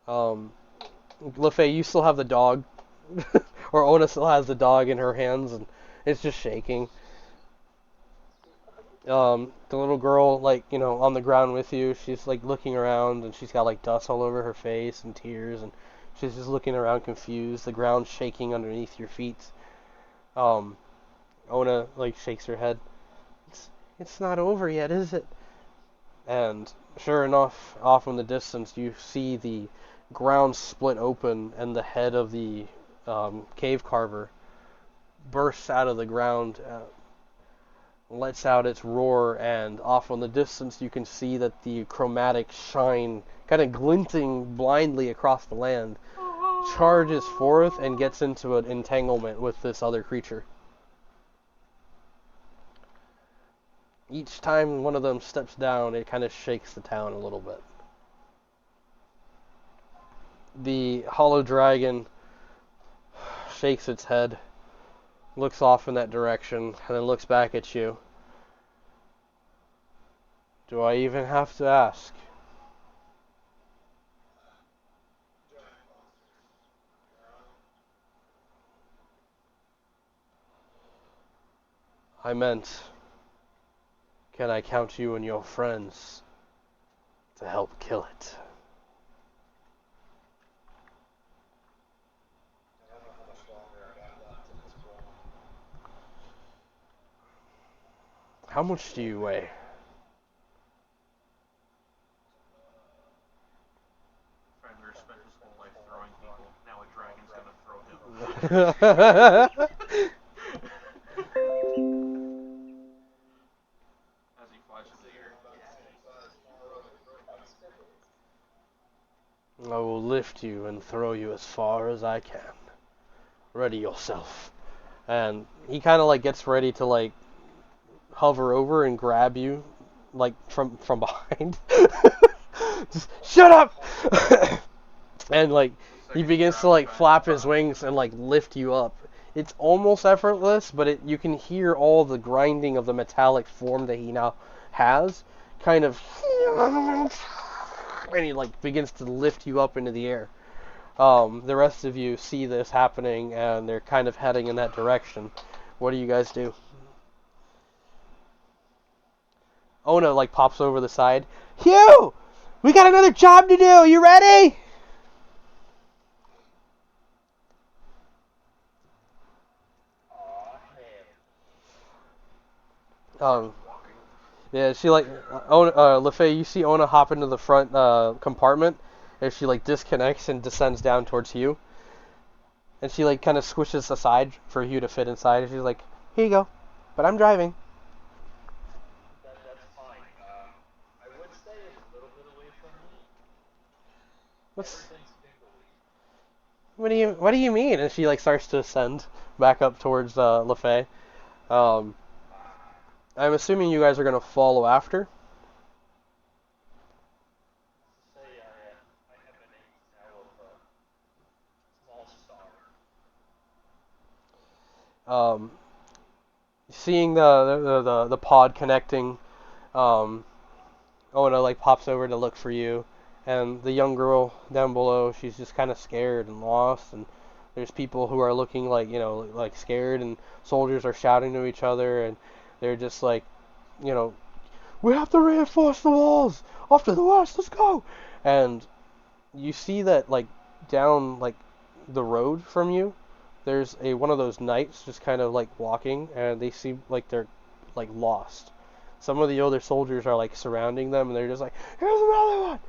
LeFay, you still have the dog, or Ona still has the dog in her hands, and it's just shaking. The little girl, like, on the ground with you, she's like looking around, and she's got like dust all over her face and tears, and she's just looking around confused. The ground's shaking underneath your feet. Ona like shakes her head. It's not over yet, is it? And sure enough, off in the distance, you see the ground split open, and the head of the cave carver bursts out of the ground, lets out its roar, and off in the distance you can see that the chromatic shine, kind of glinting blindly across the land, charges forth and gets into an entanglement with this other creature. Each time one of them steps down, it kind of shakes the town a little bit. The hollow dragon shakes its head, looks off in that direction, and then looks back at you. Do I even have to ask? I meant, can I count you and your friends to help kill it? I don't know how much longer I got left in this world. How much do you weigh? Fenrir spent his whole life throwing people. Now a dragon's gonna throw him. As he flies through the air. I will lift you and throw you as far as I can. Ready yourself. And he kind of like gets ready to like hover over and grab you, like from behind. Just shut up. And like he begins to like flap his wings and like lift you up. It's almost effortless, but you can hear all the grinding of the metallic form that he now has, kind of, and he like begins to lift you up into the air. The rest of you see this happening, and they're kind of heading in that direction. What do you guys do? Ona like pops over the side. Hugh, we got another job to do. You ready? Yeah, she like LeFay, you see Ona hop into the front compartment as she like disconnects and descends down towards Hugh. And she like kind of squishes aside for Hugh to fit inside. And she's like, "Here you go, but I'm driving." That's fine. I would say it's a little bit away from me. What's Everything's What do you mean? And she like starts to ascend back up towards LaFay. Um, I'm assuming you guys are gonna follow after. Say I have an aim now of a small star. Um, seeing the pod connecting, um, Ona like pops over to look for you, and the young girl down below, she's just kind of scared and lost, and there's people who are looking like like scared, and soldiers are shouting to each other, and they're just like, you know, we have to reinforce the walls. Off to the west, let's go. And you see that like down like the road from you, there's a one of those knights just kind of like walking, and they seem like they're like lost. Some of the other soldiers are like surrounding them, and they're just like, "Here's another one!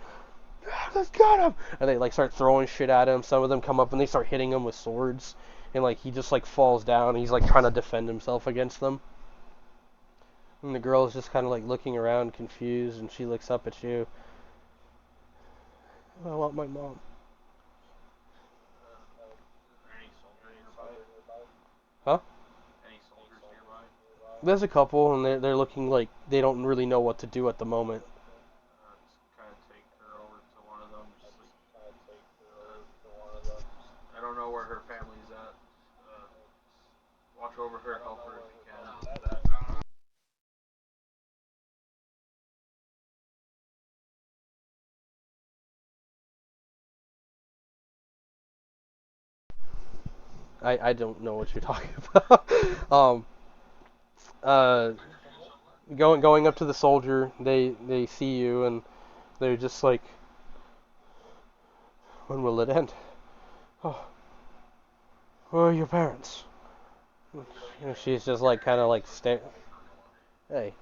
Let's get him!" And they like start throwing shit at him. Some of them come up and they start hitting him with swords, and like he just like falls down. And he's like trying to defend himself against them. And the girl is just kind of like looking around, confused, and she looks up at you. I want my mom. Is there any soldiers nearby? Huh? Any soldiers nearby? There's a couple, and they're looking like they don't really know what to do at the moment. Just kind of take her over to one of them. Just like, I don't know where her family's at. Uh, watch over her, help her if you can. I don't know what you're talking about. Uh, going up to the soldier, they see you, and they're just like, when will it end? Oh, where are your parents? She's just like kind of like Hey,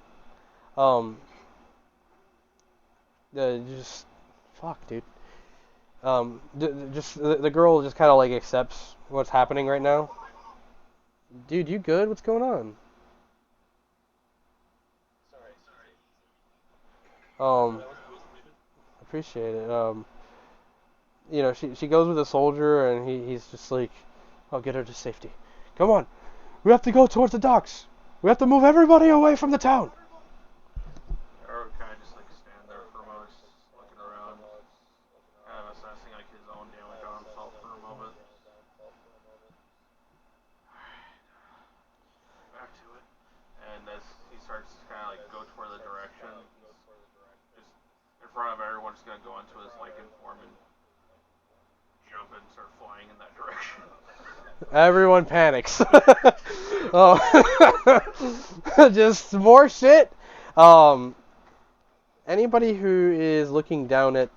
um, just fuck, dude. Just the girl just kind of like accepts what's happening right now. Dude, you good? What's going on? Um, appreciate it. She goes with the soldier, and he's just like, I'll get her to safety. Come on, we have to go towards the docks. We have to move everybody away from the town. Or kind of just like stand there for a moment, just looking around, kind of assessing like his own damage on himself for a moment. Back to it. And as he starts to kind of like go toward the direction, he's just in front of everyone, just gonna go into his Lycan form and jump and start flying in that direction. Everyone panics. Oh, just more shit. Um, Anybody who is looking down at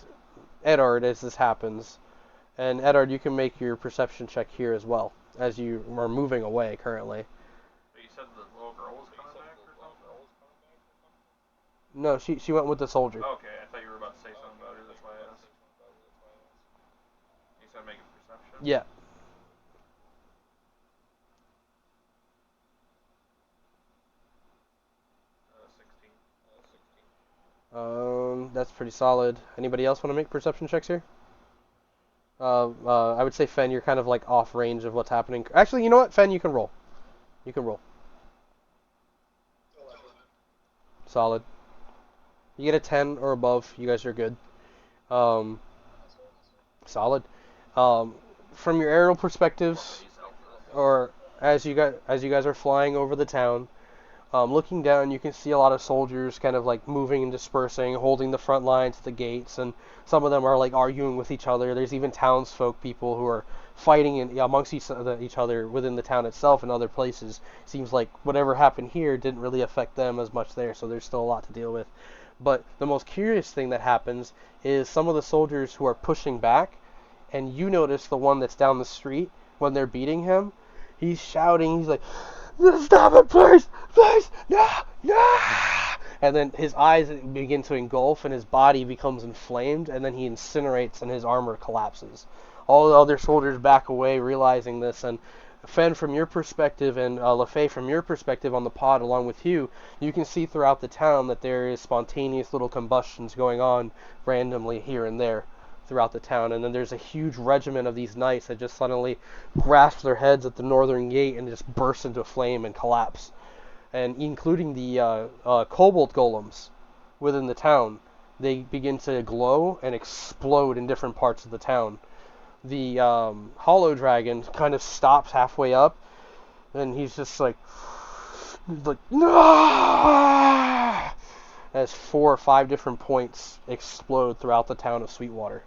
Edard as this happens, and Edard, you can make your perception check here as well, as you are moving away currently. But you said the little girl was coming back or something? No, she went with the soldier. Okay, I thought you were about to say something about her, that's why I asked. You said make a perception? Yeah. 16. That's pretty solid. Anybody else want to make perception checks here? I would say Fen, you're kind of like off range of what's happening. Actually, you know what, Fen, you can roll. You can roll. 11. Solid. You get a 10 or above, you guys are good. Um, Solid. From your aerial perspectives, or as you guys are flying over the town, looking down, you can see a lot of soldiers kind of like moving and dispersing, holding the front lines at the gates, and some of them are like arguing with each other. There's even townsfolk people who are fighting amongst each other within the town itself and other places. Seems like whatever happened here didn't really affect them as much there, so there's still a lot to deal with. But the most curious thing that happens is some of the soldiers who are pushing back, and you notice the one that's down the street when they're beating him. He's shouting. He's like, "Stop it, please! Please! No! No!" And then his eyes begin to engulf, and his body becomes inflamed, and then he incinerates, and his armor collapses. All the other soldiers back away, realizing this, and Fen, from your perspective, and LaFay, from your perspective on the pod, along with you, you can see throughout the town that there is spontaneous little combustions going on randomly here and there. throughout the town, and then there's a huge regiment of these knights that just suddenly grasp their heads at the northern gate and just burst into flame and collapse, and including the cobalt golems within the town. They begin to glow and explode in different parts of the town. The hollow dragon kind of stops halfway up, and he's just like "Ah!" as 4 or 5 different points explode throughout the town of Sweetwater.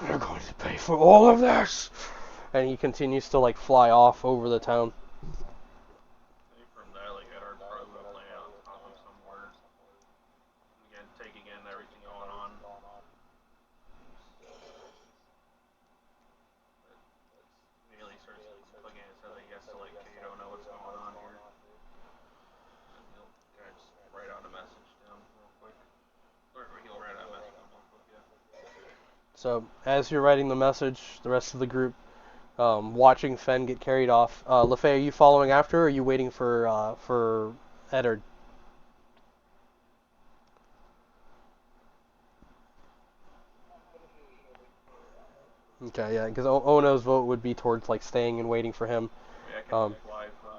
You're going to pay for all of this! And he continues to like fly off over the town. I think from that, like Edward probably would play out on top of somewhere. Again, taking in everything going on. Immediately starts looking at it, so that he has to like, okay, you don't know what's going on here. And he'll kind of just write out a message down real quick. Or he'll write out a message down real quick, yeah. So as you're writing the message, the rest of the group watching Fen get carried off. LaFay, are you following after, or are you waiting for Eddard? Okay, yeah, because Ono's vote would be towards like staying and waiting for him. I can fly for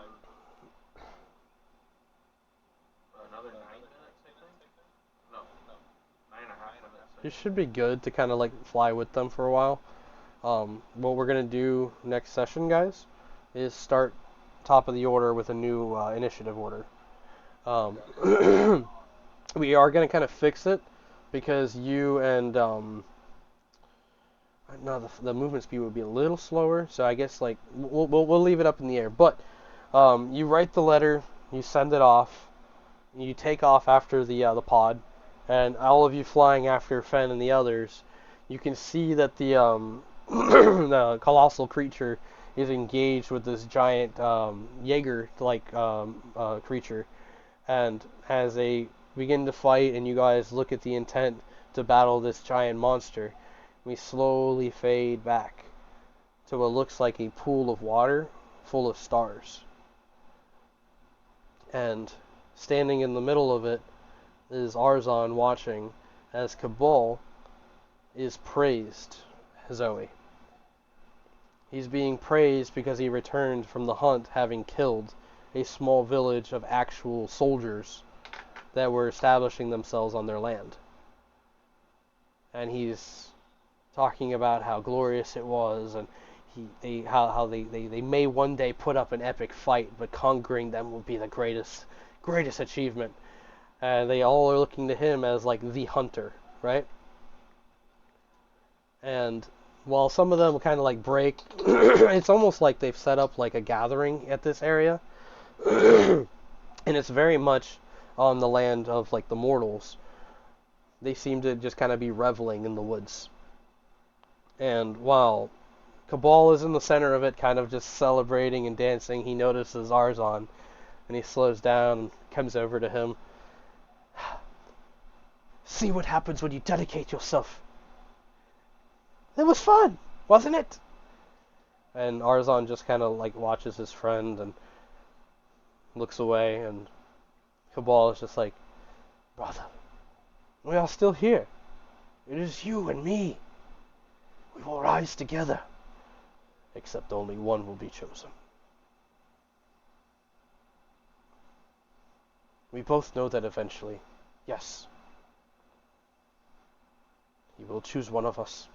another 9 minutes, I think? No, 9.5 minutes. You should be good to kind of like fly with them for a while. What we're gonna do next session, guys, is start top of the order with a new initiative order. We are gonna kind of fix it because you and no, the movement speed would be a little slower. So I guess like we'll leave it up in the air. But you write the letter, you send it off, you take off after the pod, and all of you flying after Fen and the others, you can see that the the colossal creature is engaged with this giant Jaeger-like creature, and as they begin to fight, and you guys look at the intent to battle this giant monster, we slowly fade back to what looks like a pool of water full of stars. And standing in the middle of it is Arzan watching as Cabal is praised, Zoe. He's being praised because he returned from the hunt having killed a small village of actual soldiers that were establishing themselves on their land. And he's talking about how glorious it was, and how they may one day put up an epic fight, but conquering them will be the greatest achievement. And they all are looking to him as like the hunter, right? And while some of them kind of like break, it's almost like they've set up like a gathering at this area. And it's very much on the land of like the mortals. They seem to just kind of be reveling in the woods. And while Cabal is in the center of it, kind of just celebrating and dancing, he notices Arzan, and he slows down and comes over to him. See what happens when you dedicate yourself. It was fun, wasn't it? And Arzan just kind of like watches his friend and looks away, and Cabal is just like, brother, we are still here. It is you and me. We will rise together, except only one will be chosen. We both know that eventually, yes, he will choose one of us.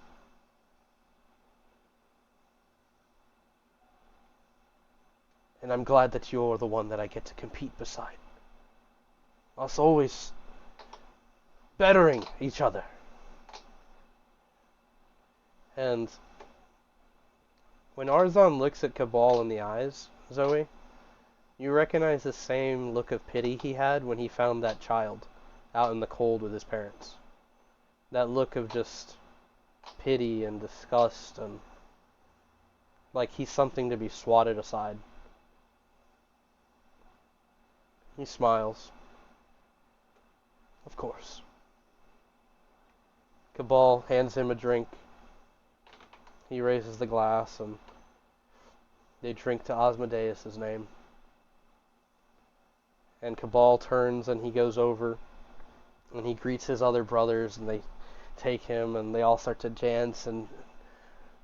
And I'm glad that you're the one that I get to compete beside. Us always bettering each other. And when Arzan looks at Cabal in the eyes, Zoe, you recognize the same look of pity he had when he found that child out in the cold with his parents. That look of just pity and disgust, and like he's something to be swatted aside. He smiles. Of course. Cabal hands him a drink. He raises the glass, and they drink to Asmodeus' name. And Cabal turns and he goes over And he greets his other brothers, and they take him, and they all start to dance and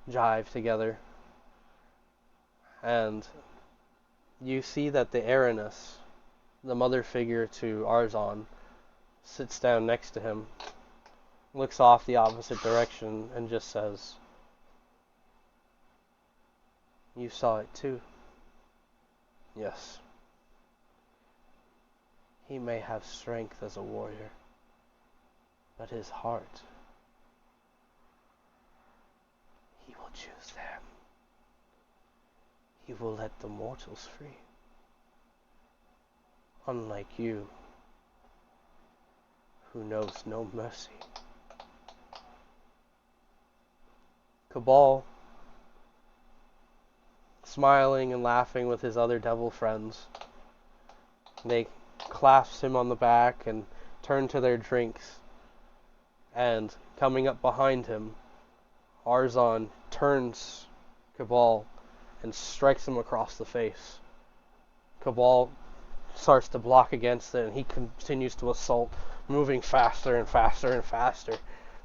jive together. And you see that the Aranus, the mother figure to Arzan, sits down next to him, looks off the opposite direction, and just says, "You saw it too." "Yes. He may have strength as a warrior, but his heart, he will choose them. He will let the mortals free. Unlike you, who knows no mercy." Cabal, smiling and laughing with his other devil friends, they clasp him on the back and turn to their drinks. And coming up behind him, Arzan turns Cabal and strikes him across the face. Cabal starts to block against it, and he continues to assault, moving faster and faster and faster,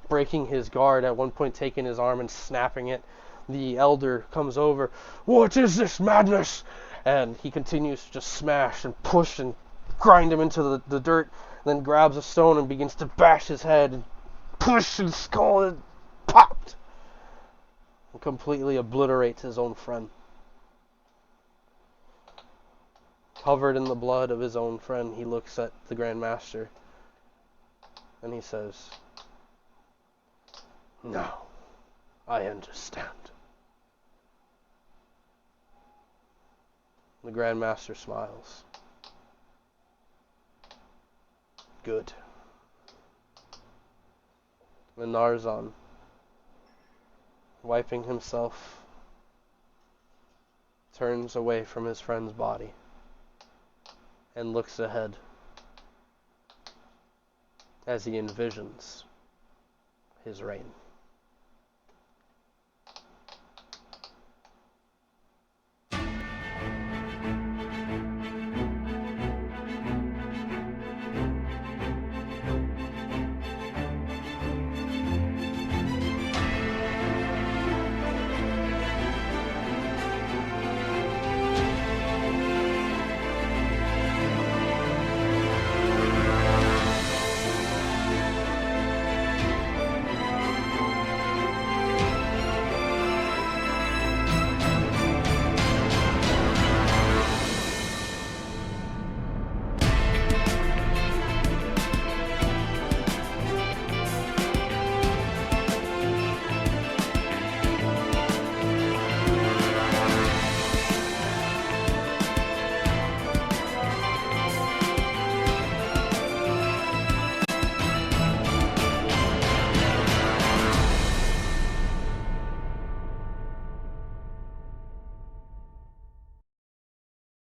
breaking his guard, at one point taking his arm and snapping it. The elder comes over. "What is this madness?" And he continues to just smash and push and grind him into the dirt, then grabs a stone and begins to bash his head and push and skull and popped, and completely obliterates his own friend. Covered in the blood of his own friend, he looks at the Grand Master and he says, "Now I understand." The Grand Master smiles. "Good." And Arzan, wiping himself, turns away from his friend's body and looks ahead as he envisions his reign.